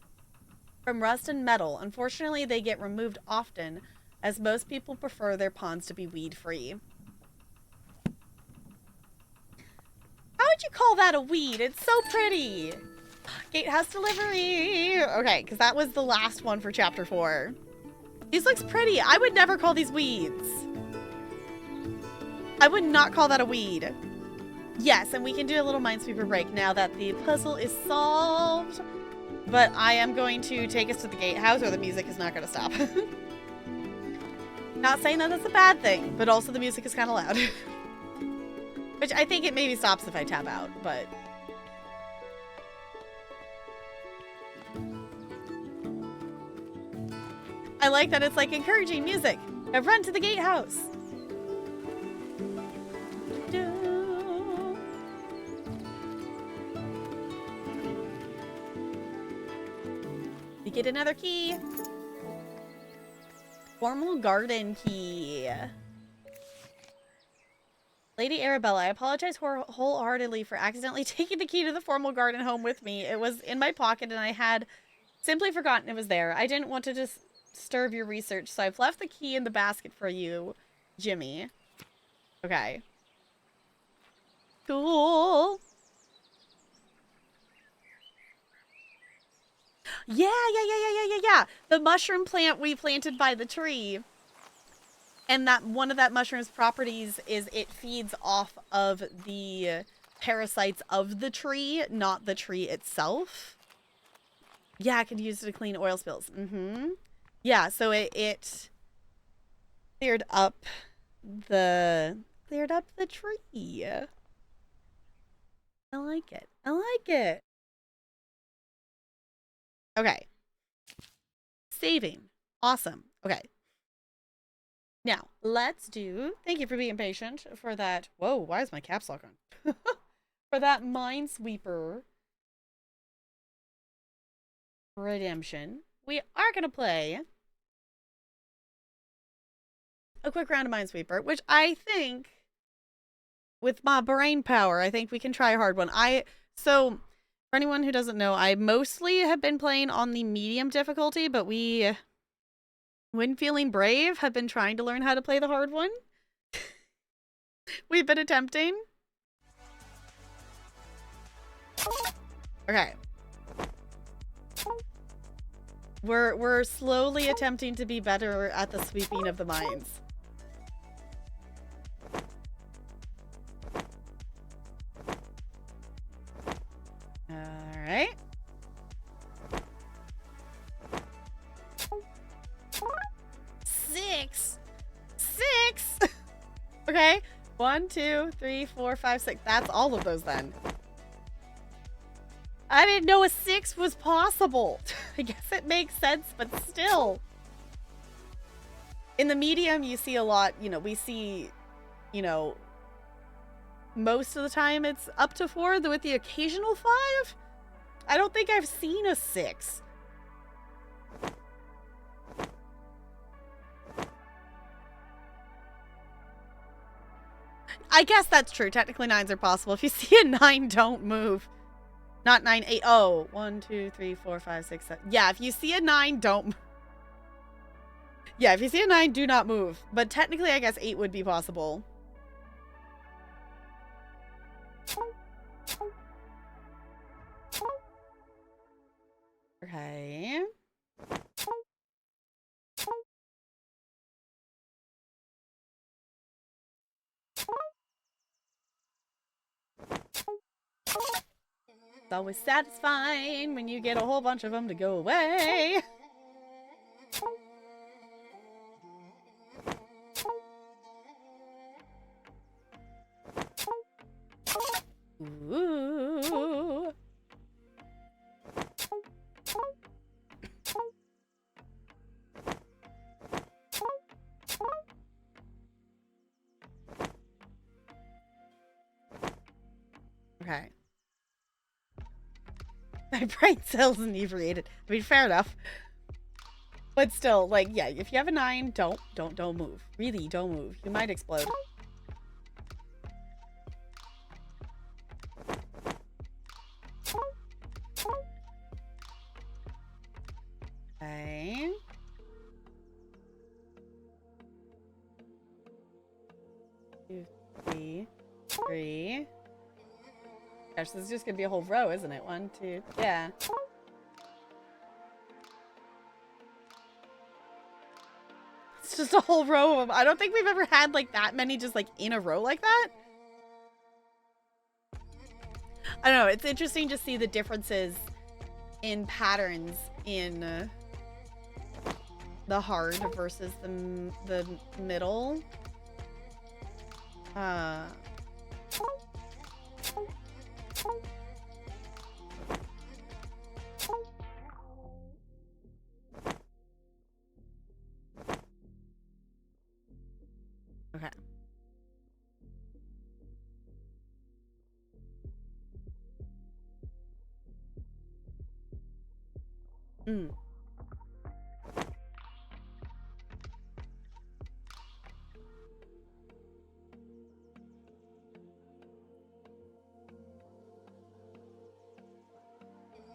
from rust and metal. Unfortunately, they get removed often, as most people prefer their ponds to be weed-free. How would you call that a weed? It's so pretty. Gatehouse delivery. Okay, because that was the last one for chapter 4. These looks pretty. I would never call these weeds. I would not call that a weed. Yes, and we can do a little Minesweeper break now that the puzzle is solved. But I am going to take us to the gatehouse or the music is not going to stop. Not saying that that's a bad thing, but also the music is kind of loud. Which I think it maybe stops if I tap out, but... I like that it's like encouraging music. I've run to the gatehouse. We get another key. Formal garden key. Lady Arabella, I apologize wholeheartedly for accidentally taking the key to the formal garden home with me. It was in my pocket and I had simply forgotten it was there. I didn't want to disturb your research, so I've left the key in the basket for you, Jimmy. Okay. Cool. Yeah. The mushroom plant we planted by the tree. And that one of that mushroom's properties is it feeds off of the parasites of the tree, not the tree itself. Yeah, I could use it to clean oil spills. Yeah, so it cleared up the tree. I like it. I like it. Okay. Saving. Awesome. Okay. Now, let's do... Thank you for being patient for that... Whoa, why is my caps lock on? For that Minesweeper redemption. We are going to play a quick round of Minesweeper, which I think, with my brain power, I think we can try a hard one. So, for anyone who doesn't know, I mostly have been playing on the medium difficulty, but we, when feeling brave, have been trying to learn how to play the hard one. We've been attempting. Okay. We're slowly attempting to be better at the sweeping of the mines. All right. Six. Okay. 1, 2, 3, 4, 5, 6. That's all of those then. I didn't know a 6 was possible. I guess it makes sense, but still. In the medium, you see a lot, we see, most of the time it's up to 4, with the occasional 5. I don't think I've seen a 6. I guess that's true. Technically 9s are possible. If you see a 9, don't move. Not 9, 8. Oh, 1, 2, 3, 4, 5, 6, 7. Yeah, if you see a 9, don't. Yeah, if you see a 9, do not move. But technically, I guess 8 would be possible. Okay. It's always satisfying when you get a whole bunch of them to go away. Ooh. Okay. My brain cells inebriated. I mean, fair enough. But still, like, yeah, if you have a 9, don't move. Really, don't move. You might explode. Okay. Two, three. Gosh, this is just gonna be a whole row, isn't it? 1, 2, yeah. It's just a whole row of them. I don't think we've ever had like that many just like in a row like that. I don't know. It's interesting to see the differences in patterns in the hard versus the middle. Okay.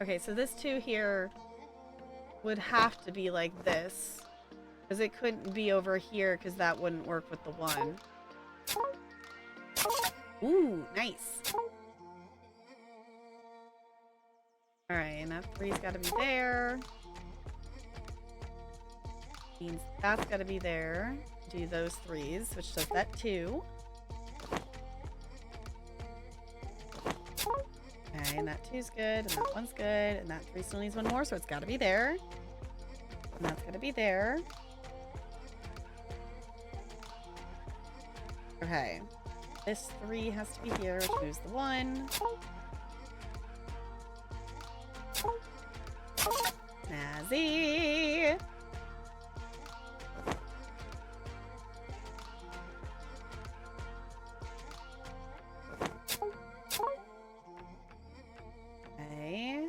Okay, so this 2 here would have to be like this. Because it couldn't be over here because that wouldn't work with the 1. Ooh, nice. Alright, and that 3's gotta be there. Means that's gotta be there. Do those 3s, which does that 2. Okay, and that 2's good, and that 1's good, and that 3 still needs 1 more, so it's gotta be there. And that's gotta be there. Okay. This 3 has to be here, which moves the 1. Snazzy! Okay.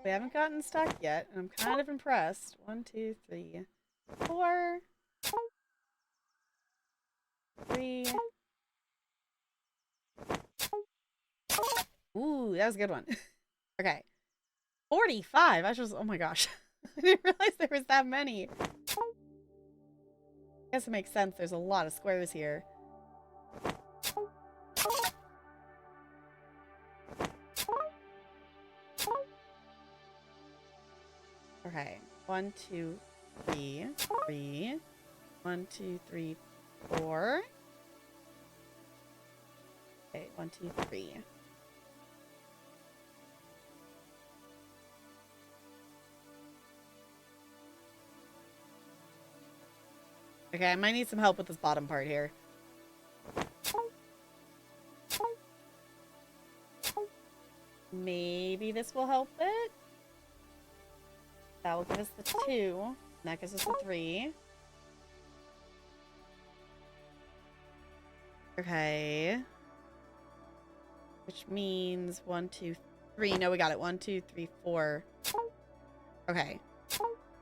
We haven't gotten stuck yet, and I'm kind of impressed. 1, 2, 3, 4. 3. Ooh, that was a good one. Okay. 45. I just, oh my gosh. I didn't realize there was that many. I guess it makes sense. There's a lot of squares here. Okay. 1, 2, 3. 3. 1, 2, 3, 4. Okay, 1, 2, 3. Okay, I might need some help with this bottom part here. Maybe this will help it. That will give us the 2. And that gives us the 3. Okay. Which means 1, 2, 3. No, we got it. 1, 2, 3, 4. Okay.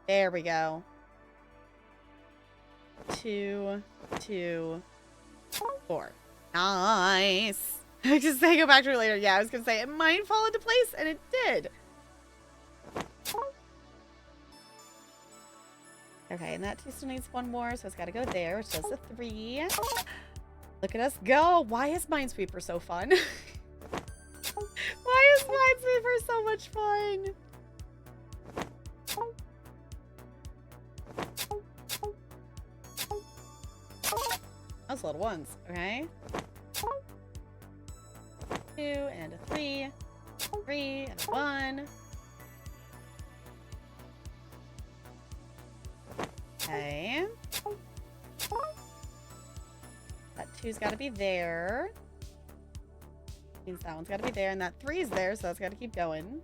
There we go. 2, 2, 4. Nice. I just say go back to it later. Yeah, I was gonna say it might fall into place, and it did. Okay, and that 2 still needs 1 more, so it's got to go there, which does a 3. Look at us go. Why is Minesweeper so fun? Why is Minesweeper so much fun? That's a lot of 1s. Okay. 2 and a 3. 3 and a 1. Okay. That 2's got to be there. Means that one's got to be there, and that 3's there, so that's got to keep going.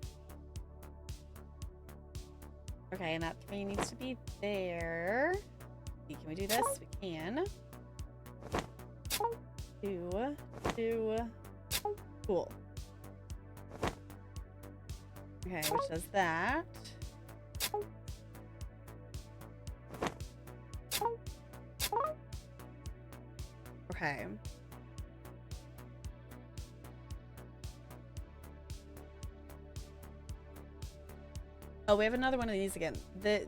Okay, and that 3 needs to be there. Can we do this? We can. 2, 2. Cool. Okay, which does that. Okay. Oh, we have another one of these again. It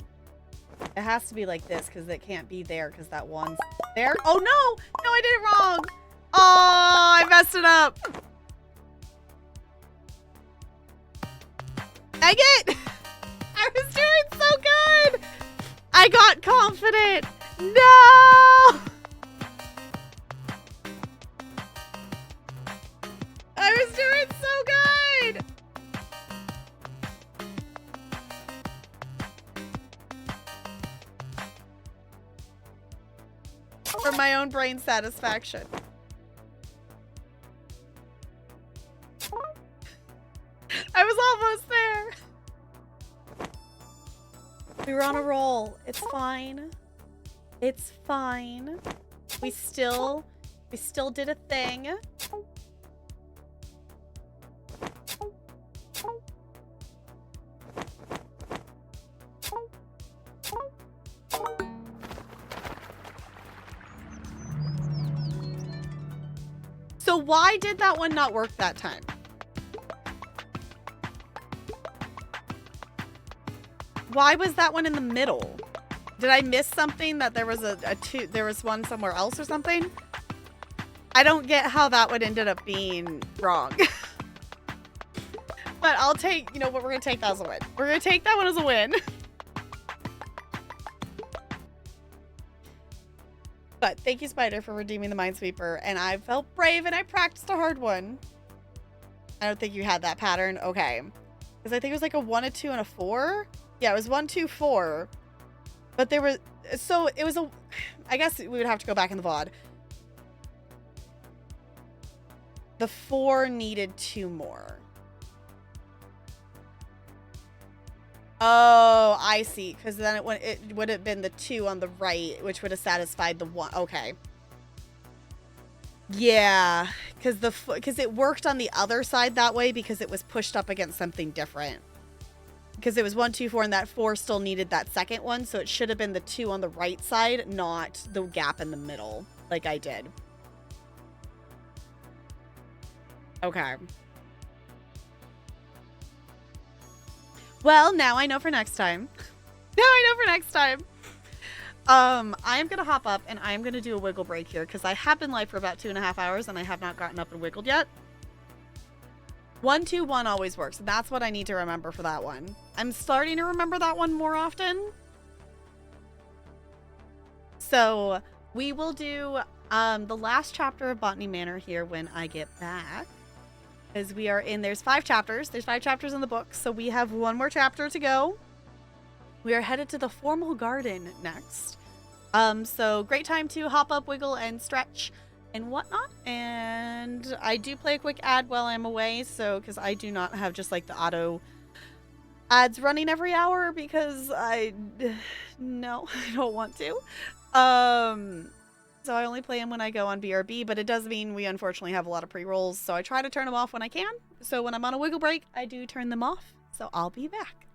has to be like this because it can't be there because that one's there. Oh no! No, I did it wrong! Oh, I messed it up! Dang it! I was doing so good! I got confident! No! I was doing so good! For my own brain satisfaction. I was almost there. We were on a roll. It's fine. It's fine. We still did a thing. So why did that one not work that time? Why was that one in the middle? Did I miss something that there was there was one somewhere else or something? I don't get how that one ended up being wrong. But I'll take, you know what, we're going to take that as a win. We're going to take that one as a win. But thank you, Spider, for redeeming the Minesweeper. And I felt brave and I practiced a hard one. I don't think you had that pattern. Okay. Because I think it was like a 1, a 2, and a 4. Yeah, it was 1, 2, 4. But there was, so it was a, I guess we would have to go back in the VOD. The 4 needed 2 more. Oh, I see. Because then it would have been the 2 on the right, which would have satisfied the 1. Okay. Yeah, because it worked on the other side that way because it was pushed up against something different. because it was 1, 2, 4, and that 4 still needed that second one, so it should have been the 2 on the right side, not the gap in the middle, like I did. Okay. Well, now I know for next time. Now I know for next time. I am gonna hop up and I am gonna do a wiggle break here because I have been live for about 2.5 hours and I have not gotten up and wiggled yet. 1, 2, 1 always works. That's what I need to remember for that one. I'm starting to remember that one more often. So we will do the last chapter of Botany Manor here when I get back. Because we are in, there's 5 chapters. There's 5 chapters in the book. So we have 1 more chapter to go. We are headed to the formal garden next. So great time to hop up, wiggle, and stretch and whatnot. And I do play a quick ad while I'm away. So, because I do not have just like the auto ads running every hour because no, I don't want to. So I only play them when I go on BRB, but it does mean we unfortunately have a lot of pre-rolls. So I try to turn them off when I can. So when I'm on a wiggle break, I do turn them off. So I'll be back.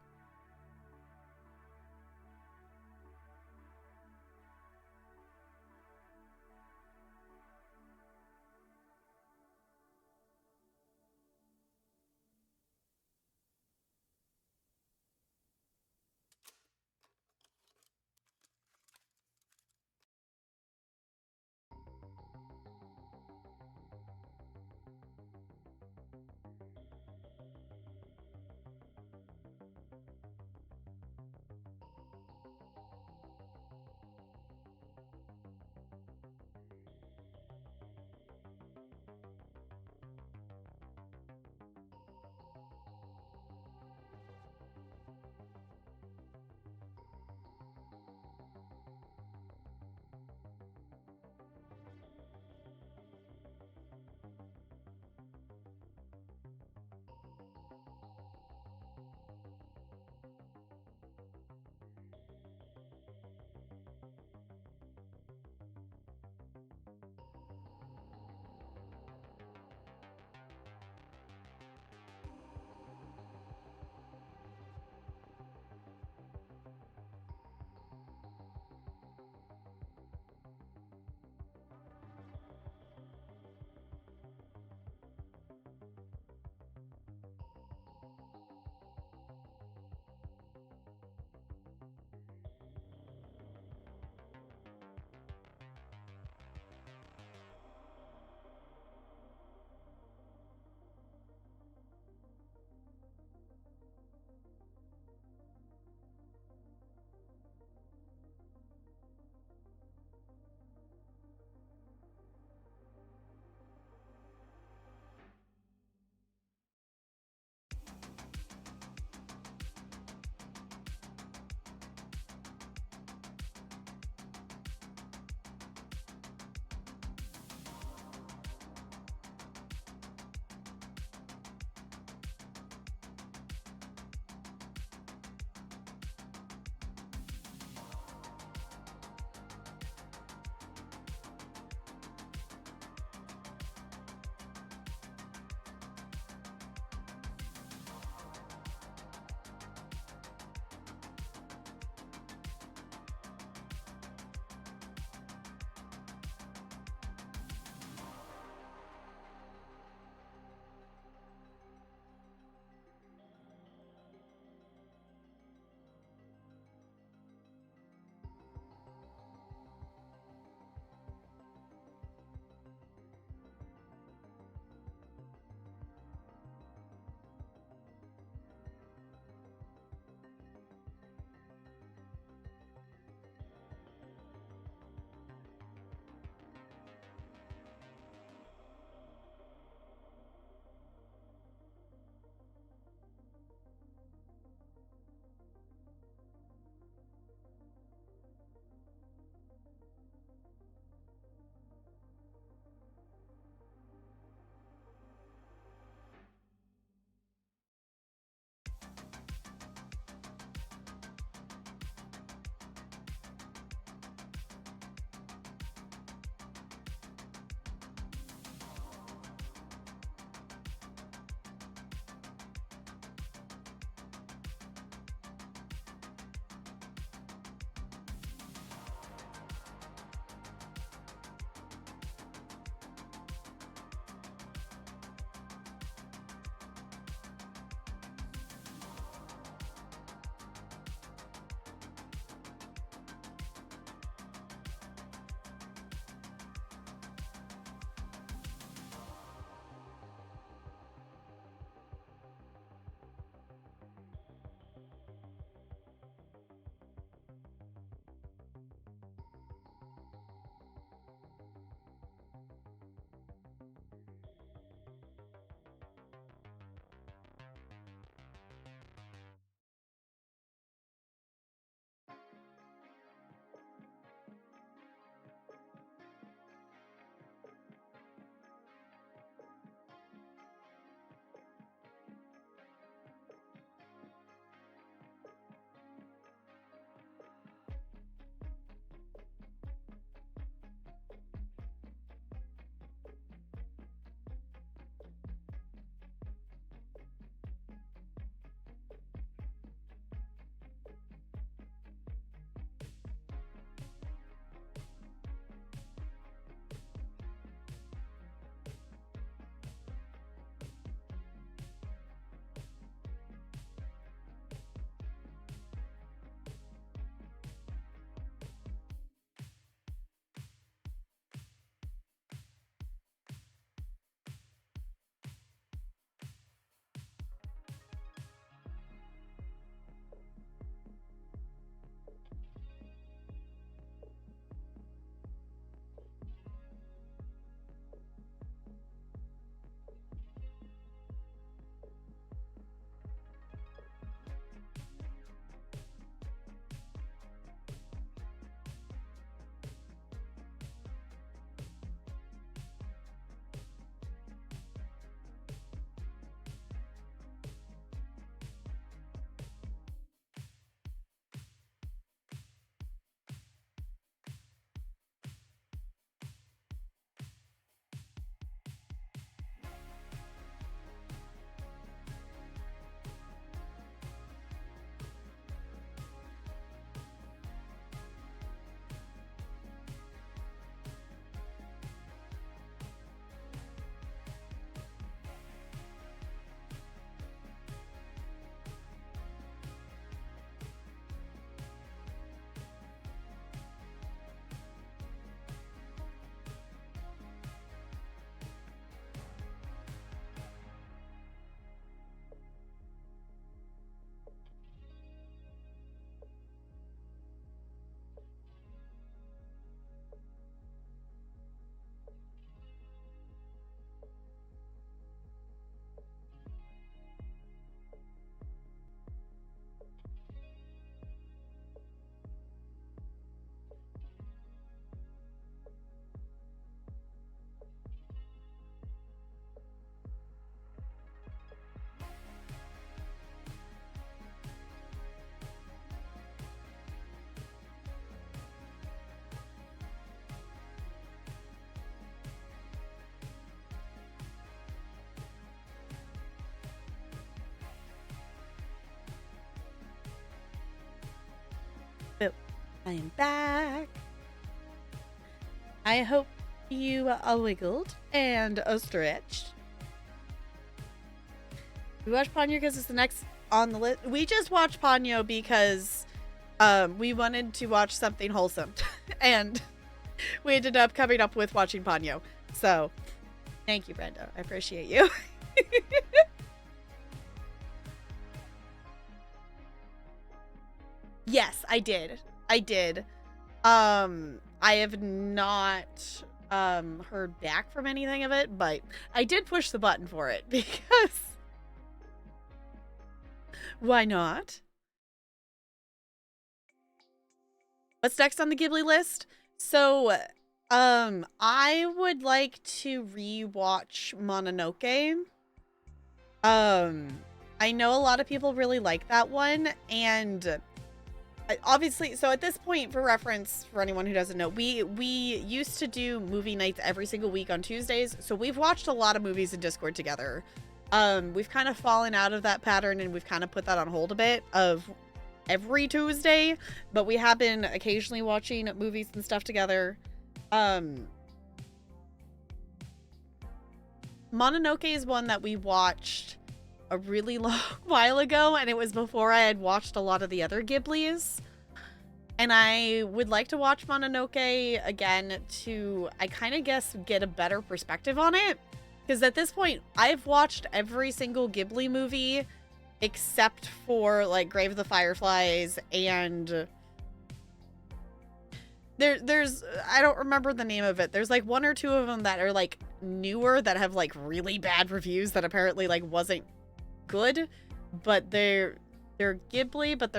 I am back. I hope you are wiggled and stretched. We watched Ponyo because it's the next on the list. We just watched Ponyo because we wanted to watch something wholesome. And we ended up coming up with watching Ponyo. So, thank you, Brenda. I appreciate you. Yes, I did. I did. I have not heard back from anything of it, but I did push the button for it because why not? What's next on the Ghibli list? So, I would like to rewatch Mononoke. I know a lot of people really like that one, and obviously, so at this point, for reference, for anyone who doesn't know, we used to do movie nights every single week on Tuesdays, so we've watched a lot of movies in Discord together. We've kind of fallen out of that pattern, and we've kind of put that on hold a bit of every Tuesday, but we have been occasionally watching movies and stuff together. Mononoke is one that we watched a really long while ago, and it was before I had watched a lot of the other Ghiblis. And I would like to watch Mononoke again to, I kind of guess, get a better perspective on it. Because at this point, I've watched every single Ghibli movie except for, like, Grave of the Fireflies and there's I don't remember the name of it. There's like one or two of them that are like newer that have like really bad reviews that apparently like wasn't good, but they're Ghibli, but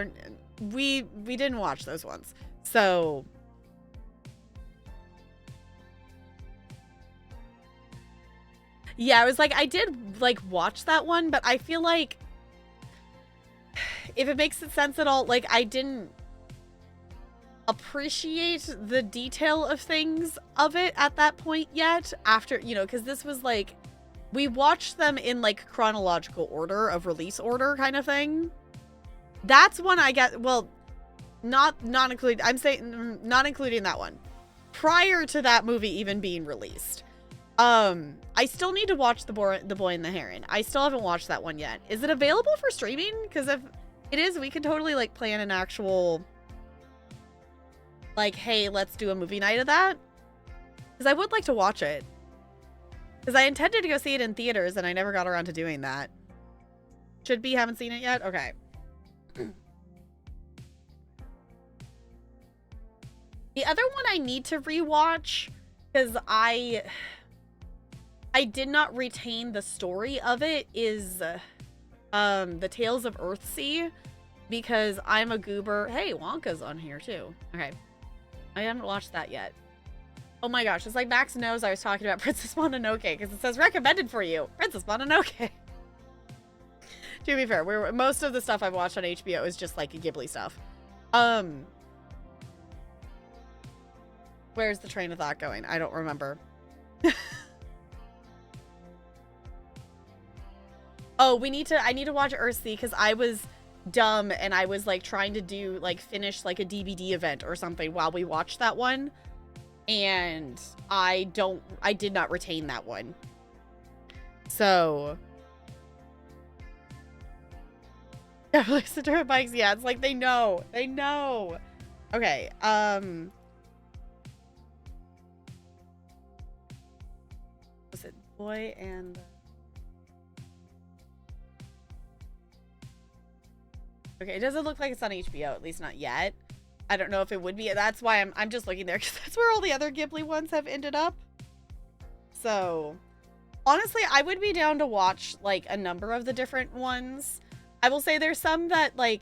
we didn't watch those ones. So yeah, I was like, I did like watch that one, but I feel like if it makes sense at all, like I didn't appreciate the detail of things of it at that point yet, after, you know, because this was like, we watched them in like chronological order of release order kind of thing. That's one I get, well, not including, I'm saying not including that one. Prior to that movie even being released. I still need to watch The Boy and the Heron. I still haven't watched that one yet. Is it available for streaming? Because if it is, we could totally like plan an actual, like, hey, let's do a movie night of that. Because I would like to watch it. Because I intended to go see it in theaters and I never got around to doing that. Should be, haven't seen it yet? Okay. The other one I need to rewatch, because I did not retain the story of it, is the Tales of Earthsea, because I'm a goober. Hey, Wonka's on here too. Okay. I haven't watched that yet. Oh my gosh, it's like Max knows I was talking about Princess Mononoke because it says recommended for you, Princess Mononoke. To be fair, most of the stuff I've watched on HBO is just like Ghibli stuff. Where's the train of thought going? I don't remember. Oh, I need to watch Earthsea because I was dumb and I was like trying to do like finish like a DVD event or something while we watched that one, and I did not retain that one. So yeah, like the dirt bikes, yeah, it's like they know. Okay, was it Boy and okay, it doesn't look like it's on HBO, at least not yet. I don't know if it would be. That's why I'm just looking there, because that's where all the other Ghibli ones have ended up. So, honestly, I would be down to watch, like, a number of the different ones. I will say there's some that, like,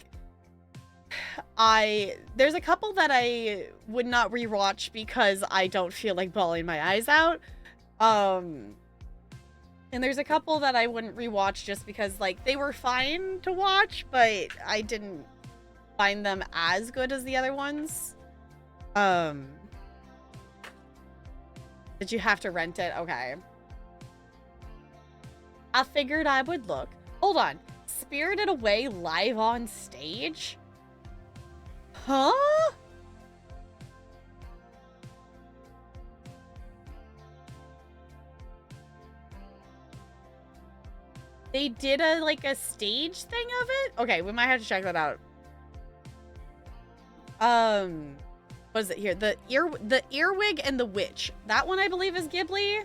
there's a couple that I would not rewatch because I don't feel like bawling my eyes out. And there's a couple that I wouldn't rewatch just because, like, they were fine to watch, but I didn't find them as good as the other ones. Did you have to rent it? Okay. I figured I would look. Hold on. Spirited Away live on stage? Huh? They did a like a stage thing of it. Okay, we might have to check that out. What is it here? The Earwig and the Witch. That one I believe is Ghibli.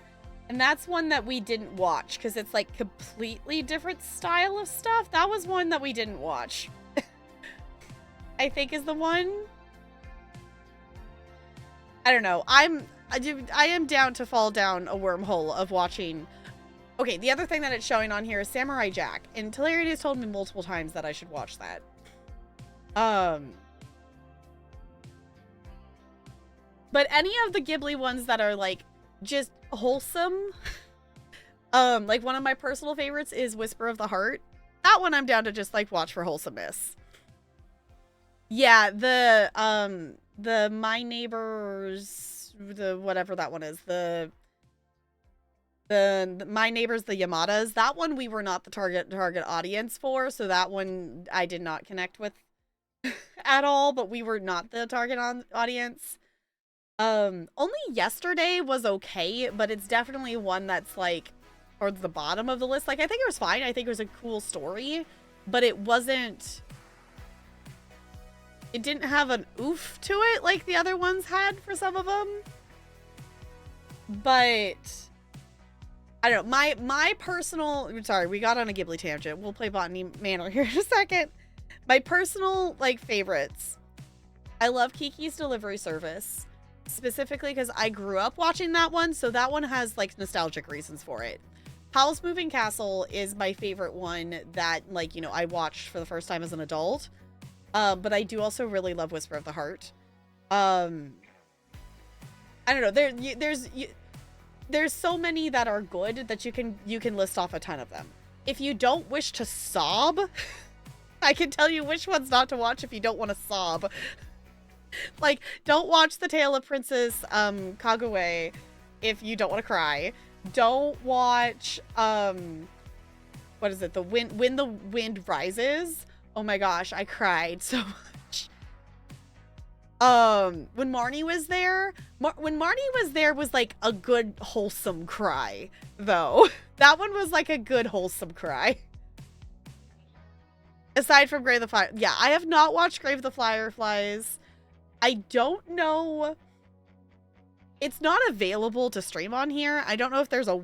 And that's one that we didn't watch because it's like completely different style of stuff. That was one that we didn't watch. I think is the one. I don't know. I am down to fall down a wormhole of watching. Okay, the other thing that it's showing on here is Samurai Jack. And Hilary has told me multiple times that I should watch that. But any of the Ghibli ones that are like just wholesome, like one of my personal favorites is Whisper of the Heart. That one I'm down to just like watch for wholesomeness. Yeah, the My Neighbors, the whatever that one is, the My Neighbors the Yamadas. That one we were not the target audience for, so that one I did not connect with at all. But we were not the target audience. Only Yesterday was okay, but it's definitely one that's like towards the bottom of the list. Like I think it was fine. I think it was a cool story, but it wasn't. It didn't have an oof to it like the other ones had for some of them. But I don't know. My personal, sorry, we got on a Ghibli tangent. We'll play Botany Manor here in a second. My personal like favorites. I love Kiki's Delivery Service, specifically because I grew up watching that one, so that one has like nostalgic reasons for it. Howl's Moving Castle is my favorite one that like, you know, I watched for the first time as an adult. But I do also really love Whisper of the Heart. I don't know. There's so many that are good that you can list off a ton of them. If you don't wish to sob, I can tell you which ones not to watch if you don't want to sob. Like, don't watch The Tale of Princess Kaguya if you don't want to cry. Don't watch what is it? When the Wind Rises. Oh my gosh, I cried so much. When Marnie was there, was like a good wholesome cry, though. That one was like a good wholesome cry. Aside from Grave of the Fire. Yeah, I have not watched Grave of the Fireflies. I don't know. It's not available to stream on here. I don't know if there's a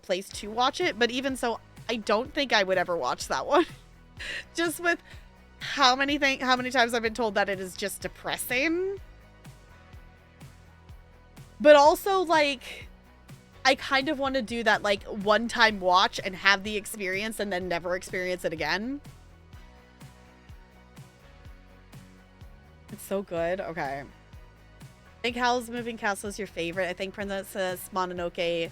place to watch it, but even so, I don't think I would ever watch that one. Just with how many times I've been told that it is just depressing. But also, like, I kind of want to do that, like, one-time watch and have the experience and then never experience it again. It's so good. Okay. I think Howl's Moving Castle is your favorite. I think Princess Mononoke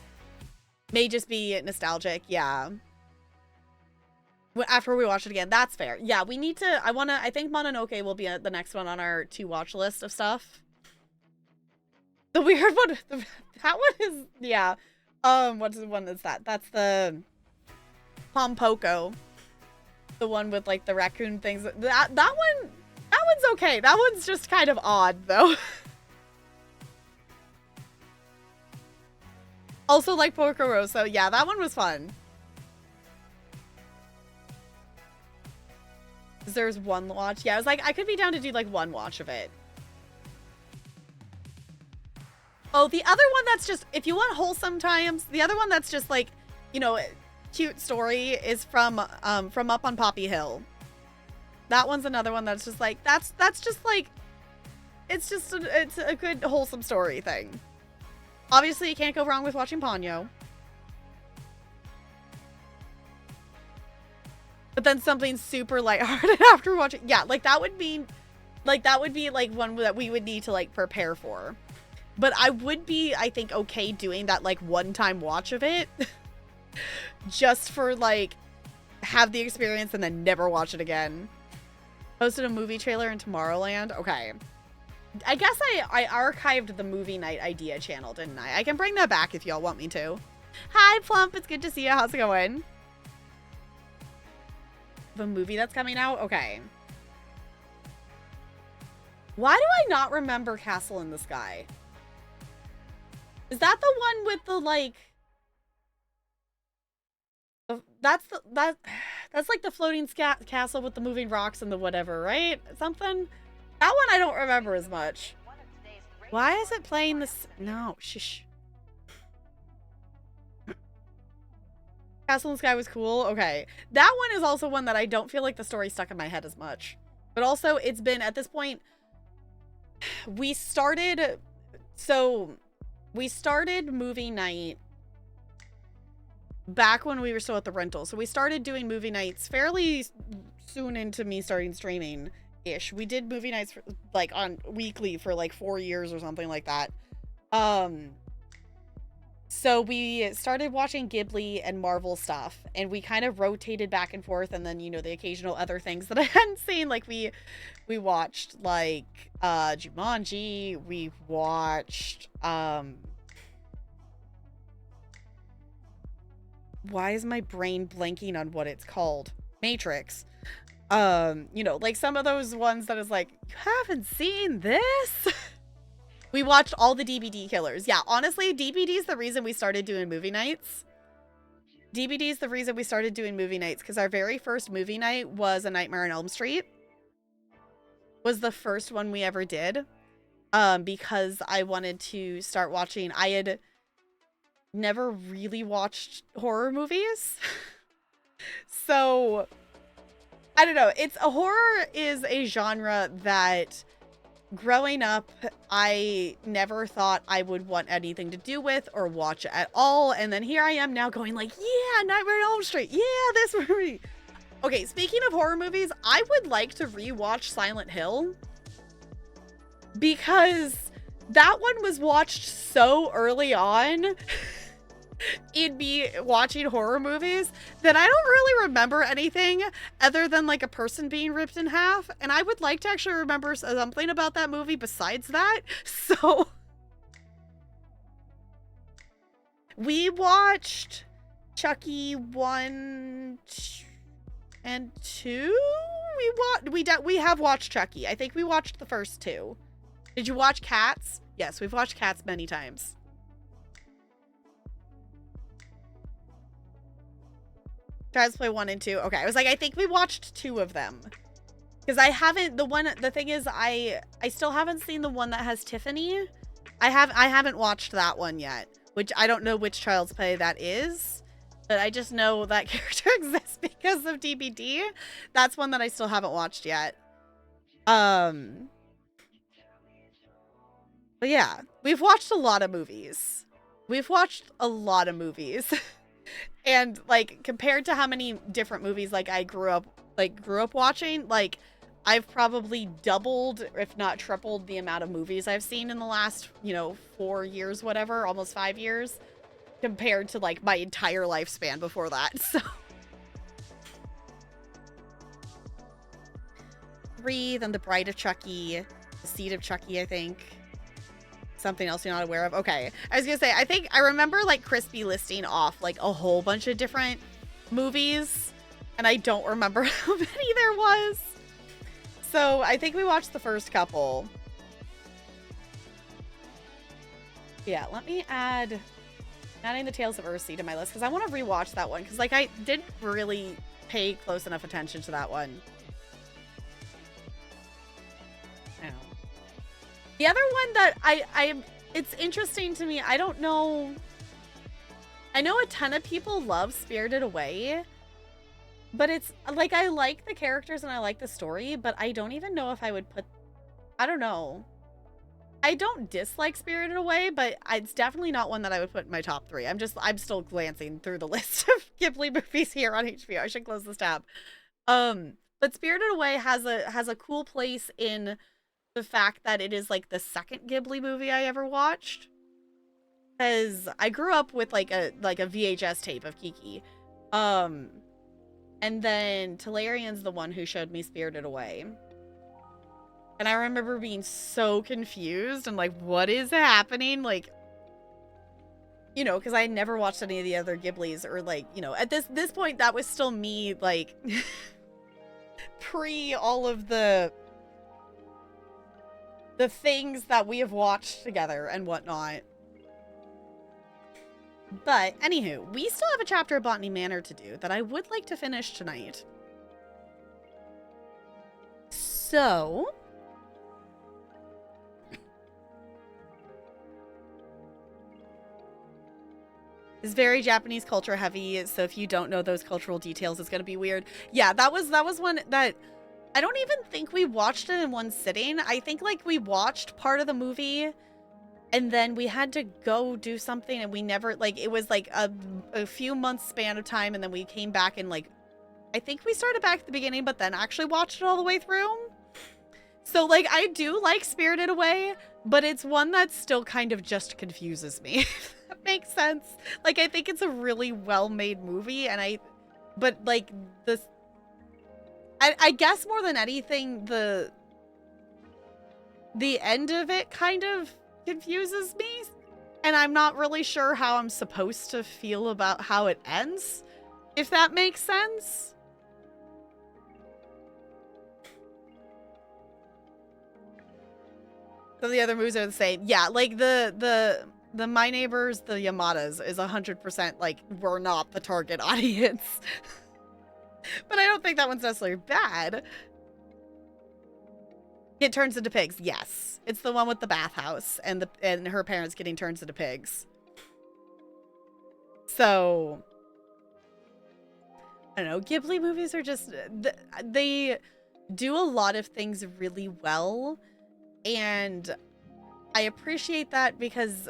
may just be nostalgic. Yeah. After we watch it again. That's fair. Yeah, we need to... I think Mononoke will be the next one on our to-watch list of stuff. The weird one... That one is... Yeah. What's the one is that? That's the... Pompoko. The one with, like, the raccoon things. That one's okay. That one's just kind of odd, though. Also, like Porco Rosso. Yeah, that one was fun. There's one watch. Yeah, I was like, I could be down to do like one watch of it. Oh, the other one that's just, if you want wholesome times, the other one that's just like, you know, cute story is from Up on Poppy Hill. That one's another one that's just like, that's just like, it's a good wholesome story thing. Obviously, you can't go wrong with watching Ponyo. But then something super lighthearted after watching. Yeah, like that would be like one that we would need to like prepare for. But I would be, I think, okay doing that like one-time watch of it. Just for like, have the experience and then never watch it again. Posted a movie trailer in Tomorrowland. Okay. I guess I archived the movie night idea channel, didn't I? I can bring that back if y'all want me to. Hi, Plump. It's good to see you. How's it going? The movie that's coming out? Okay. Why do I not remember Castle in the Sky? Is that the one with the, like... That's like the floating castle with the moving rocks and the whatever, right? Something. That one I don't remember as much. Why is it playing this? No, shush. Castle in the Sky was cool. Okay. That one is also one that I don't feel like the story stuck in my head as much. But also, it's been, at this point, we started movie night back when we were still at the rental. So we started doing movie nights fairly soon into me starting streaming-ish. We did movie nights for, like, on weekly for like 4 years or something like that. So we started watching Ghibli and Marvel stuff, and we kind of rotated back and forth, and then, you know, the occasional other things that I hadn't seen, like we watched, like, Jumanji, we watched, why is my brain blanking on what it's called? Matrix. You know, like some of those ones that is like, you haven't seen this? We watched all the DBD killers. Yeah, honestly, DBD is the reason we started doing movie nights. DBD is the reason we started doing movie nights, because our very first movie night was A Nightmare on Elm Street. Was the first one we ever did. Because I wanted to start watching. I had never really watched horror movies. So, I don't know. Horror is a genre that, growing up, I never thought I would want anything to do with or watch at all. And then here I am now going like, yeah, Nightmare on Elm Street. Yeah, this movie. Okay, speaking of horror movies, I would like to rewatch Silent Hill. Because that one was watched so early on in me watching horror movies that I don't really remember anything other than like a person being ripped in half, and I would like to actually remember something about that movie besides that. So we watched Chucky 1 and 2. We have watched Chucky. I think we watched the first 2. Did you watch Cats? Yes, we've watched Cats many times. Child's Play 1 and 2. Okay, I was like, I think we watched 2 of them. Because I haven't, the thing is, I still haven't seen the one that has Tiffany. I haven't watched that one yet. Which, I don't know which Child's Play that is. But I just know that character exists because of DBD. That's one that I still haven't watched yet. But yeah, we've watched a lot of movies. And like, compared to how many different movies like I grew up watching, like I've probably doubled, if not tripled, the amount of movies I've seen in the last, you know, 4 years, whatever, almost 5 years, compared to like my entire lifespan before that. So Breathe and The Bride of Chucky, The Seed of Chucky, I think. Something else you're not aware of? Okay. I was gonna say, I think I remember like Crispy listing off like a whole bunch of different movies, and I don't remember how many there was. So I think we watched the first couple. Yeah, let me adding the Tales of Earthsea to my list, because I want to rewatch that one, because like I didn't really pay close enough attention to that one. The other one that it's interesting to me, I don't know. I know a ton of people love Spirited Away, but it's like, I like the characters and I like the story, but I don't even know if I would I don't know. I don't dislike Spirited Away, but it's definitely not one that I would put in my top 3. I'm still glancing through the list of Ghibli movies here on HBO. I should close this tab. But Spirited Away has a cool place in the fact that it is like the second Ghibli movie I ever watched, because I grew up with like a VHS tape of Kiki, and then Talarian's the one who showed me Spirited Away, and I remember being so confused and like, what is happening, like, you know, because I had never watched any of the other Ghiblis, or like, you know, at this point that was still me like pre all of the things that we have watched together and whatnot. But anywho, we still have a chapter of Botany Manor to do that I would like to finish tonight. So it's very Japanese culture heavy, so if you don't know those cultural details, it's gonna be weird. Yeah, that was one that I don't even think we watched it in one sitting. I think like we watched part of the movie and then we had to go do something and we never like it was like a few months span of time and then we came back and like I think we started back at the beginning but then actually watched it all the way through. So like I do like Spirited Away, but it's one that still kind of just confuses me. If that makes sense. Like I think it's a really well-made movie and but like this I guess more than anything the end of it kind of confuses me and I'm not really sure how I'm supposed to feel about how it ends, if that makes sense. So the other moves are the same. Yeah, like the My Neighbors, the Yamadas is 100% like we're not the target audience. But I don't think that one's necessarily bad. It turns into pigs. Yes. It's the one with the bathhouse and her parents getting turned into pigs. So I don't know. Ghibli movies are just they do a lot of things really well and I appreciate that because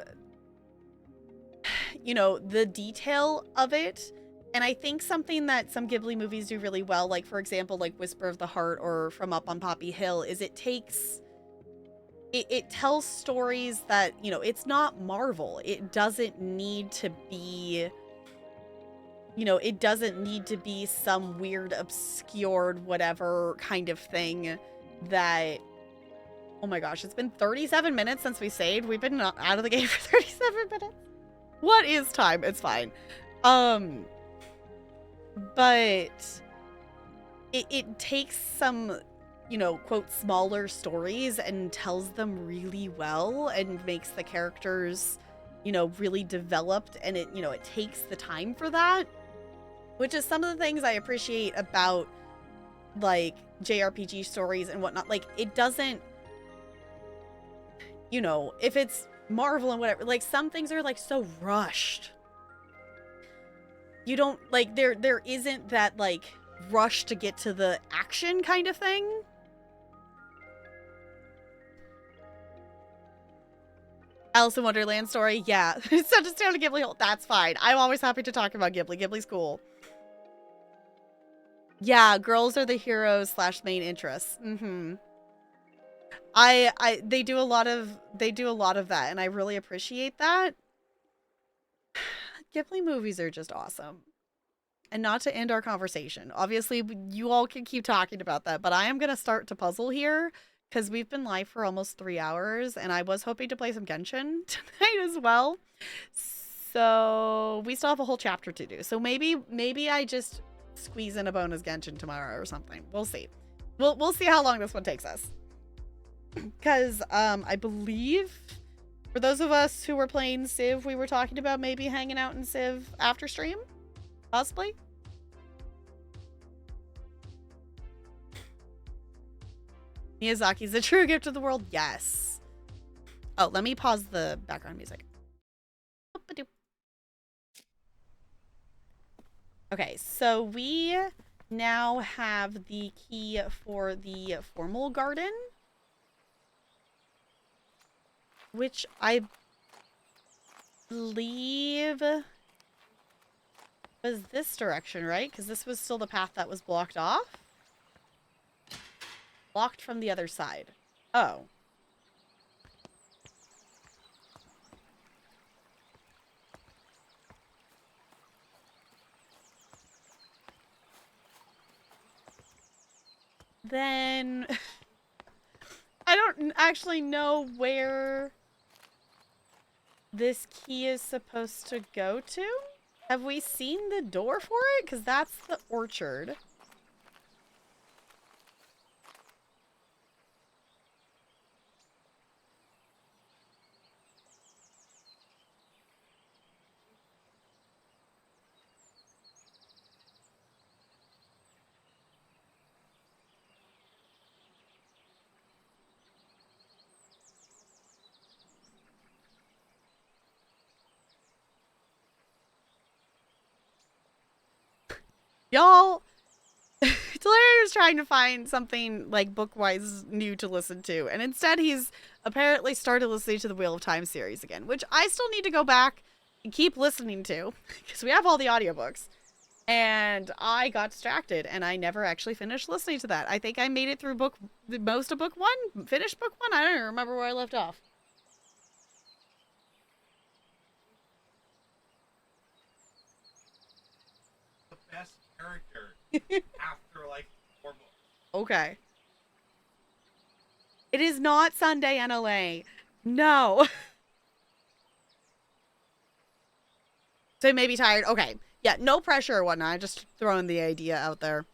you know, the detail of it. And I think something that some Ghibli movies do really well, like for example, like Whisper of the Heart or From Up on Poppy Hill, is it tells stories that, you know, it's not Marvel. It doesn't need to be, you know, it doesn't need to be some weird, obscured, whatever kind of thing that, oh my gosh, it's been 37 minutes since we saved. We've been out of the game for 37 minutes. What is time? It's fine. But it takes some, you know, quote, smaller stories and tells them really well and makes the characters, you know, really developed. And it, you know, it takes the time for that, which is some of the things I appreciate about like JRPG stories and whatnot. Like it doesn't, you know, if it's Marvel and whatever, like some things are like so rushed. You don't like there isn't that like rush to get to the action kind of thing. Alice in Wonderland story, yeah. So just down to Ghibli hole. That's fine. I'm always happy to talk about Ghibli. Ghibli's cool. Yeah, girls are the heroes / main interests. They do a lot of that, and I really appreciate that. Ghibli movies are just awesome. And not to end our conversation, obviously you all can keep talking about that, but I am going to start to puzzle here because we've been live for almost 3 hours and I was hoping to play some Genshin tonight as well. So we still have a whole chapter to do. So maybe I just squeeze in a bonus Genshin tomorrow or something. We'll see. We'll see how long this one takes us. Because I believe for those of us who were playing Civ, we were talking about maybe hanging out in Civ after stream. Possibly. Miyazaki's a true gift to the world. Yes. Oh, let me pause the background music. Okay, so we now have the key for the formal garden, which I believe was this direction, right? Because this was still the path that was blocked off. Blocked from the other side. Oh. Then I don't actually know where this key is supposed to go to. Have we seen the door for it? Because that's the orchard. Y'all, Larry was trying to find something like book-wise new to listen to, and instead he's apparently started listening to the Wheel of Time series again, which I still need to go back and keep listening to because we have all the audiobooks. And I got distracted and I never actually finished listening to that. I think I made it through most of book one, finished book one. I don't even remember where I left off. The best character after like 4 books. Okay. It is not Sunday in LA. No. So you may be tired. Okay. Yeah, no pressure or whatnot. Just throwing the idea out there.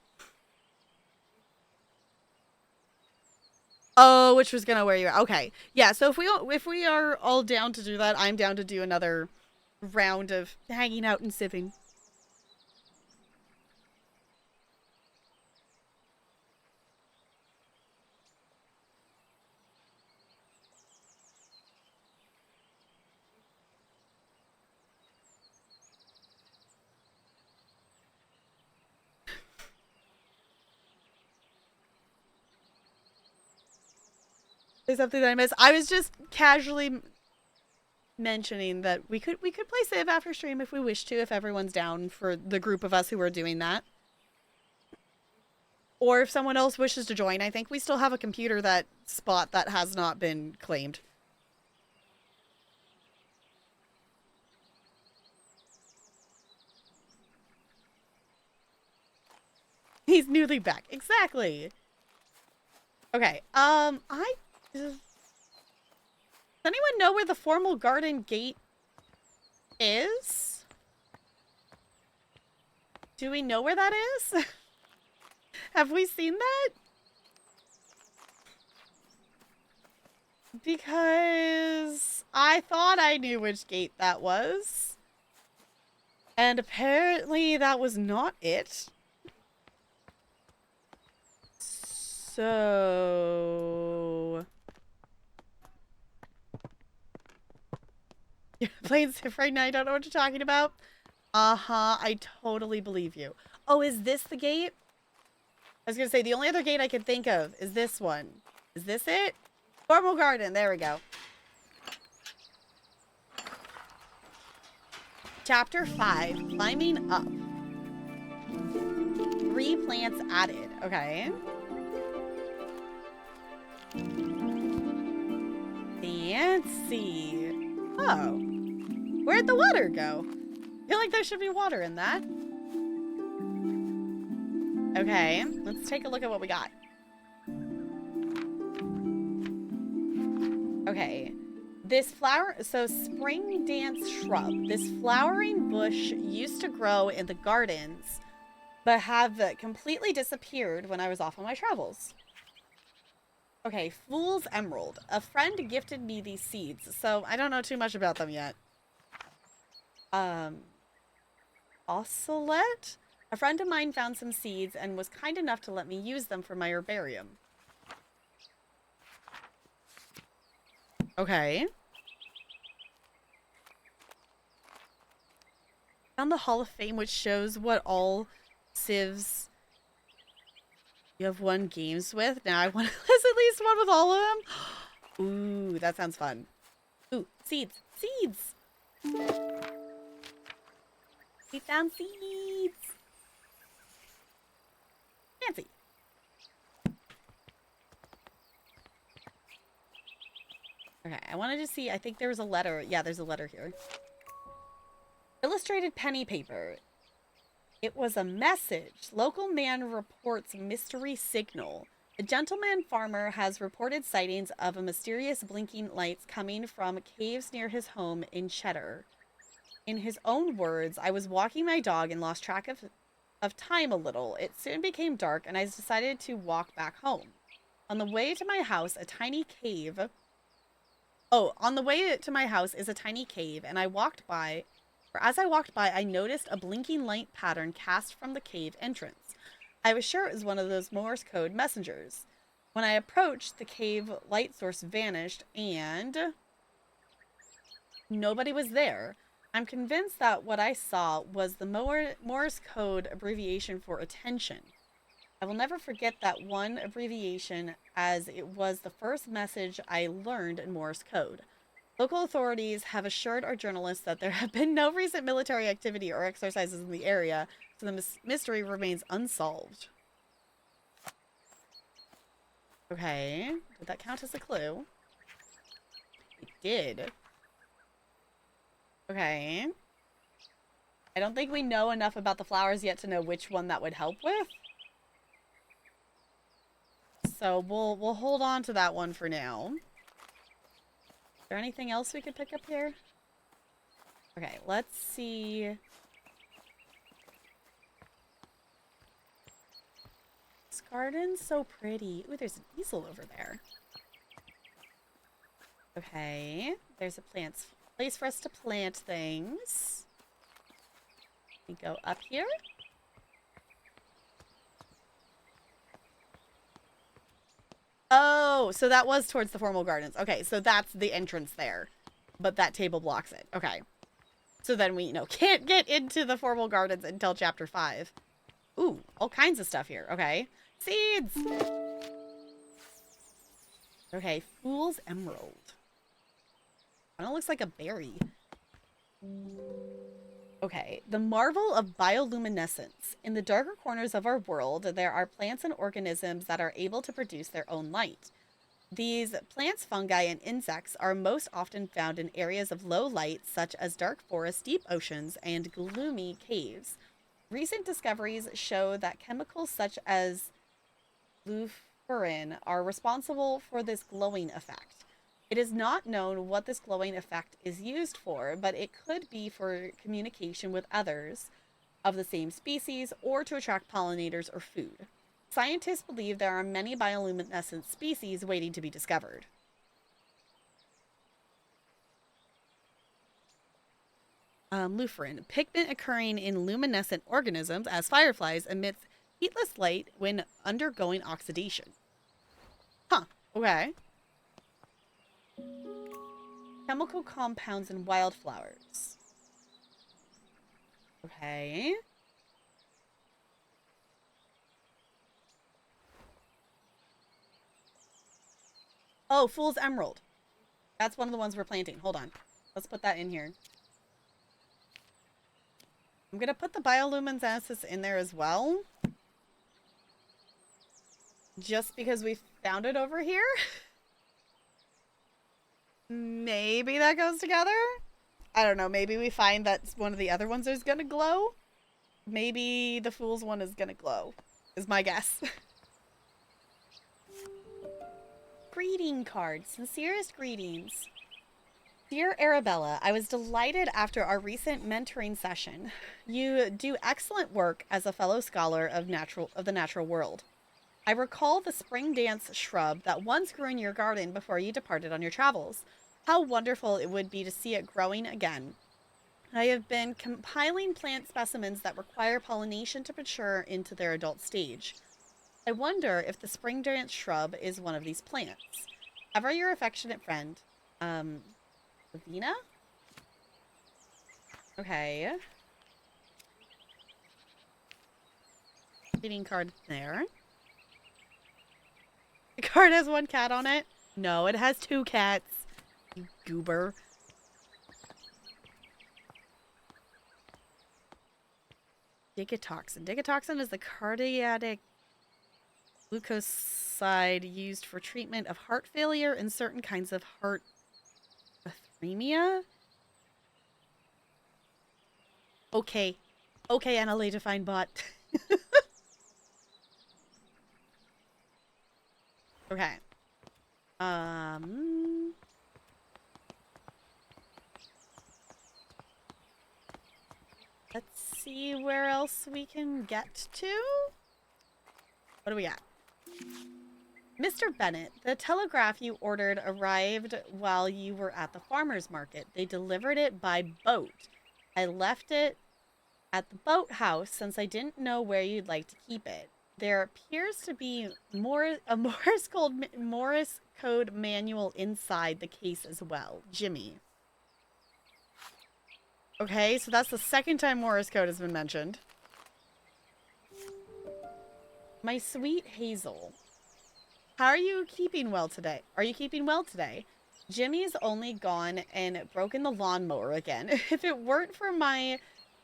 Oh, which was gonna wear you out. Okay. Yeah, so if we are all down to do that, I'm down to do another round of hanging out and sipping. Is something that I missed? I was just casually mentioning that we could play Civ after stream if we wish to, if everyone's down for the group of us who are doing that. Or if someone else wishes to join, I think we still have a computer that spot that has not been claimed. He's newly back. Exactly. Okay. Does anyone know where the formal garden gate is? Do we know where that is? Have we seen that? Because I thought I knew which gate that was. And apparently that was not it. So... You're playing Civ right now, I don't know what you're talking about? Uh-huh, I totally believe you. Oh, is this the gate? I was gonna say, the only other gate I could think of is this one. Is this it? Formal garden, there we go. Chapter 5, climbing up. 3 plants added, okay. Fancy. Oh. Where'd the water go? I feel like there should be water in that. Okay, let's take a look at what we got. Okay, this flower, so spring dance shrub. This flowering bush used to grow in the gardens, but have completely disappeared when I was off on my travels. Okay, Fool's Emerald. A friend gifted me these seeds, so I don't know too much about them yet. Ocelot? A friend of mine found some seeds and was kind enough to let me use them for my herbarium. Okay. Found the Hall of Fame, which shows what all civs you have won games with. Now I want at least one with all of them. Ooh, that sounds fun. Ooh, seeds. Seeds! We found seeds! Fancy. Okay, I wanted to see, I think there was a letter. Yeah, there's a letter here. Illustrated penny paper. It was a message. Local man reports mystery signal. A gentleman farmer has reported sightings of a mysterious blinking lights coming from caves near his home in Cheddar. In his own words, I was walking my dog and lost track of time a little. It soon became dark and I decided to walk back home. On the way to my house, a tiny cave... Oh, on the way to my house is a tiny cave, and as I walked by, I noticed a blinking light pattern cast from the cave entrance. I was sure it was one of those Morse code messengers. When I approached, the cave light source vanished, and nobody was there. I'm convinced that what I saw was the Morse code abbreviation for attention. I will never forget that one abbreviation, as it was the first message I learned in Morse code. Local authorities have assured our journalists that there have been no recent military activity or exercises in the area, so the mystery remains unsolved. Okay, did that count as a clue? It did. Okay. I don't think we know enough about the flowers yet to know which one that would help with. So we'll hold on to that one for now. Is there anything else we could pick up here? Okay, let's see. This garden's so pretty. Ooh, there's an easel over there. Okay, there's a place for us to plant things. We go up here. Oh, so that was towards the formal gardens. Okay, so that's the entrance there. But that table blocks it. Okay. So then we, can't get into the formal gardens until chapter 5. Ooh, all kinds of stuff here. Okay. Seeds! Okay, Fool's Emerald. Kind of looks like a berry. Okay, the marvel of bioluminescence. In the darker corners of our world, there are plants and organisms that are able to produce their own light. These plants, fungi, and insects are most often found in areas of low light, such as dark forests, deep oceans, and gloomy caves. Recent discoveries show that chemicals such as luciferin are responsible for this glowing effect. It is not known what this glowing effect is used for, but it could be for communication with others of the same species or to attract pollinators or food. Scientists believe there are many bioluminescent species waiting to be discovered. Luciferin, pigment occurring in luminescent organisms as fireflies, emits heatless light when undergoing oxidation. Huh, okay. Chemical compounds in wildflowers. Okay. Oh, Fool's Emerald. That's one of the ones we're planting. Hold on. Let's put that in here. I'm going to put the bioluminescence in there as well. Just because we found it over here. Maybe that goes together? I don't know. Maybe we find that one of the other ones is going to glow. Maybe the Fool's one is going to glow. Is my guess. Greeting card. Sincerest greetings. Dear Arabella, I was delighted after our recent mentoring session. You do excellent work as a fellow scholar of the natural world. I recall the spring dance shrub that once grew in your garden before you departed on your travels. How wonderful it would be to see it growing again. I have been compiling plant specimens that require pollination to mature into their adult stage. I wonder if the spring dance shrub is one of these plants. Ever your affectionate friend, Lavina? Okay. Greeting card there. The card has one cat on it. No, it has 2 cats. You goober. Digitoxin. Digitoxin is the cardiac glucoside used for treatment of heart failure and certain kinds of heart arrhythmia. Okay. Okay, Anna Define Bot. Okay. Let's see where else we can get to. What do we got? Mr. Bennett, the telegraph you ordered arrived while you were at the farmer's market. They delivered it by boat. I left it at the boathouse since I didn't know where you'd like to keep it. There appears to be a Morse code manual inside the case as well. Jimmy. Okay, so that's the second time Morse code has been mentioned. My sweet Hazel. How are you keeping well today? Are you keeping well today? Jimmy's only gone and broken the lawnmower again. If it weren't for my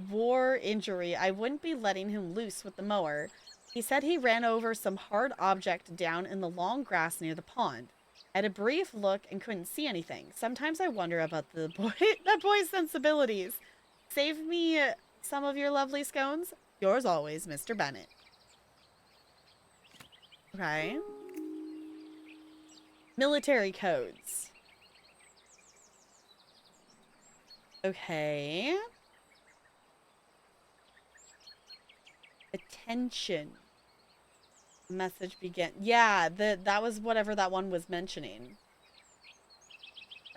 war injury, I wouldn't be letting him loose with the mower. He said he ran over some hard object down in the long grass near the pond. I had a brief look and couldn't see anything. Sometimes I wonder about that boy's sensibilities. Save me some of your lovely scones. Yours always, Mr. Bennett. Okay. Military codes. Okay. Attention. Message begin. Yeah, that was whatever that one was mentioning.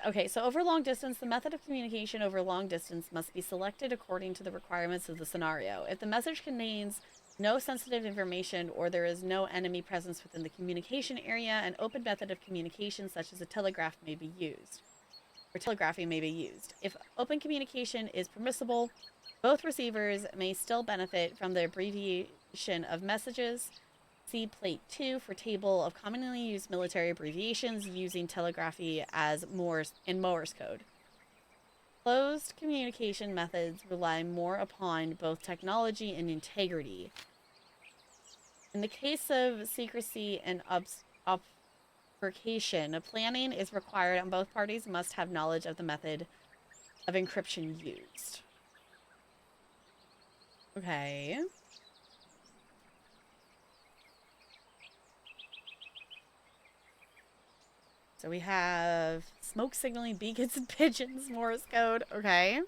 Okay, so over long distance, the method of communication over long distance must be selected according to the requirements of the scenario. If the message contains no sensitive information or there is no enemy presence within the communication area, an open method of communication such as a telegraph may be used. Or telegraphy may be used. If open communication is permissible, both receivers may still benefit from the abbreviation of messages. See Plate 2 for table of commonly used military abbreviations using telegraphy as Morse code. Closed communication methods rely more upon both technology and integrity. In the case of secrecy and obfuscation, planning is required and both parties must have knowledge of the method of encryption used. Okay. So we have smoke signaling, beacons, and pigeons, Morse code. Okay.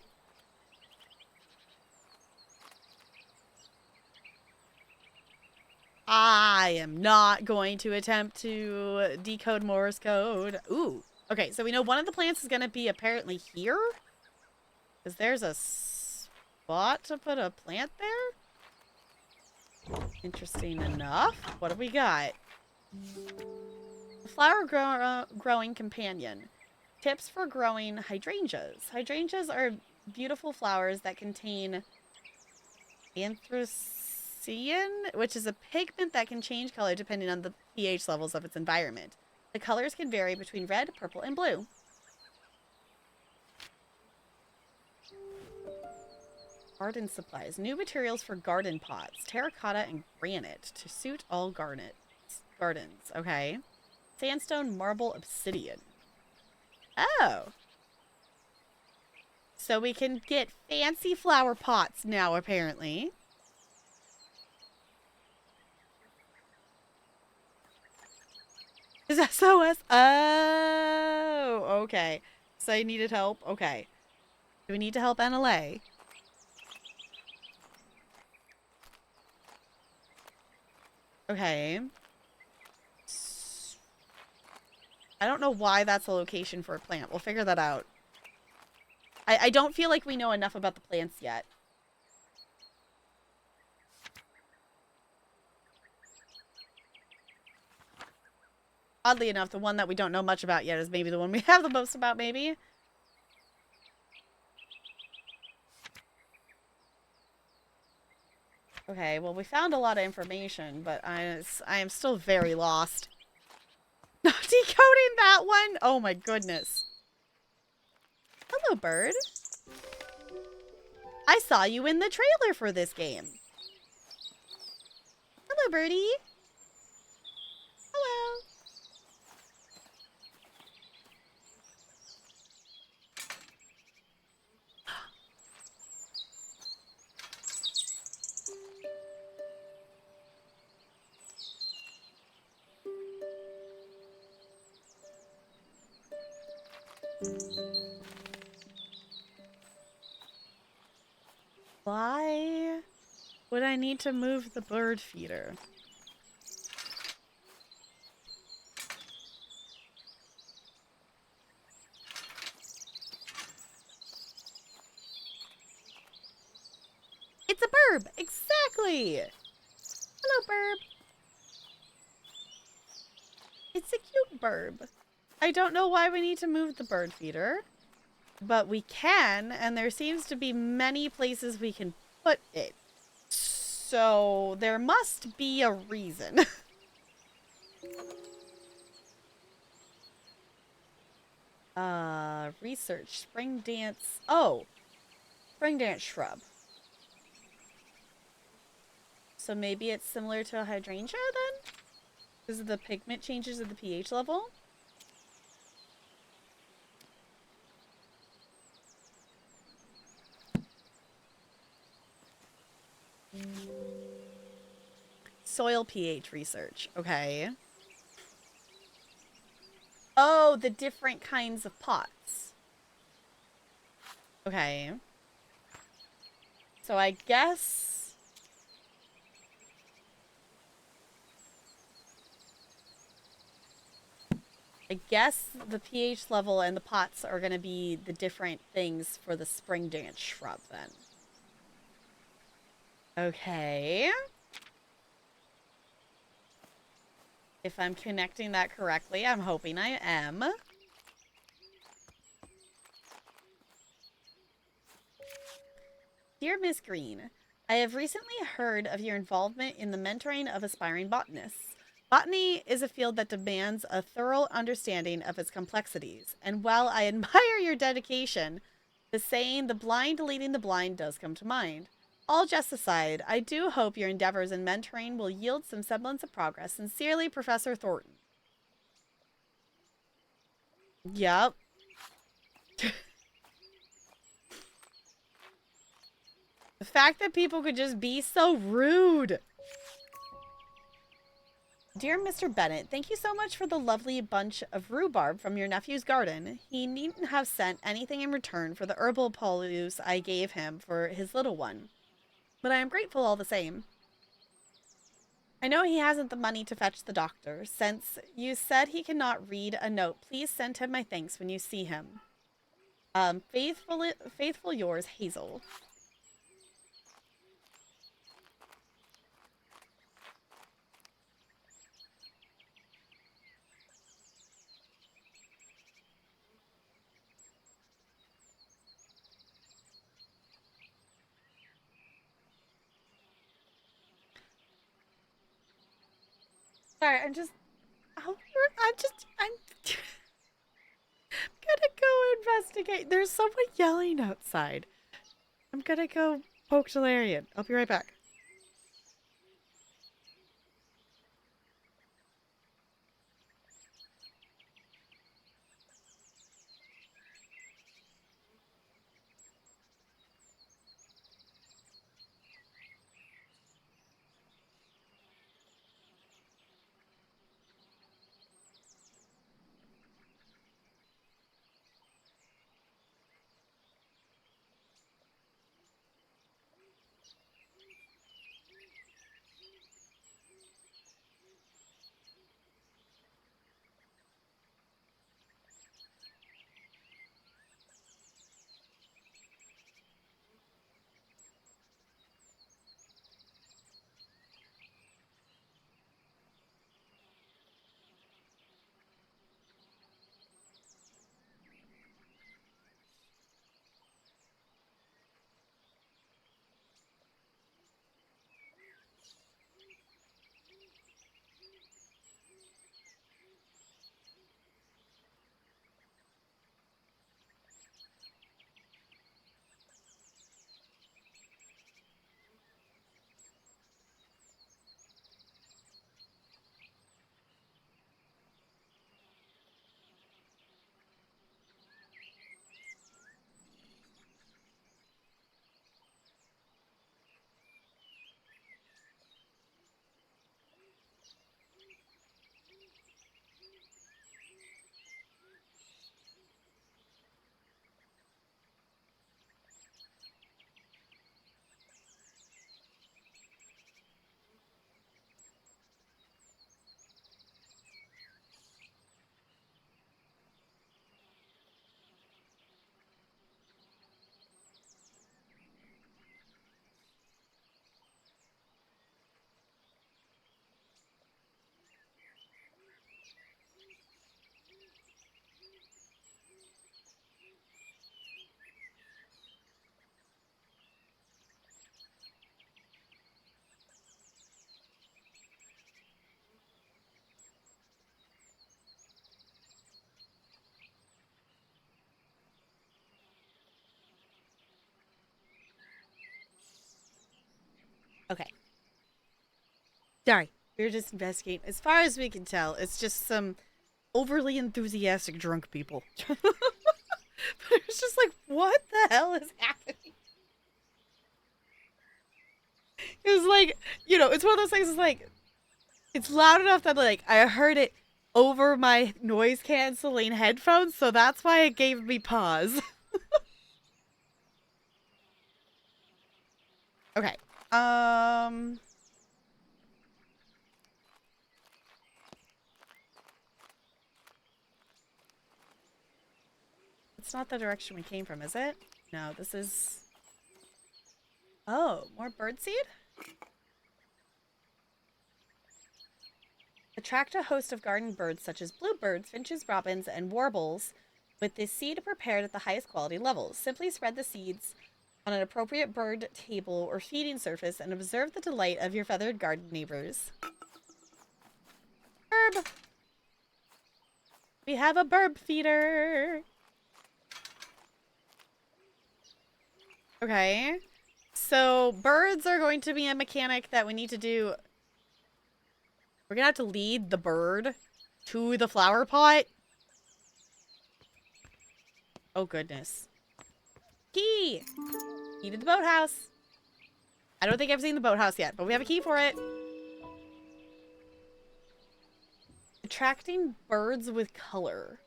I am not going to attempt to decode Morse code. Ooh. Okay, so we know one of the plants is going to be apparently here. Because there's a spot to put a plant there. Interesting enough. What do we got? Flower growing companion. Tips for growing hydrangeas. Hydrangeas are beautiful flowers that contain anthracene, which is a pigment that can change color depending on the pH levels of its environment. The colors can vary between red, purple, and blue. Garden supplies. New materials for garden pots. Terracotta and granite to suit all gardens. Okay. Sandstone, marble, obsidian. Oh. So we can get fancy flower pots now, apparently. Is SOS? Oh, okay. So I needed help? Okay. Do we need to help NLA? Okay. I don't know why that's a location for a plant. We'll figure that out. I don't feel like we know enough about the plants yet. Oddly enough, the one that we don't know much about yet is maybe the one we have the most about, maybe. Okay, well, we found a lot of information, but I am still very lost. Not decoding that one? Oh my goodness. Hello, bird. I saw you in the trailer for this game. Hello, birdie. Hello. Why would I need to move the bird feeder? It's a burb! Exactly! Hello, burb. It's a cute burb. I don't know why we need to move the bird feeder. but we can, and there seems to be many places we can put it. So there must be a reason. Research. Spring dance. Oh, spring dance shrub. So maybe it's similar to a hydrangea then? Because of the pigment changes at the pH level? Soil pH research. Okay. Oh, the different kinds of pots. Okay. So I guess... the pH level and the pots are going to be the different things for the spring dance shrub then. Okay. If I'm connecting that correctly, I'm hoping I am. Dear Miss Green, I have recently heard of your involvement in the mentoring of aspiring botanists. Botany is a field that demands a thorough understanding of its complexities, and while I admire your dedication, the saying, the blind leading the blind, does come to mind. All jest aside, I do hope your endeavors in mentoring will yield some semblance of progress. Sincerely, Professor Thornton. Yep. The fact that people could just be so rude. Dear Mr. Bennett, thank you so much for the lovely bunch of rhubarb from your nephew's garden. He needn't have sent anything in return for the herbal poultice I gave him for his little one, but I am grateful all the same. I know he hasn't the money to fetch the doctor. Since you said he cannot read a note, please send him my thanks when you see him. Faithful yours, Hazel. Sorry, I'm gonna go investigate. There's someone yelling outside. I'm gonna go poke Solarian. I'll be right back. Okay. Sorry. We're just investigating. As far as we can tell, it's just some overly enthusiastic drunk people. But it's just like, what the hell is happening? It's like, you know, it's one of those things, it's like, it's loud enough that, like, I heard it over my noise canceling headphones, so that's why it gave me pause. Okay. It's not the direction we came from, is it? No, this is... Oh, more birdseed? Attract a host of garden birds such as bluebirds, finches, robins, and warbles with this seed prepared at the highest quality levels. Simply spread the seeds on an appropriate bird table or feeding surface and observe the delight of your feathered garden neighbors. Burb! We have a burb feeder! Okay. So, birds are going to be a mechanic that we need to do. We're gonna have to lead the bird to the flower pot. Oh, goodness. Key! Key to the boathouse. I don't think I've seen the boathouse yet, but we have a key for it. Attracting birds with color.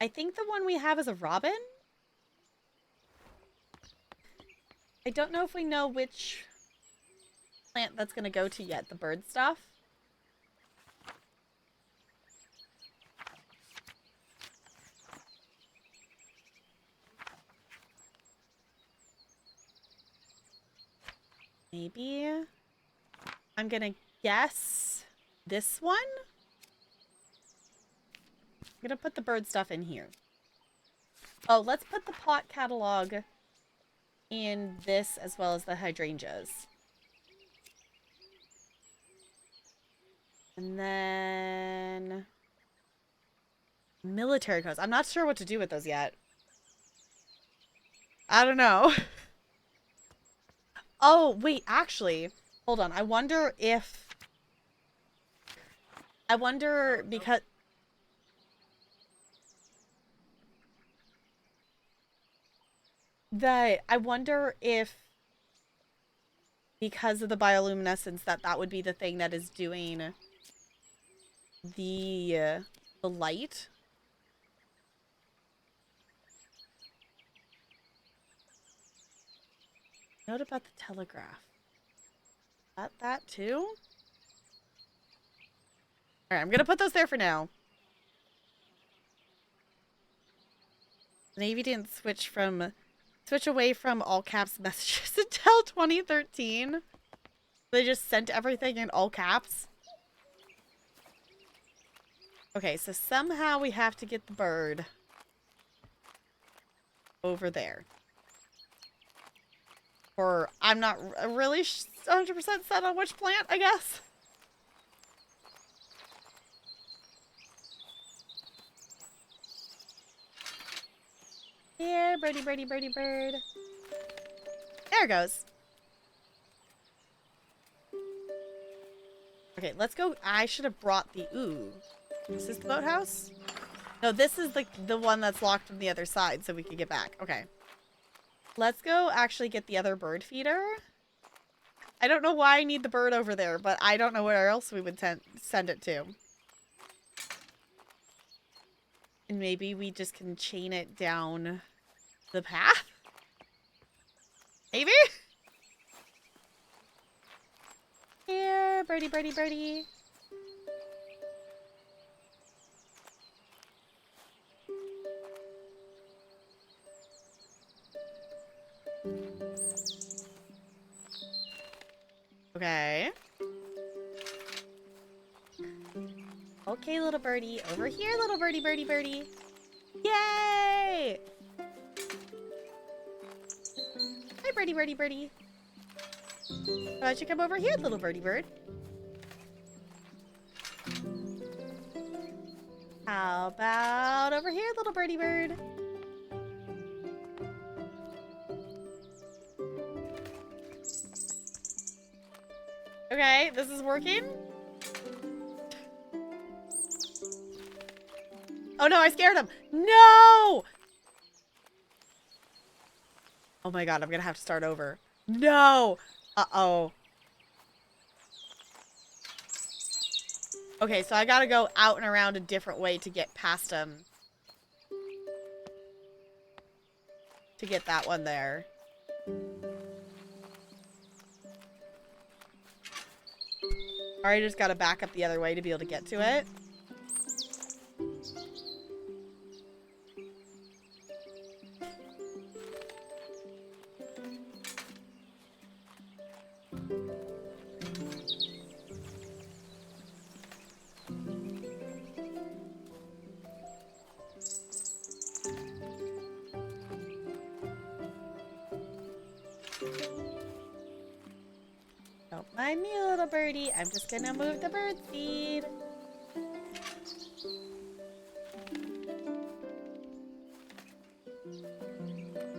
I think the one we have is a robin. I don't know if we know which plant that's going to go to yet, the bird stuff. Maybe I'm going to guess this one. I'm going to put the bird stuff in here. Oh, let's put the pot catalog in this as well as the hydrangeas. And then military coats. I'm not sure what to do with those yet. I don't know. Oh, wait, actually, hold on. I wonder because I wonder if because of the bioluminescence that would be the thing that is doing the light. Note about the telegraph. That too? Alright, I'm gonna put those there for now. The Navy didn't switch away from all caps messages until 2013. They just sent everything in all caps. Okay, so somehow we have to get the bird over there. Or I'm not really 100% set on which plant, I guess. Here, birdie, birdie, birdie, bird. There it goes. Okay, let's go. I should have brought the... Ooh. Is this the boathouse? No, this is the one that's locked from the other side so we can get back. Okay. Let's go actually get the other bird feeder. I don't know why I need the bird over there, but I don't know where else we would send it to. And maybe we just can chain it down the path? Maybe? Here, birdie, birdie, birdie. Okay. Okay, little birdie. Over here, little birdie, birdie, birdie. Yay! Hi, birdie, birdie, birdie. Why don't you come over here, little birdie bird? How about over here, little birdie bird? Okay, this is working. Oh no, I scared him. No! Oh my god, I'm gonna have to start over. No! Uh-oh. Okay, so I gotta go out and around a different way to get past him. To get that one there. Alright, just gotta back up the other way to be able to get to it. Don't mind me, little birdie. I'm just gonna move the bird seed.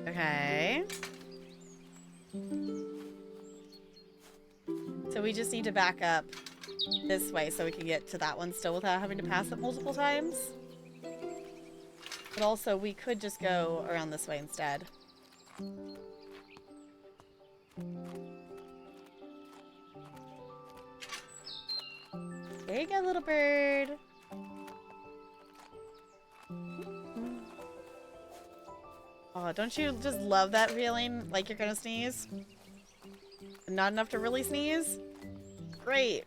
Okay. So we just need to back up this way so we can get to that one still without having to pass it multiple times. But also, we could just go around this way instead. There you go, little bird. Oh, don't you just love that feeling? Like you're gonna sneeze? And not enough to really sneeze? Great.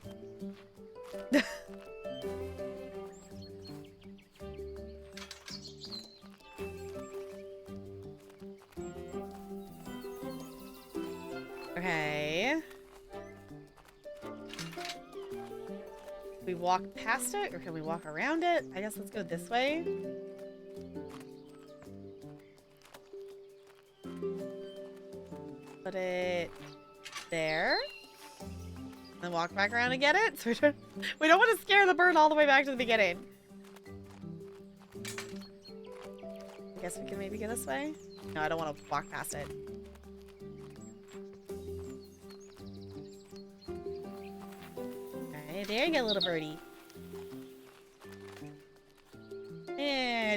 Okay. We walk past it, or can we walk around it? I guess let's go this way. Put it there. And walk back around and get it. So we don't want to scare the bird all the way back to the beginning. I guess we can maybe go this way. No, I don't want to walk past it. Okay, there you go, little birdie.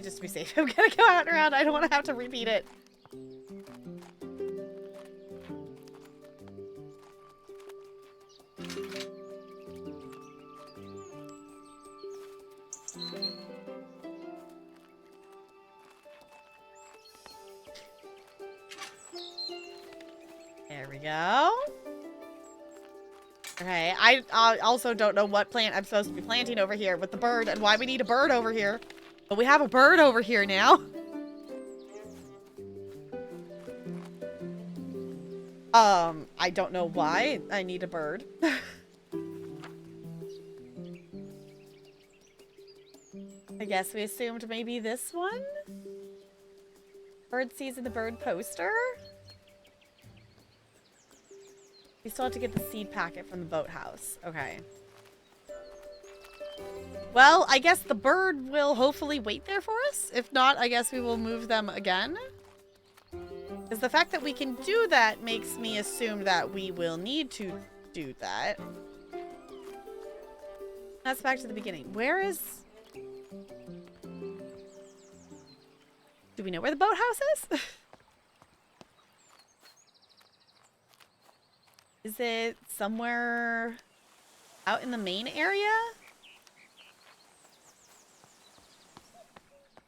Just to be safe. I'm gonna go out and around. I don't want to have to repeat it. There we go. Okay, I also don't know what plant I'm supposed to be planting over here with the bird and why we need a bird over here. But we have a bird over here now. I don't know why I need a bird. I guess we assumed maybe this one? Bird seeds in the bird poster? We still have to get the seed packet from the boathouse. Okay. Well, I guess the bird will hopefully wait there for us. If not, I guess we will move them again. Because the fact that we can do that makes me assume that we will need to do that. That's back to the beginning. Where is... Do we know where the boathouse is? Is it somewhere out in the main area?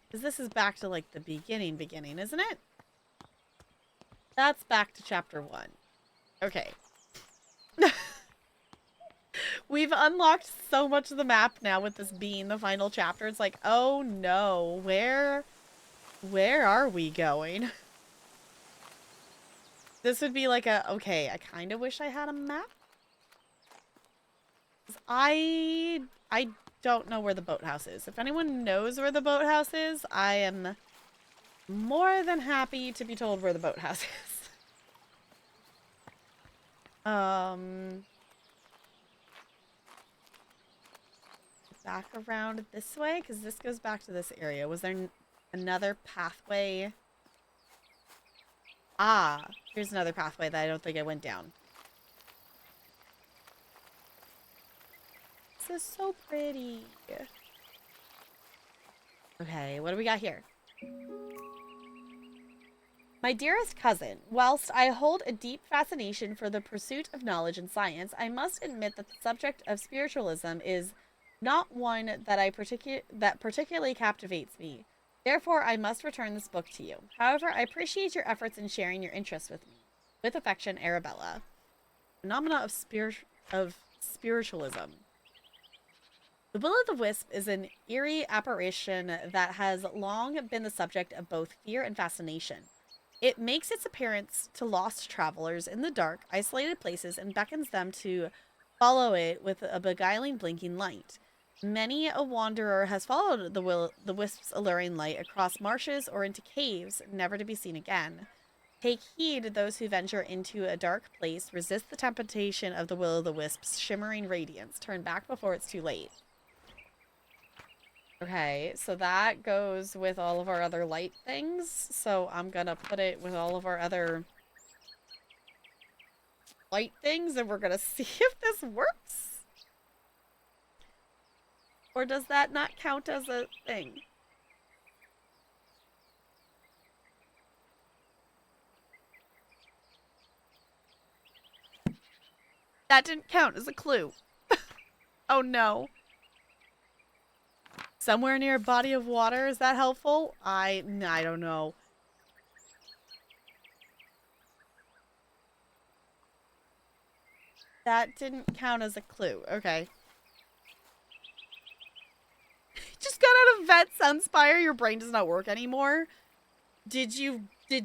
Because this is back to, like, the beginning, isn't it? That's back to chapter 1. Okay. We've unlocked so much of the map now with this being the final chapter. It's like, oh no, where are we going? This would be like a, okay, I kind of wish I had a map. 'Cause I don't know where the boathouse is. If anyone knows where the boathouse is, I am more than happy to be told where the boathouse is. Back around this way, because this goes back to this area. Was there another pathway? Ah, here's another pathway that I don't think I went down. is so pretty. Okay, what do we got here? My dearest cousin, whilst I hold a deep fascination for the pursuit of knowledge and science, I must admit that the subject of spiritualism is not one that particularly captivates me. Therefore, I must return this book to you. However, I appreciate your efforts in sharing your interests with me. With affection, Arabella. Phenomena of spiritualism. The Will-o'-the-Wisp is an eerie apparition that has long been the subject of both fear and fascination. It makes its appearance to lost travelers in the dark, isolated places and beckons them to follow it with a beguiling, blinking light. Many a wanderer has followed the Wisp's alluring light across marshes or into caves, never to be seen again. Take heed, those who venture into a dark place. Resist the temptation of the Will-o'-the-Wisp's shimmering radiance. Turn back before it's too late. Okay, so that goes with all of our other light things. So I'm gonna put it with all of our other light things, and we're gonna see if this works. Or does that not count as a thing? That didn't count as a clue. Oh no. Somewhere near a body of water, is that helpful? I don't know. That didn't count as a clue. Okay. Just got out of Vet Sunspire. Your brain does not work anymore. Did you do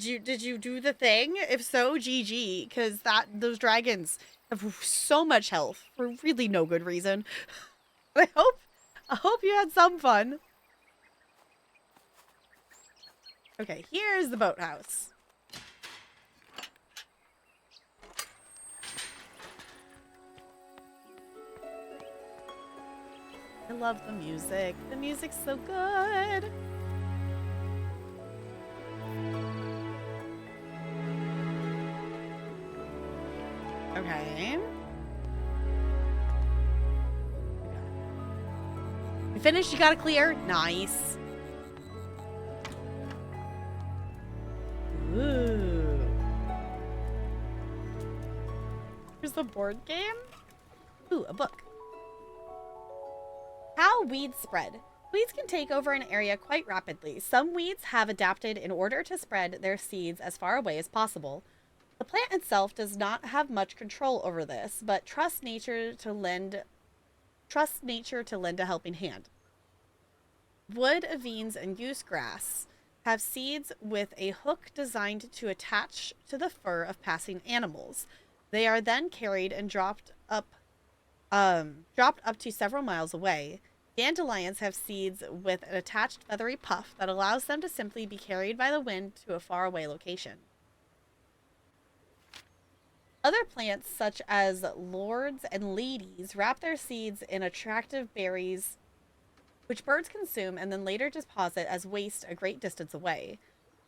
the thing? If so, GG, because those dragons have so much health for really no good reason. I hope you had some fun. Okay, here's the boathouse. I love the music. The music's so good. Okay. You finished? You got it clear? Nice. Ooh. Here's the board game. Ooh, a book. How weeds spread. Weeds can take over an area quite rapidly. Some weeds have adapted in order to spread their seeds as far away as possible. The plant itself does not have much control over this, but trusts nature to lend a helping hand. Wood, avens, and goosegrass have seeds with a hook designed to attach to the fur of passing animals. They are then carried and dropped up to several miles away. Dandelions have seeds with an attached feathery puff that allows them to simply be carried by the wind to a faraway location. Other plants, such as lords and ladies, wrap their seeds in attractive berries, which birds consume and then later deposit as waste a great distance away.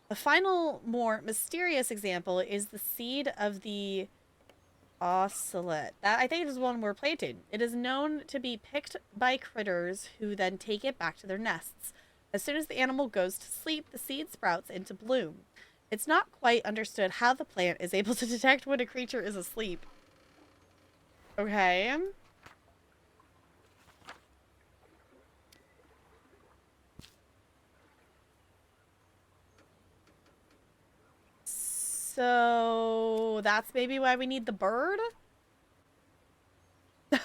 A final, more mysterious example is the seed of the ocelot. That, I think, is one we're planting. It is known to be picked by critters who then take it back to their nests. As soon as the animal goes to sleep, the seed sprouts into bloom. It's not quite understood how the plant is able to detect when a creature is asleep. Okay. So that's maybe why we need the bird? It's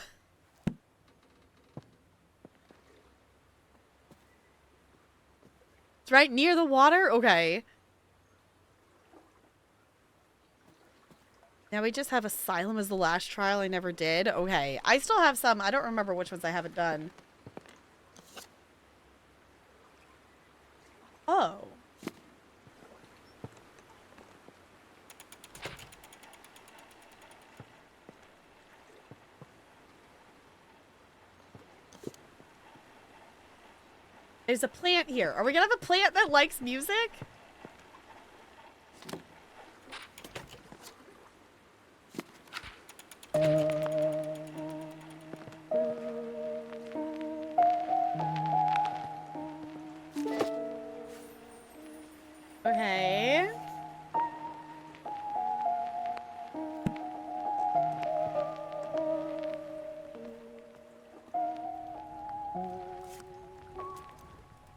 right near the water? Okay. Now we just have Asylum as the last trial I never did. Okay. I still have some. I don't remember which ones I haven't done. Oh. There's a plant here. Are we gonna have a plant that likes music?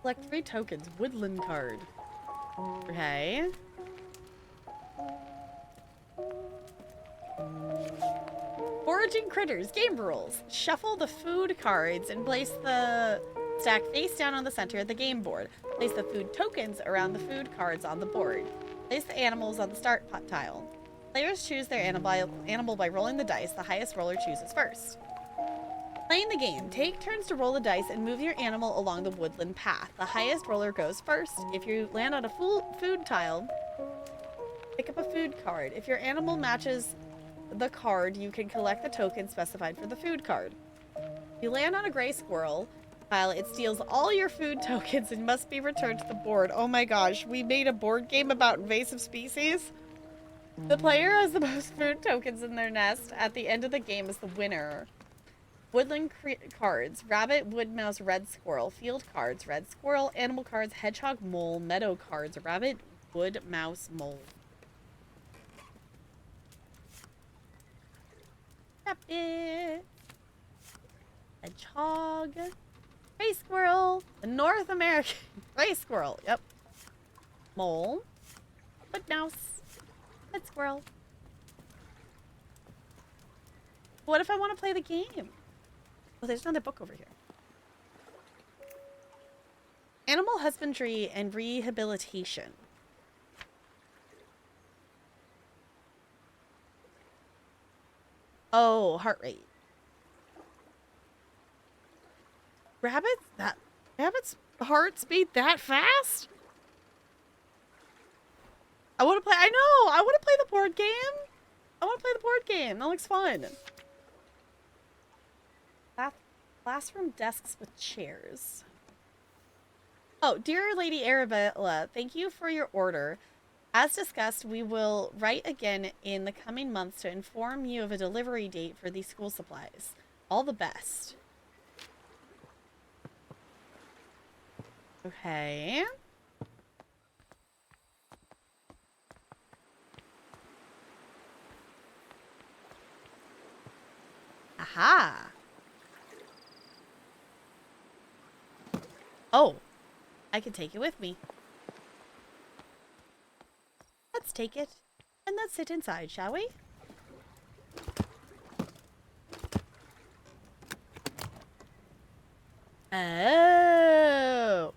Collect 3 tokens. Woodland card. Okay. Foraging critters. Game rules. Shuffle the food cards and place the stack face down on the center of the game board. Place the food tokens around the food cards on the board. Place the animals on the start pot tile. Players choose their animal by rolling the dice. The highest roller chooses first. Playing the game. Take turns to roll the dice and move your animal along the woodland path. The highest roller goes first. If you land on a full food tile, pick up a food card. If your animal matches the card, you can collect the token specified for the food card. If you land on a gray squirrel tile, it steals all your food tokens and must be returned to the board. Oh my gosh, we made a board game about invasive species? The player has the most food tokens in their nest at the end of the game is the winner. Woodland cards. Rabbit, wood mouse, red squirrel. Field cards. Red squirrel. Animal cards. Hedgehog, mole. Meadow cards. Rabbit, wood mouse, mole. Rabbit. Hedgehog. Gray squirrel. The North American gray squirrel. Yep. Mole. Wood mouse. Red squirrel. What if I want to play the game? Oh, there's another book over here. Animal husbandry and rehabilitation. Oh, heart rate. Rabbit's heart speed that fast? I want to play. I know. I want to play the board game. I want to play the board game. That looks fun. Classroom desks with chairs. Oh, dear Lady Arabella, thank you for your order. As discussed, we will write again in the coming months to inform you of a delivery date for these school supplies. All the best. Okay. Aha. Oh, I can take it with me. Let's take it and let's sit inside, shall we? Oh.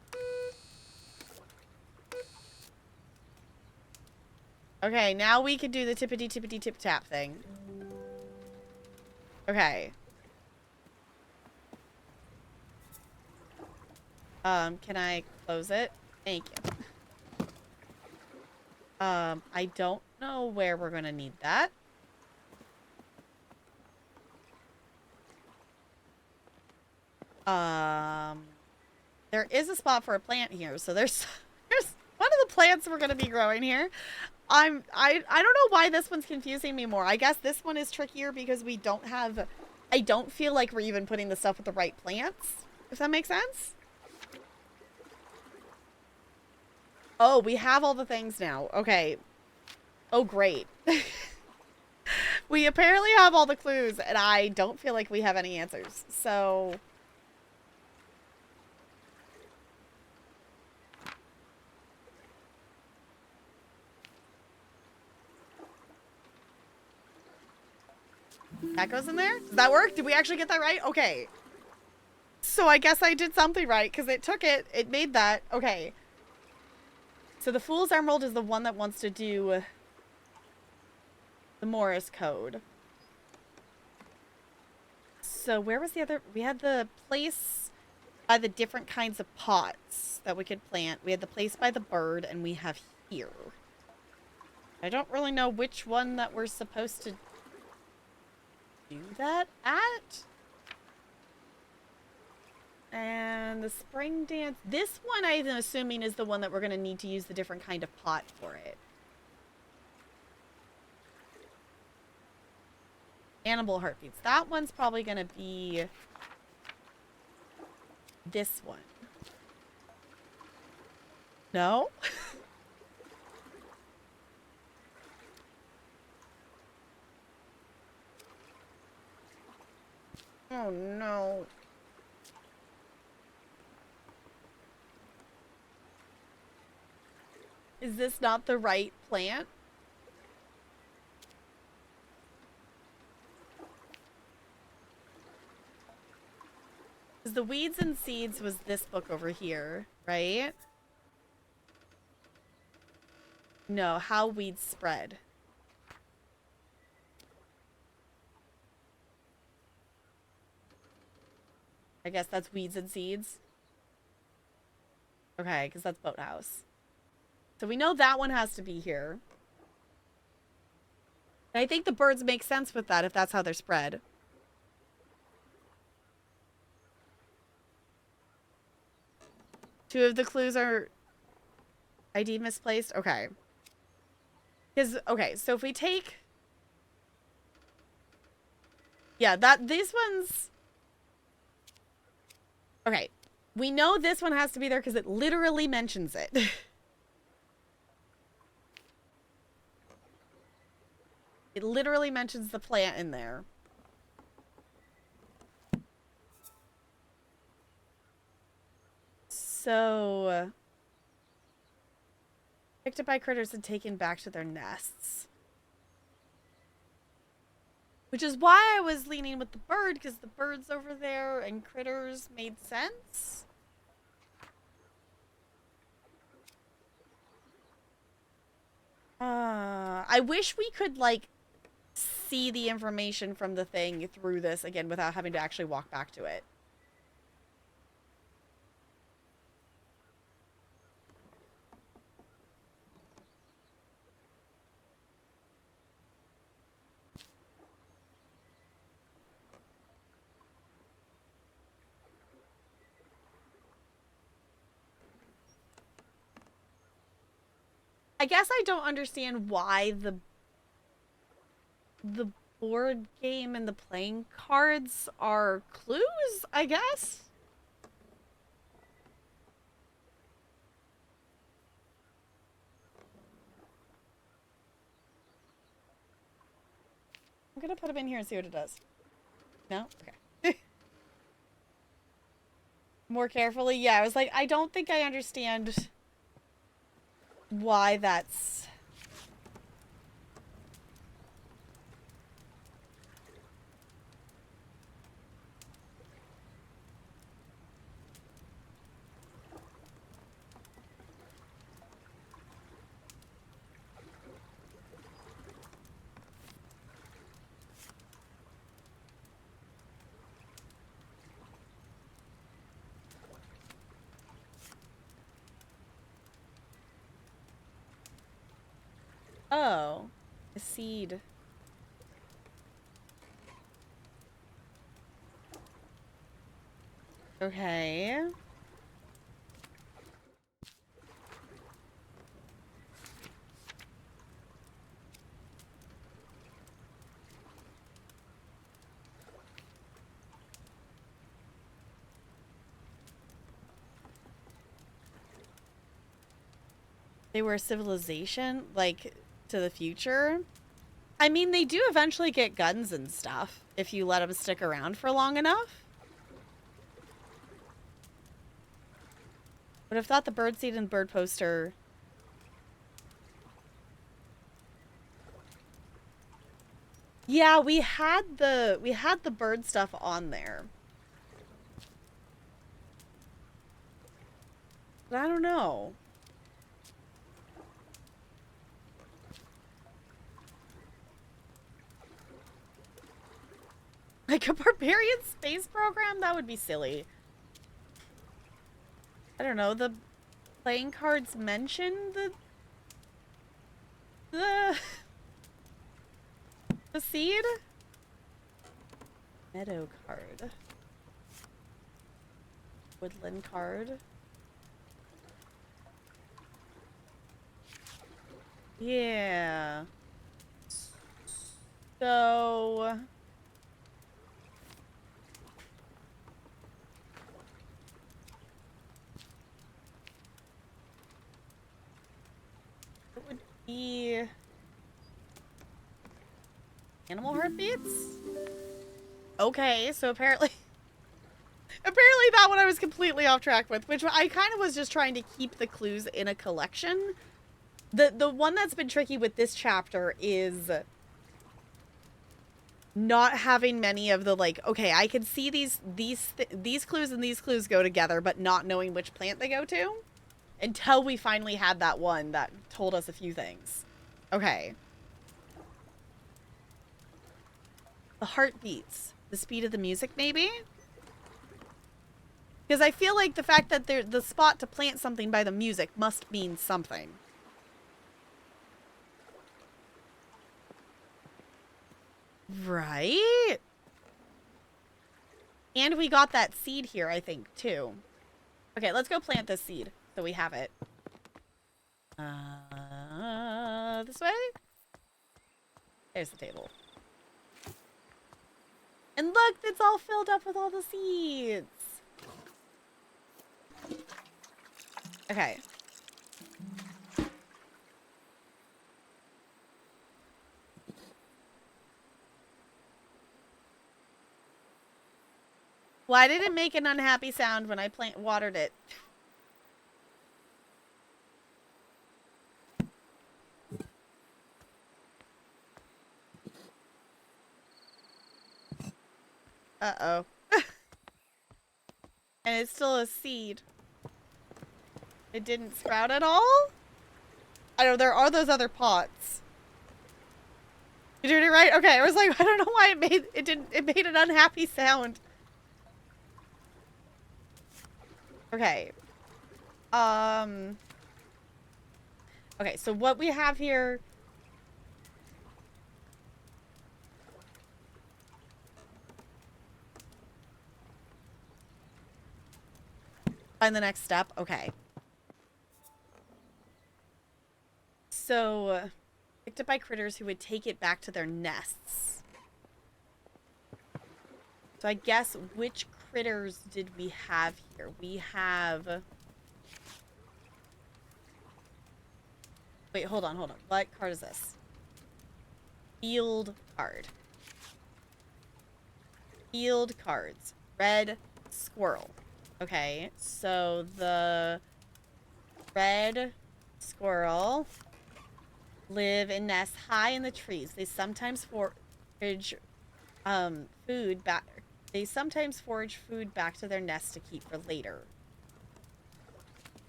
Okay, now we can do the tippity tippity tip tap thing. Okay. Can I close it? Thank you. I don't know where we're gonna need that. There is a spot for a plant here, so there's one of the plants we're gonna be growing here. I don't know why this one's confusing me more. I guess this one is trickier because we don't have, I don't feel like we're even putting the stuff with the right plants, if that makes sense. Oh, we have all the things now. Okay. Oh, great. We apparently have all the clues, and I don't feel like we have any answers. So... that goes in there? Does that work? Did we actually get that right? Okay. So I guess I did something right, because it took it. It made that. Okay. So the Fool's Emerald is the one that wants to do the Morris code. So where was the other? We had the place by the different kinds of pots that we could plant. We had the place by the bird, and we have here. I don't really know which one that we're supposed to do that at. And the spring dance. This one I'm assuming is the one that we're going to need to use the different kind of pot for it. Animal heartbeats. That one's probably going to be this one. No? Oh no. Is this not the right plant? Because the Weeds and Seeds was this book over here, right? No, How Weeds Spread. I guess that's Weeds and Seeds. Okay, because that's Boathouse. So we know that one has to be here. And I think the birds make sense with that if that's how they're spread. Two of the clues are ID misplaced. Okay. Because, okay, so if we take... Yeah, these ones... Okay. We know this one has to be there because it literally mentions it. It literally mentions the plant in there. So... Picked up by critters and taken back to their nests. Which is why I was leaning with the bird, because the bird's over there and critters made sense. I wish we could, like, see the information from the thing through this again without having to actually walk back to it. I guess I don't understand why the board game and the playing cards are clues, I guess. I'm gonna put them in here and see what it does. No? Okay. More carefully? Yeah, I was like, I don't think I understand why that's... Oh, a seed. Okay. They were a civilization, like, to the future. I mean, they do eventually get guns and stuff if you let them stick around for long enough. Would have thought the bird seed and bird poster... Yeah, we had the bird stuff on there. But I don't know. Like a barbarian space program? That would be silly. I don't know, the playing cards mention the seed? Meadow card. Woodland card. Yeah. So... It would be... Animal heartbeats? Okay, so apparently... Apparently that one I was completely off track with, which I kind of was just trying to keep the clues in a collection The one that's been tricky with this chapter is not having many of the, like, okay, I can see these clues and these clues go together, but not knowing which plant they go to until we finally had that one that told us a few things. Okay. The heartbeats. The speed of the music, maybe? Because I feel like the fact that the spot to plant something by the music must mean something. Right? And we got that seed here, I think, too. Okay, let's go plant this seed so we have it. This way? There's the table. And look, it's all filled up with all the seeds. Okay. Why did it make an unhappy sound when I watered it? Uh-oh. And it's still a seed. It didn't sprout at all? I know, there are those other pots. You doing it right? Okay, I was like, I don't know why it made an unhappy sound. Okay. Okay, so what we have here... Find the next step? Okay. So, picked up by critters who would take it back to their nests. So I guess, which critters did we have here? We have... Wait, hold on. What card is this? Field card. Field cards. Red squirrel. Okay, so the red squirrel live in nests high in the trees. They sometimes forage food back. They sometimes forage food back to their nests to keep for later.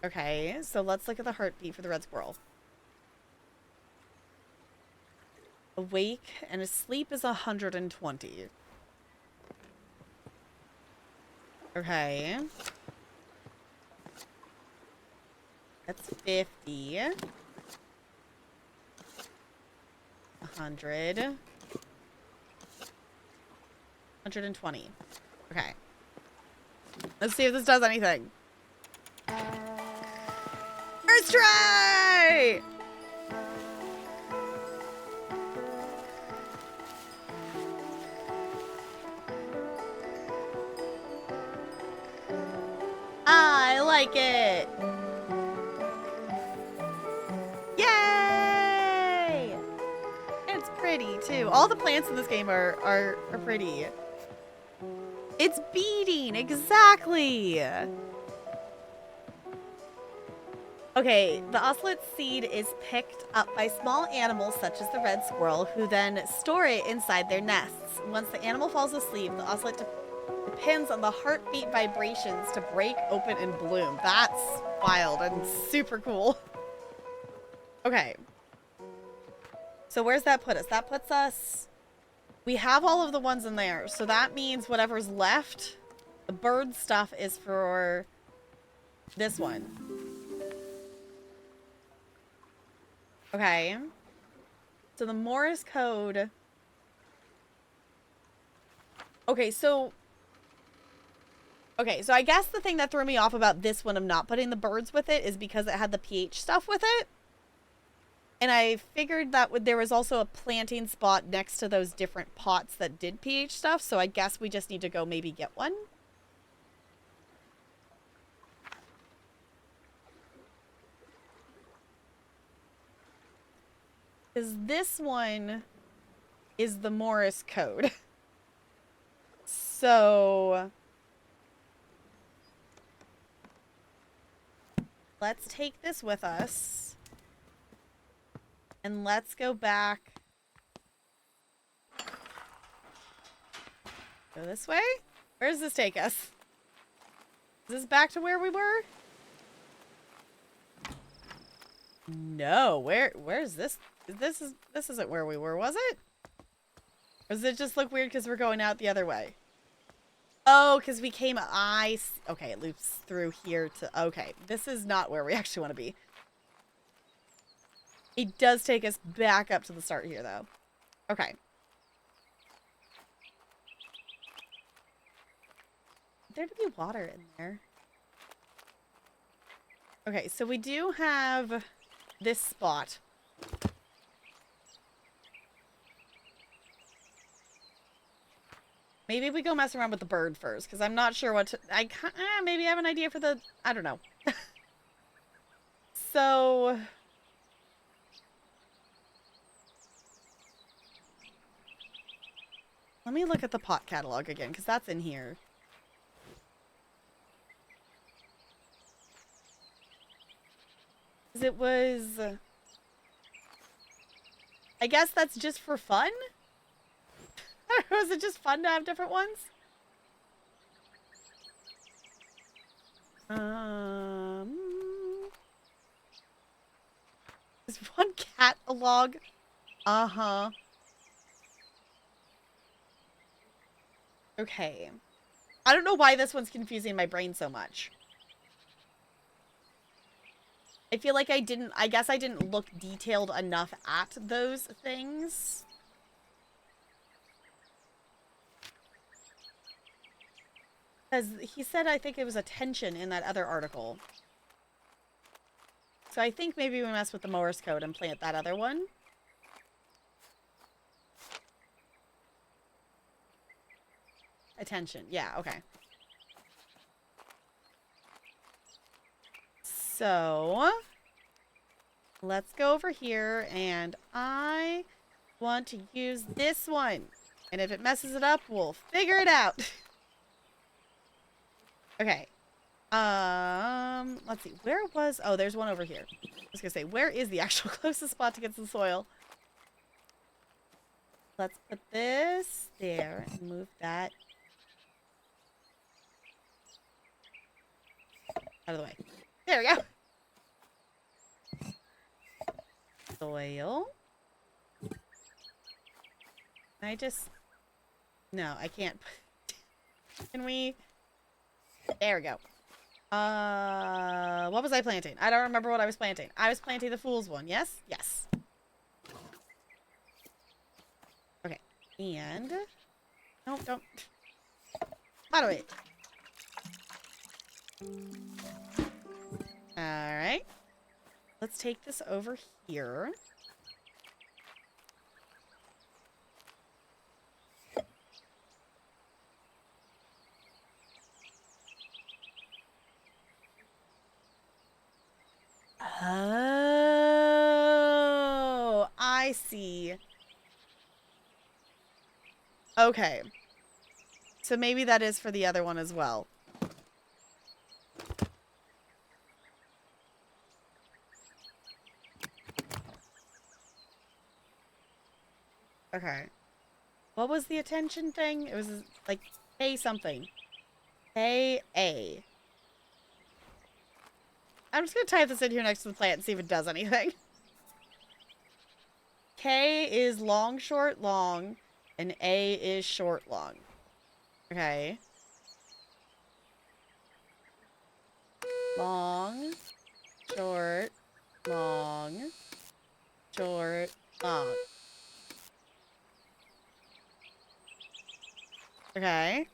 Okay, so let's look at the heartbeat for the red squirrel. Awake and asleep is 120. Okay. That's 50. 100. 120. Okay. Let's see if this does anything. First try! I like it. Yay! It's pretty too. All the plants in this game are pretty. It's beating, exactly. Okay, the ocelot seed is picked up by small animals such as the red squirrel, who then store it inside their nests. Once the animal falls asleep, the ocelot depends on the heartbeat vibrations to break open and bloom. That's wild and super cool. Okay. So where's that put us? That puts us... We have all of the ones in there. So that means whatever's left, the bird stuff is for this one. Okay. So the Morse code... Okay, so I guess the thing that threw me off about this one of not putting the birds with it is because it had the pH stuff with it. And I figured that there was also a planting spot next to those different pots that did pH stuff, so I guess we just need to go maybe get one. Because this one is the Morse code. So... let's take this with us. And let's go back. Go this way? Where does this take us? Is this back to where we were? No, where's this? This isn't where we were, was it? Or does it just look weird because we're going out the other way? Oh, because we came, okay, it loops through here to, okay. This is not where we actually want to be. It does take us back up to the start here, though. Okay. There to be water in there. Okay, so we do have this spot. Maybe we go mess around with the bird first, because I'm not sure what to... maybe I have an idea for the... I don't know. So... let me look at the pot catalog again, because that's in here. It was... I guess that's just for fun? Was it just fun to have different ones? There's one catalog. Uh-huh. Okay. I don't know why this one's confusing my brain so much. I feel like I guess I didn't look detailed enough at those things. Because he said, I think it was attention in that other article. So I think maybe we mess with the Morse code and plant that other one. Attention. Yeah, okay. So, let's go over here, and I want to use this one. And if it messes it up, we'll figure it out. Okay. Let's see. Where was... oh, there's one over here. I was gonna say, where is the actual closest spot to get some soil? Let's put this there and move that out of the way. There we go. Soil. I just... no, I can't. Can we... there we go. What was I planting? I don't remember what I was planting. I was planting the fool's one, yes? Yes. Okay. And... no, don't. Out of it. Alright. Let's take this over here. Oh, I see. Okay. So maybe that is for the other one as well. Okay. What was the attention thing? It was like A something. A. I'm just going to type this in here next to the plant and see if it does anything. K is long, short, long. And A is short, long. Okay. Long, short, long, short, long. Okay.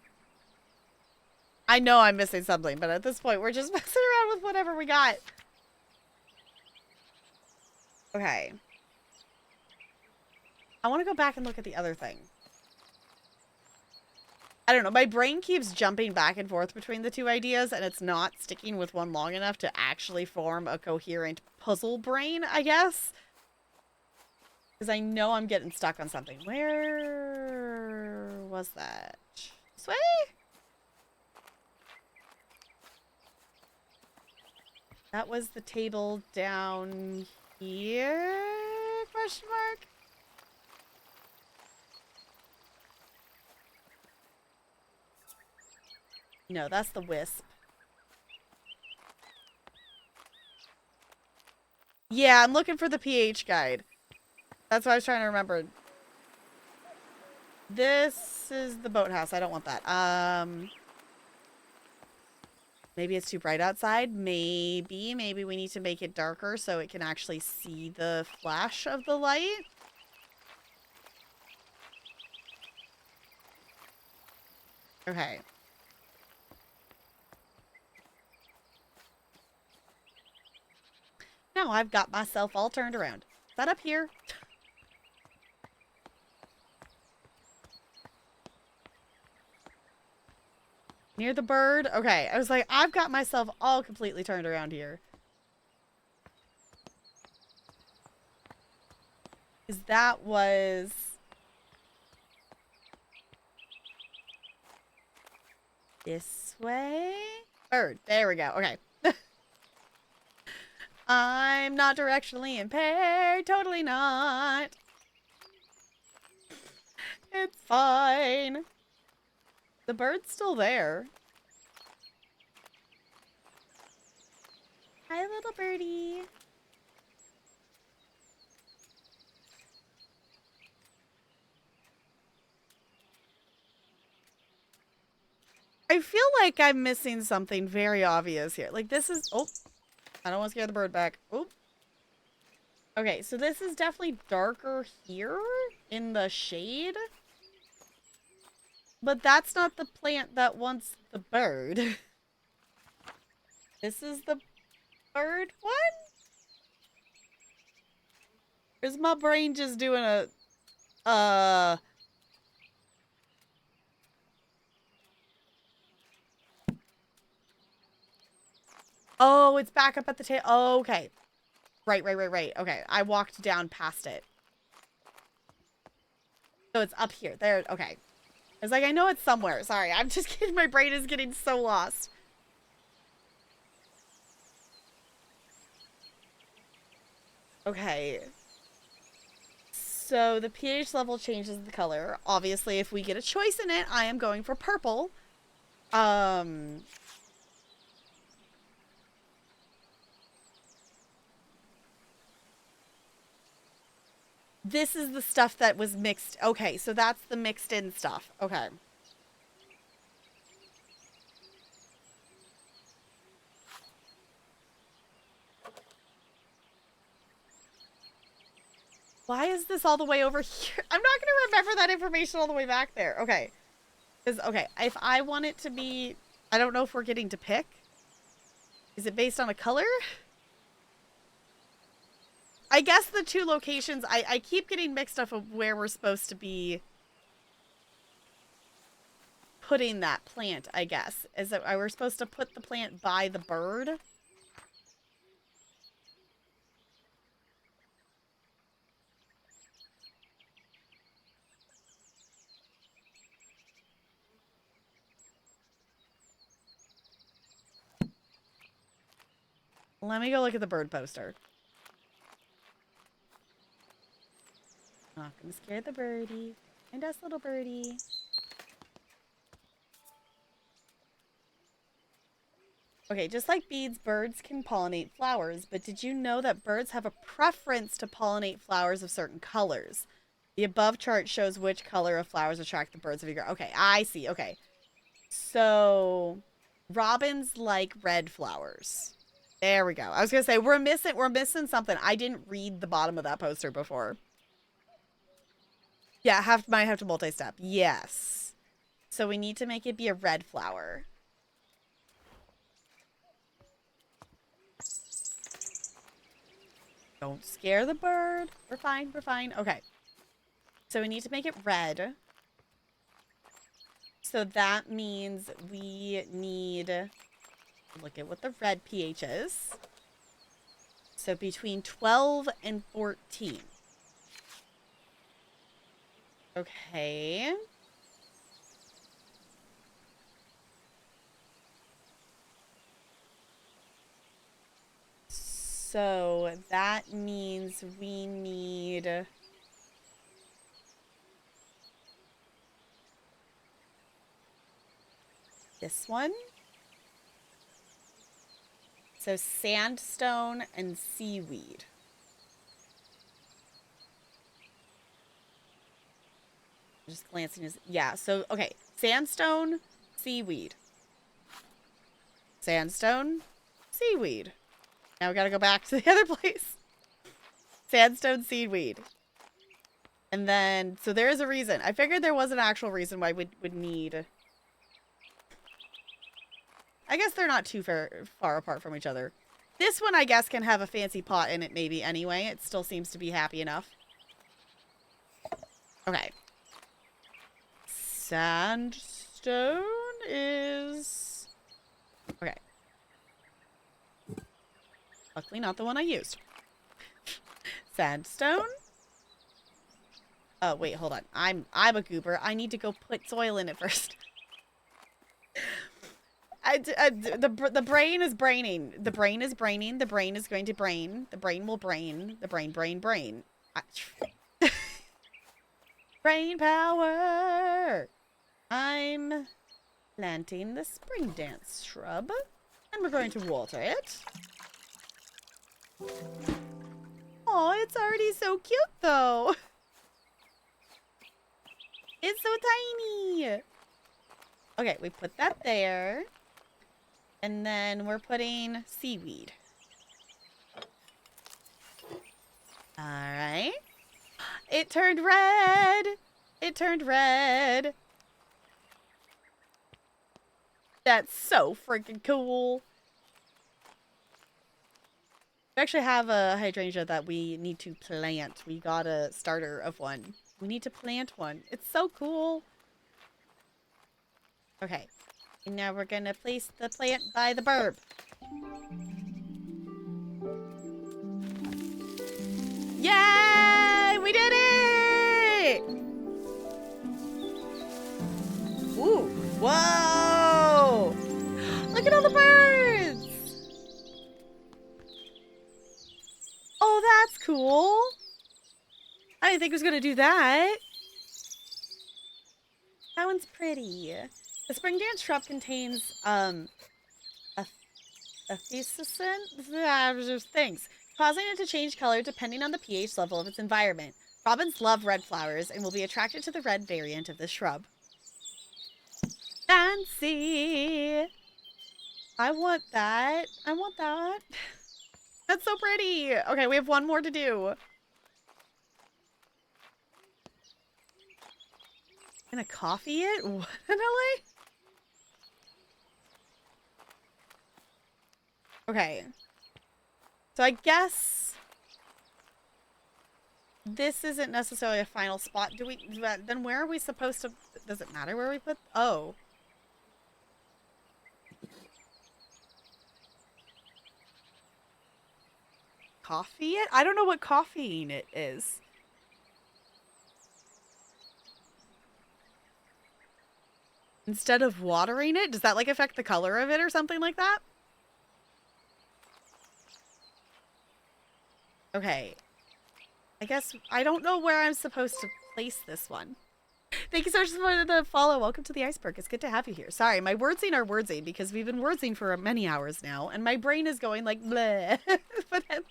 I know I'm missing something, but at this point, we're just messing around with whatever we got. Okay. I want to go back and look at the other thing. I don't know. My brain keeps jumping back and forth between the two ideas, and it's not sticking with one long enough to actually form a coherent puzzle brain, I guess. Because I know I'm getting stuck on something. Where was that? This way? That was the table down here? Question mark? No, that's the wisp. Yeah, I'm looking for the pH guide. That's what I was trying to remember. This is the boathouse. I don't want that. Maybe it's too bright outside. Maybe we need to make it darker so it can actually see the flash of the light. Okay. Now I've got myself all turned around. Is that up here? Near the bird? Okay. I was like, I've got myself all completely turned around here. Because that was... this way? Bird. There we go. Okay. I'm not directionally impaired. Totally not. It's fine. The bird's still there. Hi, little birdie. I feel like I'm missing something very obvious here. Like, this is... Oh, I don't want to scare the bird back. Oh. Okay, so this is definitely darker here in the shade. But that's not the plant that wants the bird. This is the bird one? Or is my brain just doing a... Oh, it's back up at the tail. Oh, okay. Right. Okay, I walked down past it. So it's up here. There, okay. I was like, I know it's somewhere. Sorry, I'm just kidding. My brain is getting so lost. Okay. So the pH level changes the color. Obviously, if we get a choice in it, I am going for purple. This is the stuff that was mixed. Okay, so that's the mixed in stuff. Okay. Why is this all the way over here? I'm not going to remember that information all the way back there. Okay. Because, okay, if I want it to be... I don't know if we're getting to pick. Is it based on a color? I guess the two locations... I keep getting mixed up of where we're supposed to be putting that plant, I guess. Is that we're supposed to put the plant by the bird? Let me go look at the bird poster. Not gonna scare the birdie. And us, little birdie. Okay, just like bees, birds can pollinate flowers, but did you know that birds have a preference to pollinate flowers of certain colors? The above chart shows which color of flowers attract the birds of your garden. Okay, I see. Okay. So, robins like red flowers. There we go. I was gonna say we're missing something. I didn't read the bottom of that poster before. Yeah, might have to multi-step. Yes. So we need to make it be a red flower. Don't scare the bird. We're fine. We're fine. Okay. So we need to make it red. So that means we need to look at what the red pH is. So between 12 and 14. Okay. So that means we need... this one. So sandstone and seaweed. Just glancing as... yeah, so, okay. Sandstone, seaweed. Sandstone, seaweed. Now we gotta go back to the other place. Sandstone, seaweed. And then, so there is a reason. I figured there was an actual reason why we would need... I guess they're not too far apart from each other. This one, I guess, can have a fancy pot in it maybe anyway. It still seems to be happy enough. Okay. Sandstone is... okay. Luckily not the one I used. Sandstone. Oh, wait, hold on. I'm a goober. I need to go put soil in it first. The brain is braining. The brain is braining. The brain is going to brain. The brain will brain. The brain. Brain power. I'm planting the spring dance shrub. And we're going to water it. Oh, it's already so cute, though. It's so tiny. Okay, we put that there. And then we're putting seaweed. All right. It turned red. It turned red. That's so freaking cool. We actually have a hydrangea that we need to plant. We got a starter of one. We need to plant one. It's so cool. Okay. And now we're gonna place the plant by the burb. Yay! We did it! Ooh. Whoa! Look at all the birds! Oh, that's cool. I didn't think it was gonna do that. That one's pretty. The spring dance shrub contains a things, causing it to change color depending on the pH level of its environment. Robins love red flowers and will be attracted to the red variant of this shrub. Fancy! I want that. I want that. That's so pretty. Okay, we have one more to do. Gonna coffee it? What in LA? Okay. So I guess this isn't necessarily a final spot. Do we... then where are we supposed to... does it matter where we put... oh. Coffee it? I don't know what coffeeing it is. Instead of watering it? Does that, like, affect the color of it or something like that? Okay. I guess I don't know where I'm supposed to place this one. Thank you so much for the follow. Welcome to the iceberg. It's good to have you here. Sorry, my wordsing are wordsing because we've been wordsing for many hours now, and my brain is going like bleh. But then,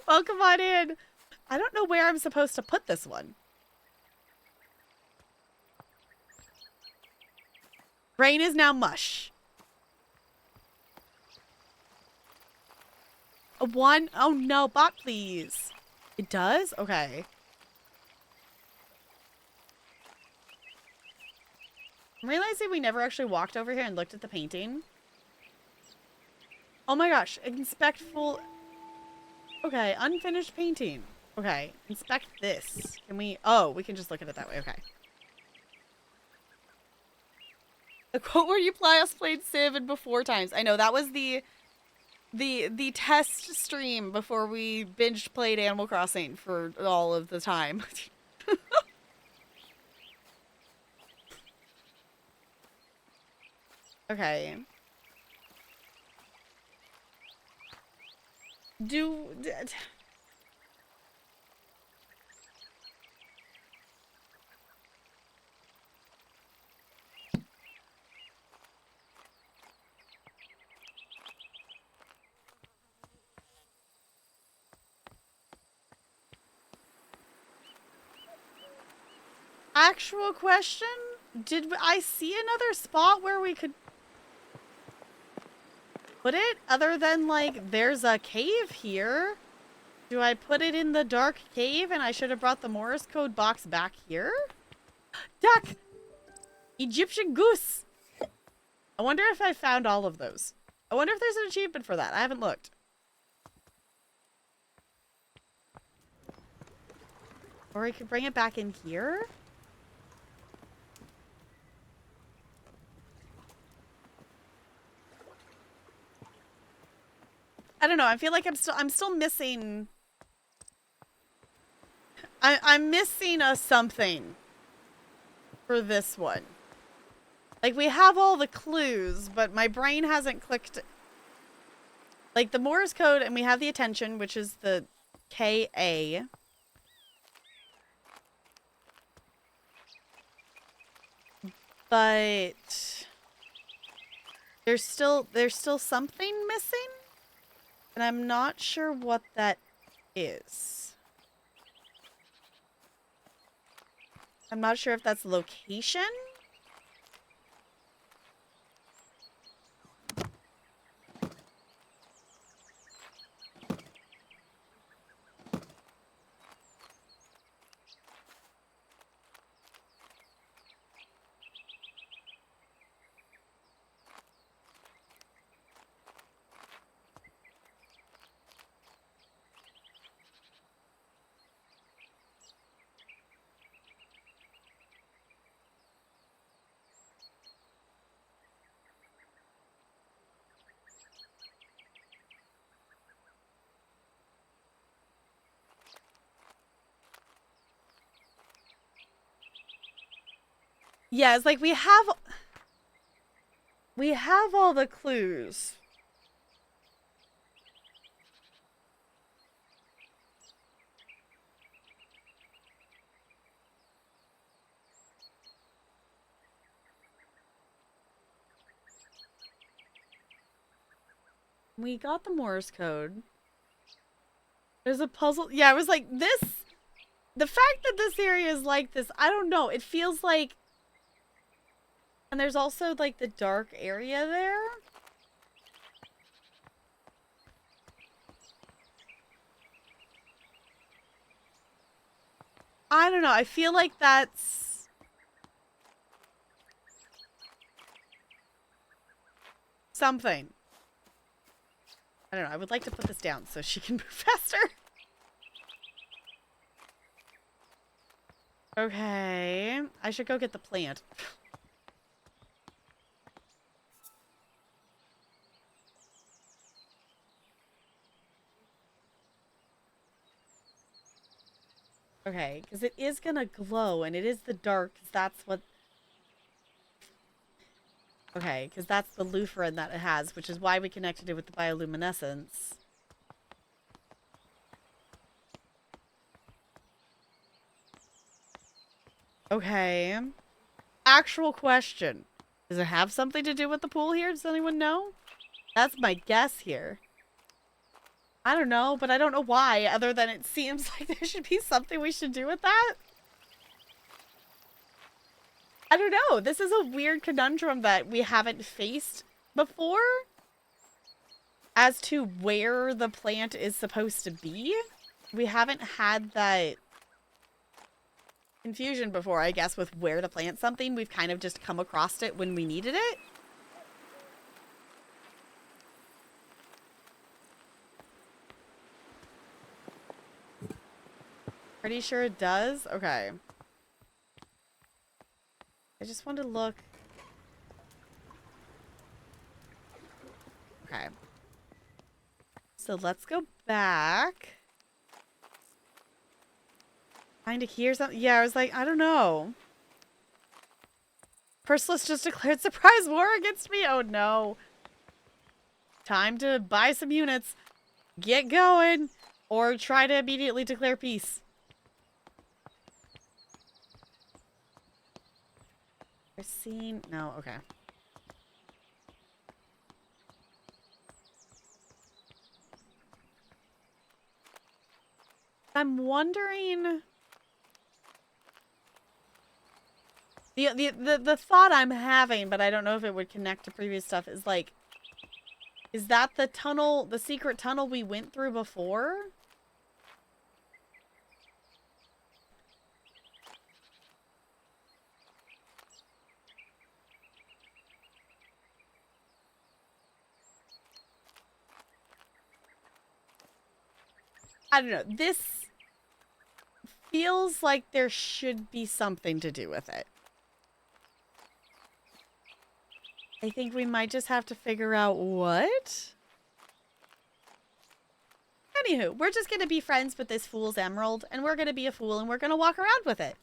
welcome on in. I don't know where I'm supposed to put this one. Brain is now mush. A one? Oh no, bot please. It does? Okay. I'm realizing we never actually walked over here and looked at the painting. Oh my gosh, inspect full... okay, unfinished painting. Okay, inspect this. Can we... oh, we can just look at it that way, okay. The quote where you played Civ in before times. I know, that was the test stream before we binged played Animal Crossing for all of the time. Okay. Actual question? Did I see another spot where we could put it? Other than, like, there's a cave here. Do I put it in the dark cave and I should have brought the Morse code box back here? Duck! Egyptian goose! I wonder if I found all of those. I wonder if there's an achievement for that. I haven't looked. Or we could bring it back in here? I don't know. I feel like I'm still missing. I'm missing a something for this one. Like, we have all the clues, but my brain hasn't clicked. Like, the Morse code, and we have the attention, which is the KA. But there's still something missing, and I'm not sure what that is. I'm not sure if that's location. Yeah, it's like we have all the clues. We got the Morse code. There's a puzzle. Yeah, I was like, this... The fact that this area is like this, I don't know. It feels like... And there's also, like, the dark area there. I don't know. I feel like that's... something. I don't know. I would like to put this down so she can move faster. Okay. I should go get the plant. Okay, because it is gonna glow, and it is the dark, 'cause that's what... Okay, because that's the luferin that it has, which is why we connected it with the bioluminescence. Okay. Actual question. Does it have something to do with the pool here? Does anyone know? That's my guess here. I don't know, but I don't know why, other than it seems like there should be something we should do with that. I don't know. This is a weird conundrum that we haven't faced before as to where the plant is supposed to be. We haven't had that confusion before, I guess, with where to plant something. We've kind of just come across it when we needed it. Pretty sure it does? Okay. I just want to look. Okay. So let's go back. Trying to hear something. Yeah, I was like, I don't know. Perslis just declared surprise war against me. Oh no. Time to buy some units. get going or try to immediately declare peace. I've seen... No, okay. I'm wondering... The thought I'm having, but I don't know if it would connect to previous stuff, is like... Is that the tunnel, the secret tunnel we went through before? I don't know. This feels like there should be something to do with it. I think we might just have to figure out what. Anywho, we're just going to be friends with this fool's emerald, and we're going to be a fool, and we're going to walk around with it.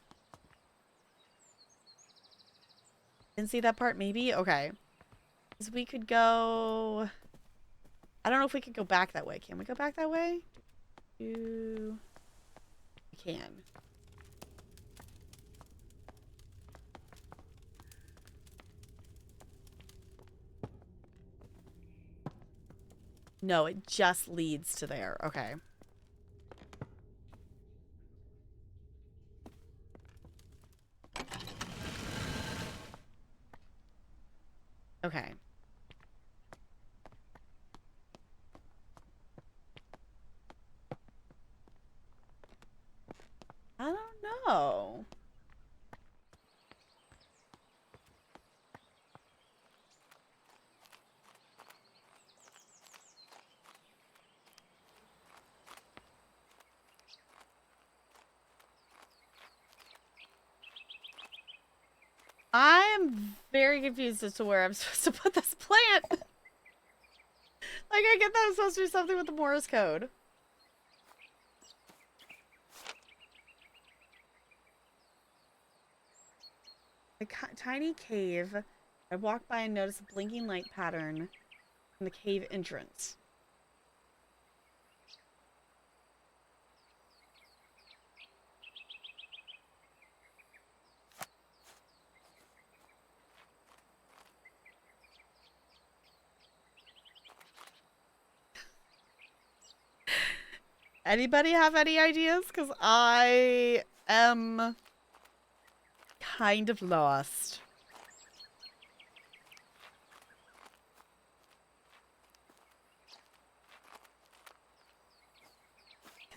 Didn't see that part, maybe? Okay. Because we could go... I don't know if we could go back that way. Can we go back that way? We can. No, it just leads to there. Okay. Okay. I don't know. I'm very confused as to where I'm supposed to put this plant. Like, I get that I'm supposed to do something with the Morse code. A tiny cave. I walk by and notice a blinking light pattern in the cave entrance. Anybody have any ideas? Because I am kind of lost.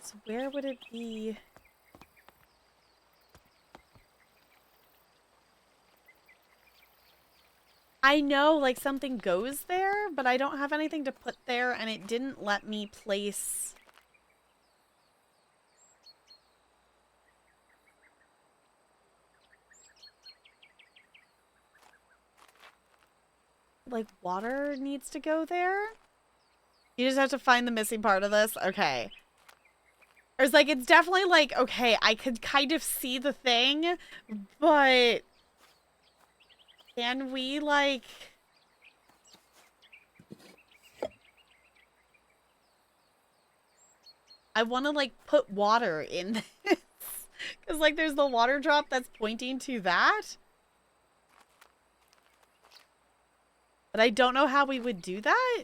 So where would it be? I know, like, something goes there, but I don't have anything to put there, and it didn't let me place... Like, water needs to go there? You just have to find the missing part of this? Okay. Or it's like, it's definitely like, okay, I could kind of see the thing, but... Can we, like... I want to, like, put water in this. Because, like, there's the water drop that's pointing to that. But I don't know how we would do that.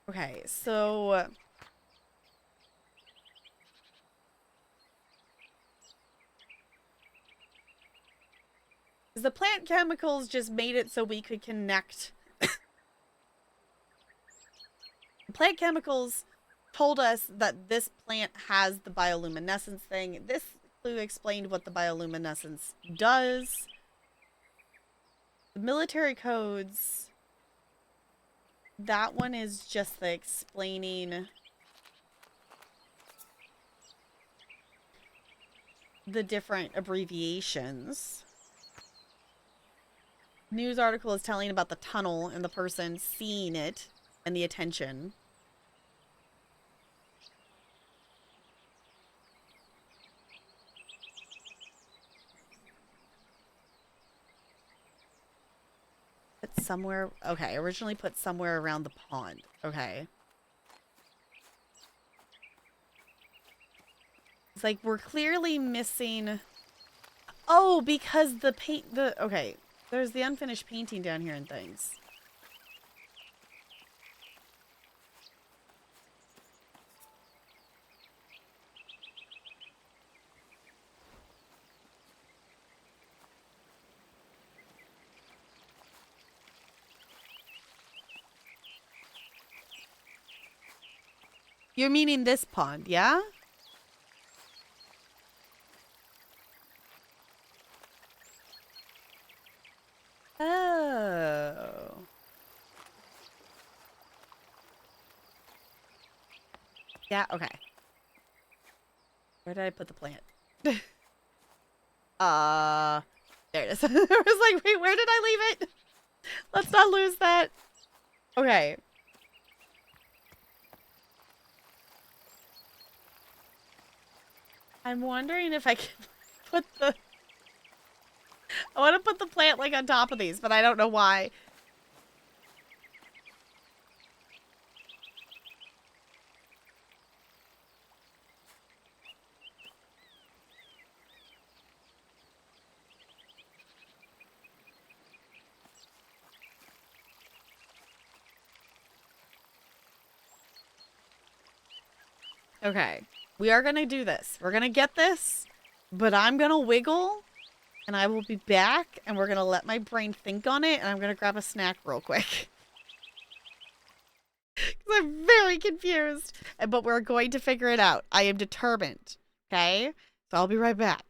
Okay, so... The plant chemicals just made it so we could connect. Plant chemicals told us that this plant has the bioluminescence thing. This clue explained what the bioluminescence does. The military codes, that one is just the explaining the different abbreviations. News article is telling about the tunnel and the person seeing it and the attention. But somewhere. Okay, originally put somewhere around the pond. Okay. It's like we're clearly missing. Oh, because the paint. Okay. There's the unfinished painting down here and things. You're meaning this pond, yeah? Oh. Yeah, okay. Where did I put the plant? There it is. I was like, wait, where did I leave it? Let's not lose that. Okay. I'm wondering if I can put the... I want to put the plant like on top of these, but I don't know why. Okay. We are going to do this. We're going to get this, but I'm going to wiggle, and I will be back, and we're going to let my brain think on it, and I'm going to grab a snack real quick. Because I'm very confused. But we're going to figure it out. I am determined. Okay? So I'll be right back.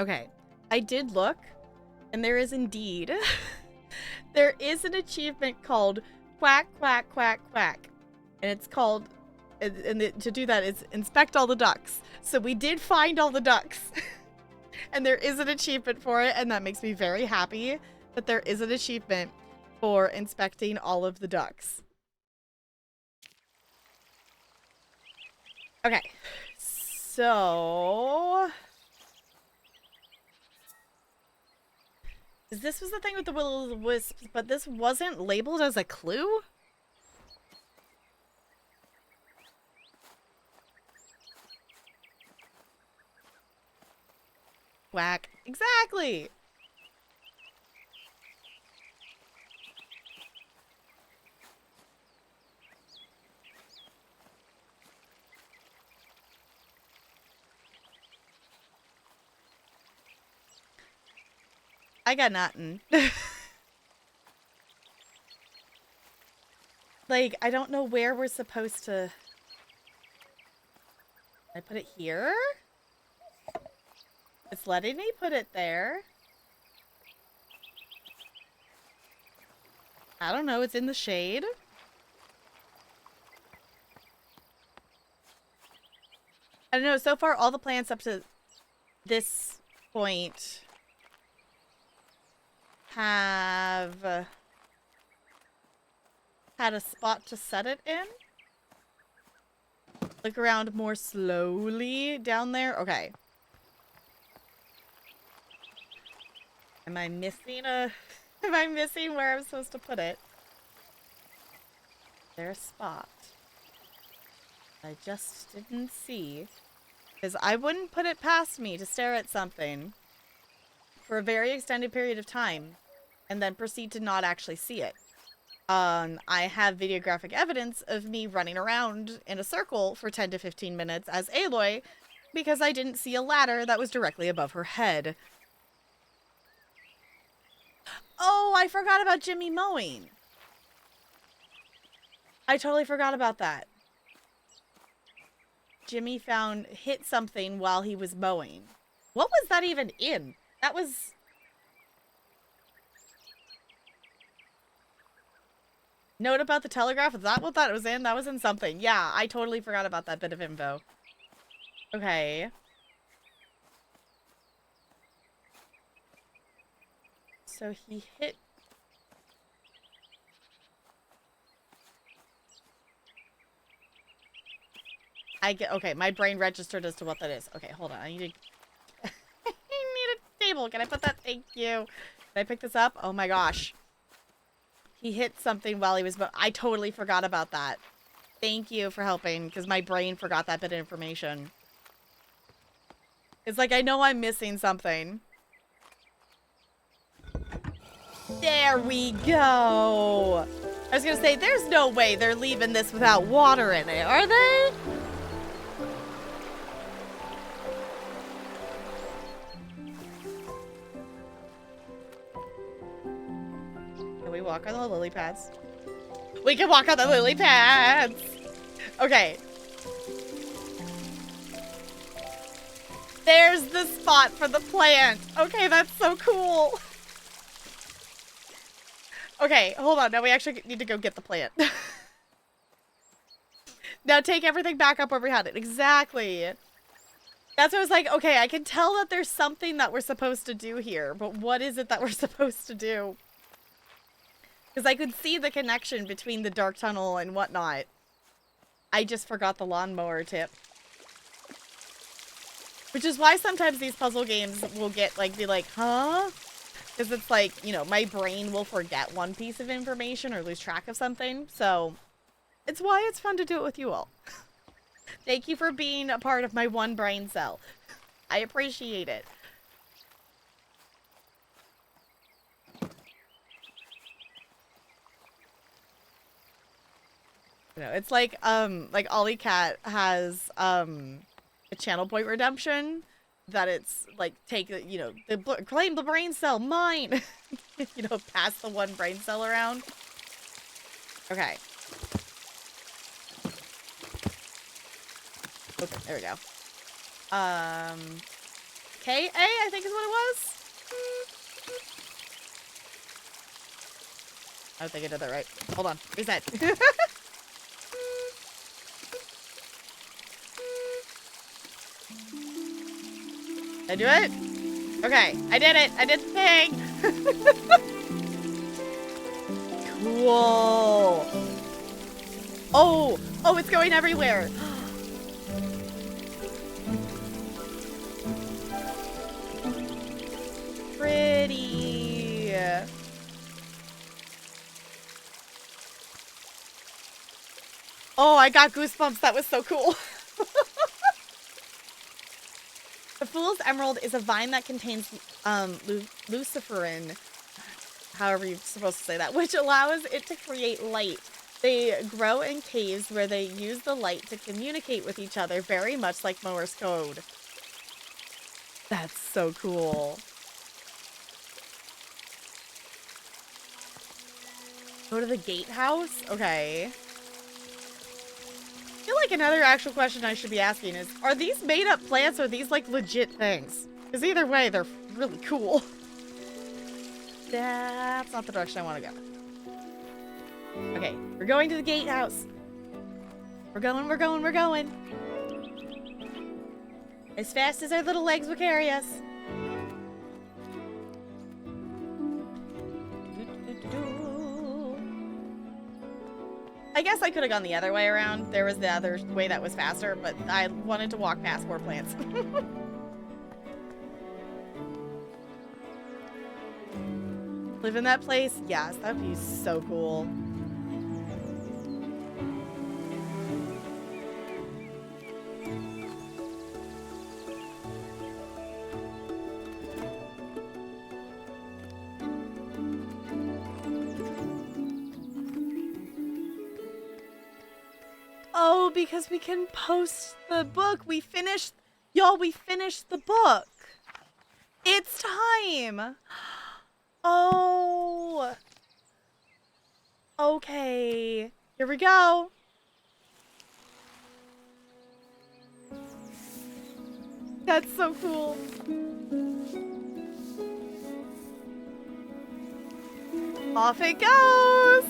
Okay, I did look, and there is indeed, there is an achievement called Quack, Quack, Quack, Quack. And it's called, to do that, it's inspect all the ducks. So we did find all the ducks. And there is an achievement for it, and that makes me very happy that there is an achievement for inspecting all of the ducks. Okay, so... This was the thing with the will-o'-the-wisps, but this wasn't labeled as a clue? Whack. Exactly! I got nothing. Like, I don't know where we're supposed to... I put it here? It's letting me put it there. I don't know, it's in the shade. I don't know, so far all the plants up to this point have had a spot to set it in. Look around more slowly down there. Okay. Am I missing a... Am I missing where I'm supposed to put it? Is there a spot I just didn't see? Because I wouldn't put it past me to stare at something for a very extended period of time and then proceed to not actually see it. I have videographic evidence of me running around in a circle for 10 to 15 minutes as Aloy because I didn't see a ladder that was directly above her head. Oh, I forgot about Jimmy mowing. I totally forgot about that. Jimmy hit something while he was mowing. What was that even in? That was... Note about the telegraph? Is that what that was in? That was in something. Yeah, I totally forgot about that bit of info. Okay. So he hit... Okay, my brain registered as to what that is. Okay, hold on. I need I need a table. Can I put that? Thank you. Can I pick this up? Oh my gosh. He hit something while he was... I totally forgot about that. Thank you for helping, because my brain forgot that bit of information. It's like, I know I'm missing something. There we go. I was going to say, there's no way they're leaving this without water in it, are they? Can we walk on the lily pads? We can walk on the lily pads! Okay. There's the spot for the plant. Okay, that's so cool. Okay, hold on. Now we actually need to go get the plant. Now take everything back up where we had it. Exactly. That's what I was like, okay, I can tell that there's something that we're supposed to do here, but what is it that we're supposed to do? Because I could see the connection between the dark tunnel and whatnot. I just forgot the lawnmower tip. Which is why sometimes these puzzle games will get, like, be like, huh? Because it's like, you know, my brain will forget one piece of information or lose track of something. So, it's why it's fun to do it with you all. Thank you for being a part of my one brain cell. I appreciate it. You know, it's like Ollie Cat has, a channel point redemption that it's like take you know claim the brain cell mine. You know, pass the one brain cell around. Okay, there we go. K-A, I think is what it was. I don't think I did that right. Hold on. Reset. Did I do it? Okay, I did it. I did the thing. Cool. Oh, oh, it's going everywhere. Pretty. Oh, I got goosebumps. That was so cool. The Fool's Emerald is a vine that contains luciferin, however you're supposed to say that, which allows it to create light. They grow in caves where they use the light to communicate with each other, very much like Morse code. That's so cool. Go to the gatehouse? Okay. I feel like another actual question I should be asking is, are these made up plants or are these like legit things? Because either way, they're really cool. That's not the direction I want to go. Okay, we're going to the gatehouse. We're going, we're going, we're going. As fast as our little legs will carry us. I guess I could have gone the other way around. There was the other way that was faster, but I wanted to walk past more plants. Live in that place? Yes, that'd be so cool. Oh, because we can post the book. We finished, y'all, we finished the book. It's time. Oh. Okay. Here we go. That's so cool. Off it goes.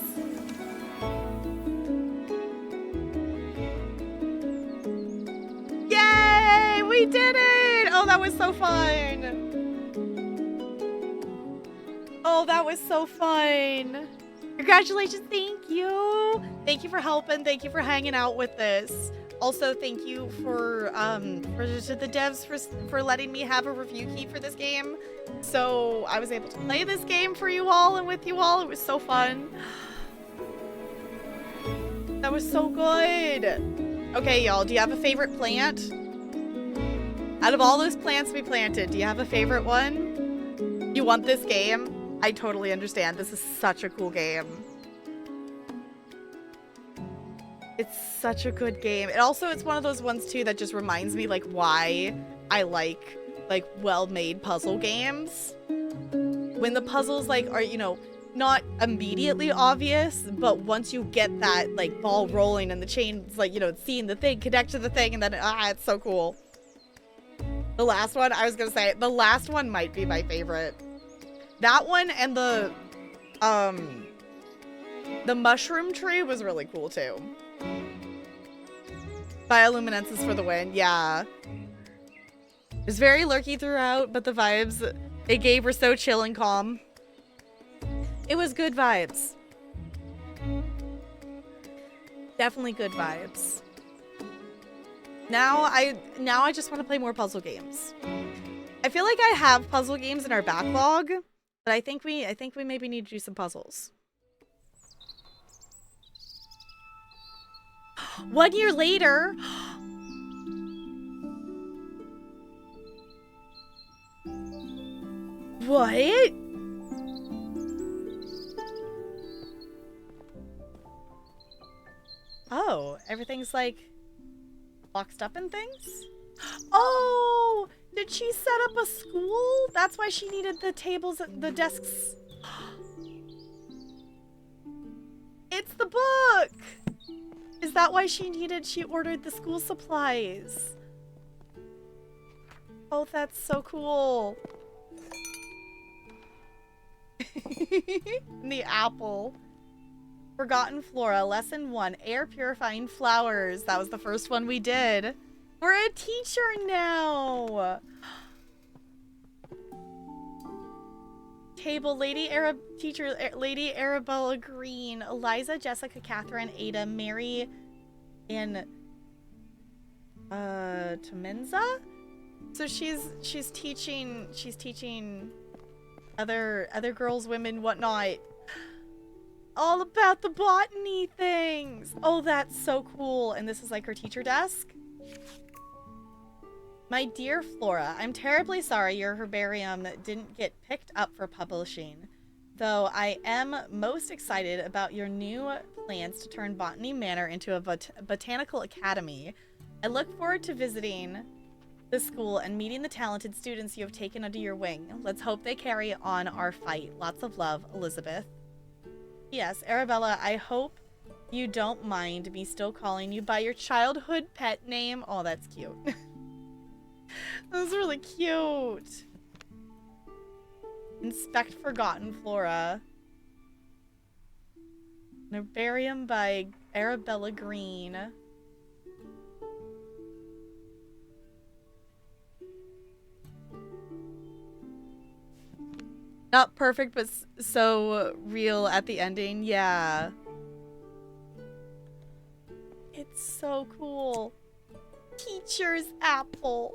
Yay! We did it! Oh, that was so fun. Oh, that was so fun. Congratulations. Thank you. Thank you for helping. Thank you for hanging out with this. Also, thank you for the devs for letting me have a review key for this game. So I was able to play this game for you all and with you all. It was so fun. That was so good. Okay, y'all, do you have a favorite plant? Out of all those plants we planted, do you have a favorite one? You want this game? I totally understand. This is such a cool game. It's such a good game. And also, it's one of those ones, too, that just reminds me, like, why I like well-made puzzle games. When the puzzles, like, are, you know, not immediately obvious, but once you get that, like, ball rolling and the chain's, like, you know, seeing the thing connect to the thing, and then, it's so cool. The last one, I was gonna say, the last one might be my favorite. That one and the mushroom tree was really cool, too. Bioluminescence for the win, yeah. It was very lurky throughout, but the vibes it gave were so chill and calm. It was good vibes. Definitely good vibes. Now I just want to play more puzzle games. I feel like I have puzzle games in our backlog, but I think we maybe need to do some puzzles. 1 year later. What? Oh, everything's like boxed up and things? Oh, did she set up a school? That's why she needed the tables and the desks. It's the book. Is that why she ordered the school supplies? Oh, that's so cool. The apple. Forgotten Flora, Lesson 1, Air Purifying Flowers. That was the first one we did. We're a teacher now. Table, Lady Arabella Green, Eliza, Jessica, Catherine, Ada, Mary, and Temenza? So she's teaching other girls, women, whatnot, all about the botany things. Oh, that's so cool. And this is like her teacher desk. My dear Flora, I'm terribly sorry your herbarium didn't get picked up for publishing, though I am most excited about your new plans to turn Botany Manor into a botanical academy. I look forward to visiting the school and meeting the talented students you have taken under your wing. Let's hope they carry on our fight. Lots of love, Elizabeth. Yes, Arabella, I hope you don't mind me still calling you by your childhood pet name. Oh, that's cute. That's really cute. Inspect Forgotten Flora. An herbarium by Arabella Green. Not perfect, but so real at the ending. Yeah. It's so cool. Teacher's apple.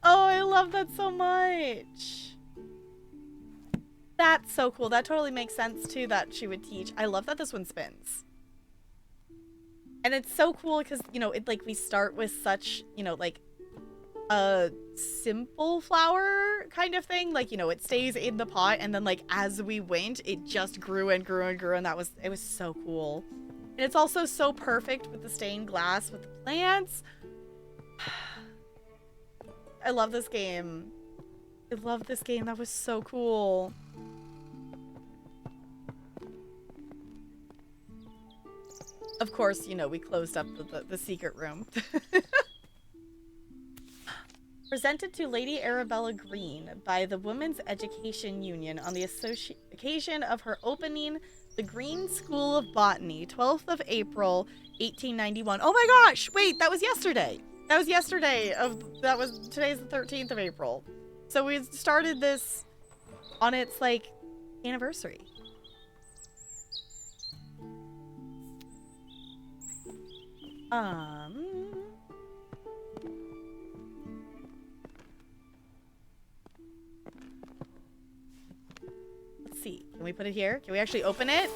Oh, I love that so much. That's so cool. That totally makes sense too that she would teach. I love that this one spins. And it's so cool because, you know, it like we start with such, you know, like a simple flower kind of thing. Like, you know, it stays in the pot and then like as we went, it just grew and grew and grew, and it was so cool. And it's also so perfect with the stained glass with the plants. I love this game. I love this game. That was so cool. Of course, you know, we closed up the secret room. Presented to Lady Arabella Green by the Women's Education Union on the occasion of her opening the Green School of Botany, 12th of April, 1891. Oh my gosh! Wait, that was yesterday. That was yesterday. Today's the 13th of April. So we started this on its, like, anniversary. Let's see. Can we put it here? Can we actually open it?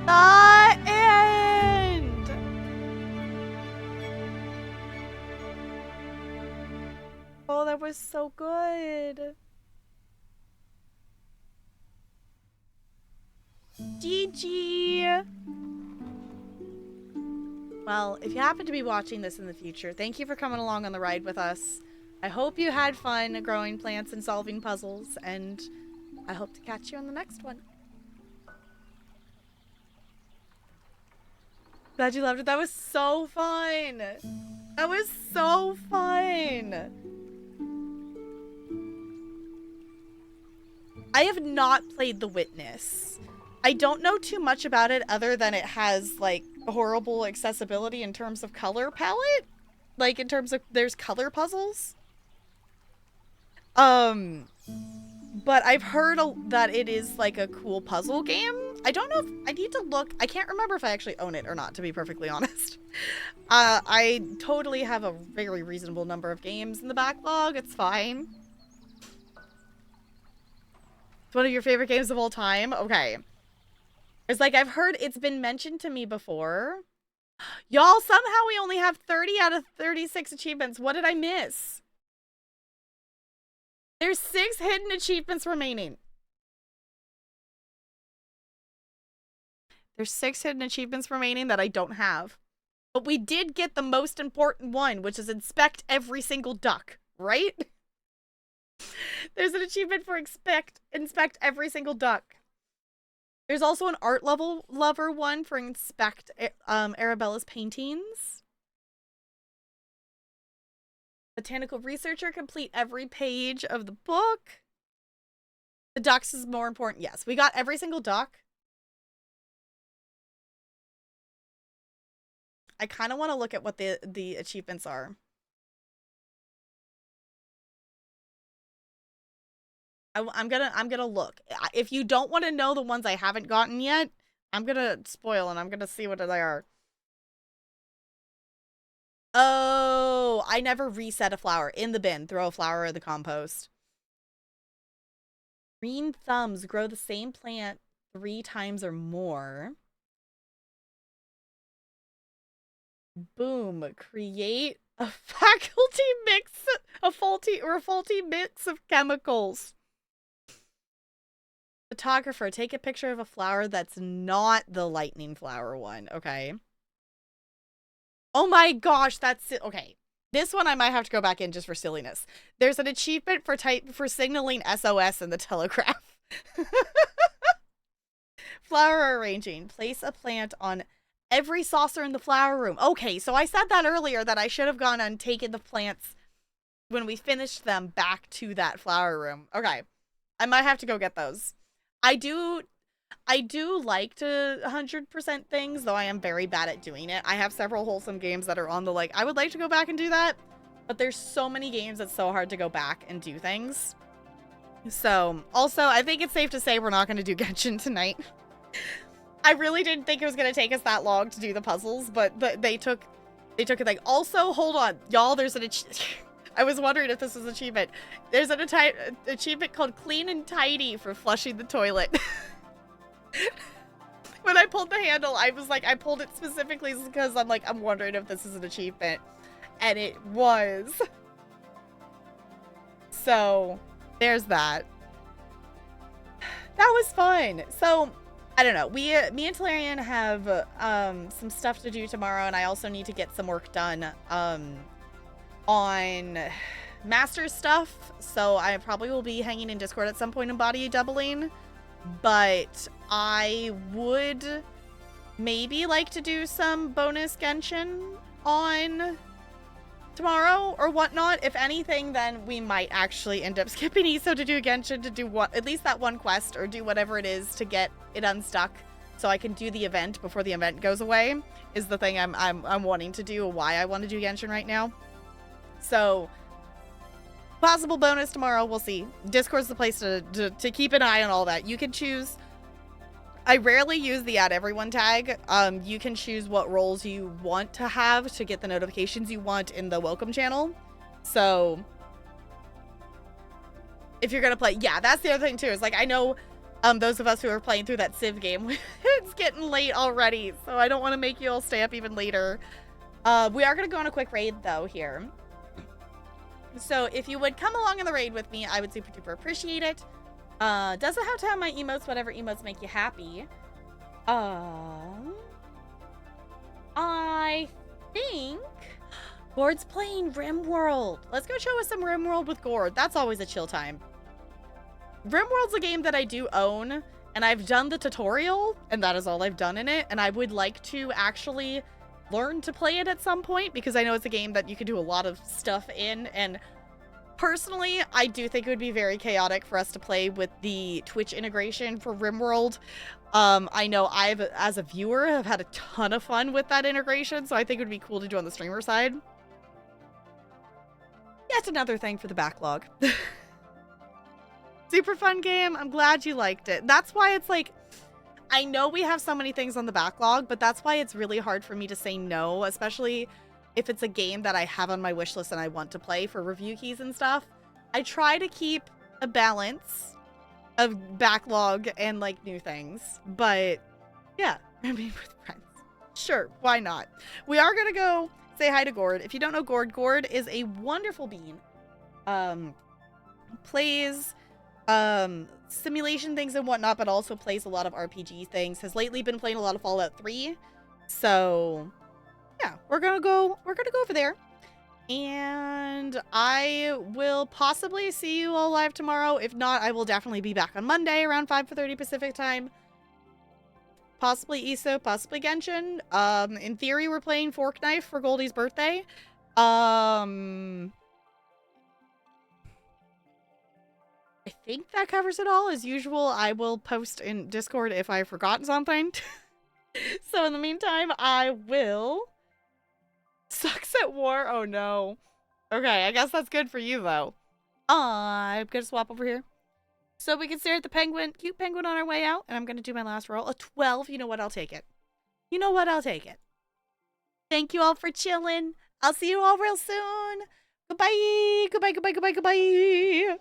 The end! Oh, that was so good. GG! Well, if you happen to be watching this in the future, thank you for coming along on the ride with us. I hope you had fun growing plants and solving puzzles, and I hope to catch you on the next one. Glad you loved it. That was so fun. That was so fun. I have not played The Witness. I don't know too much about it other than it has, like, horrible accessibility in terms of color palette. Like, in terms of, there's color puzzles. But I've heard that it is, like, a cool puzzle game. I don't know if, I need to look, I can't remember if I actually own it or not, to be perfectly honest. I totally have a very reasonable number of games in the backlog. It's fine. It's one of your favorite games of all time? Okay. It's like, I've heard it's been mentioned to me before. Y'all, somehow we only have 30 out of 36 achievements. What did I miss? There's 6 hidden achievements remaining. There's 6 hidden achievements remaining that I don't have. But we did get the most important one, which is inspect every single duck, right? There's an achievement for inspect every single duck. There's also an art level lover one for inspect Arabella's paintings. Botanical researcher, complete every page of the book. The ducks is more important. Yes, we got every single duck. I kind of want to look at what the achievements are. I'm gonna look. If you don't want to know the ones I haven't gotten yet, I'm gonna spoil and I'm gonna see what they are. Oh, I never reset a flower. In the bin. Throw a flower in the compost. Green thumbs. Grow the same plant 3 times or more. Boom. Create a faulty mix of chemicals. Photographer. Take a picture of a flower that's not the lightning flower one. Okay. Oh my gosh, that's it. Okay. This one I might have to go back in just for silliness. There's an achievement for signaling SOS in the telegraph. Flower arranging. Place a plant on every saucer in the flower room. Okay, so I said that earlier that I should have gone and taken the plants when we finished them back to that flower room. Okay. I might have to go get those. I do like to 100% things, though I am very bad at doing it. I have several wholesome games that are on the I would like to go back and do that, but there's so many games it's so hard to go back and do things. So, also, I think it's safe to say we're not going to do Genshin tonight. I really didn't think it was going to take us that long to do the puzzles, but they took a thing. Also, hold on, y'all, there's an I was wondering if this was an achievement. There's an achievement called Clean and Tidy for flushing the toilet. When I pulled the handle, I was like, I pulled it specifically because I'm wondering if this is an achievement. And it was. So, there's that. That was fun. So, I don't know. Me and Talarian have some stuff to do tomorrow, and I also need to get some work done on master stuff. So, I probably will be hanging in Discord at some point and body doubling. But I would maybe like to do some bonus Genshin on tomorrow or whatnot. If anything, then we might actually end up skipping ESO to do Genshin to do at least that one quest or do whatever it is to get it unstuck so I can do the event before the event goes away is the thing I'm wanting to do, why I want to do Genshin right now. So possible bonus tomorrow, we'll see. Discord's the place to keep an eye on all that. You can choose. I rarely use the add everyone tag. You can choose what roles you want to have to get the notifications you want in the welcome channel. So if you're gonna play, yeah, that's the other thing too. Is I know those of us who are playing through that Civ game, it's getting late already, so I don't want to make you all stay up even later. We are gonna go on a quick raid though here. So if you would come along in the raid with me, I would super duper appreciate it. Doesn't have to have my emotes, whatever emotes make you happy. I think Gord's playing RimWorld. Let's go show us some RimWorld with Gord. That's always a chill time. RimWorld's a game that I do own, and I've done the tutorial, and that is all I've done in it, and I would like to actually learn to play it at some point because I know it's a game that you can do a lot of stuff in, and personally I do think it would be very chaotic for us to play with the Twitch integration for RimWorld. I know I've, as a viewer, have had a ton of fun with that integration, so I think it would be cool to do on the streamer side. Yet another thing for the backlog. Super fun game. I'm glad you liked it. That's why it's I know we have so many things on the backlog, but that's why it's really hard for me to say no, especially if it's a game that I have on my wish list and I want to play for review keys and stuff. I try to keep a balance of backlog and new things, but yeah, I mean, with friends. Sure, why not? We are gonna go say hi to Gord. If you don't know Gord, Gord is a wonderful bean. Plays simulation things and whatnot, but also plays a lot of RPG things. Has lately been playing a lot of Fallout 3. So yeah, we're gonna go over there. And I will possibly see you all live tomorrow. If not, I will definitely be back on Monday around 5:30 Pacific time. possibly Iso, possibly Genshin. In theory, we're playing Fork Knife for Goldie's birthday. I think that covers it all. As usual, I will post in Discord if I've forgotten something. So in the meantime, I will... Sucks at war? Oh no. Okay, I guess that's good for you though. I'm gonna swap over here. So we can stare at the penguin, cute penguin on our way out, and I'm gonna do my last roll. A 12, you know what, I'll take it. You know what, I'll take it. Thank you all for chilling. I'll see you all real soon. Goodbye, goodbye, goodbye, goodbye, goodbye.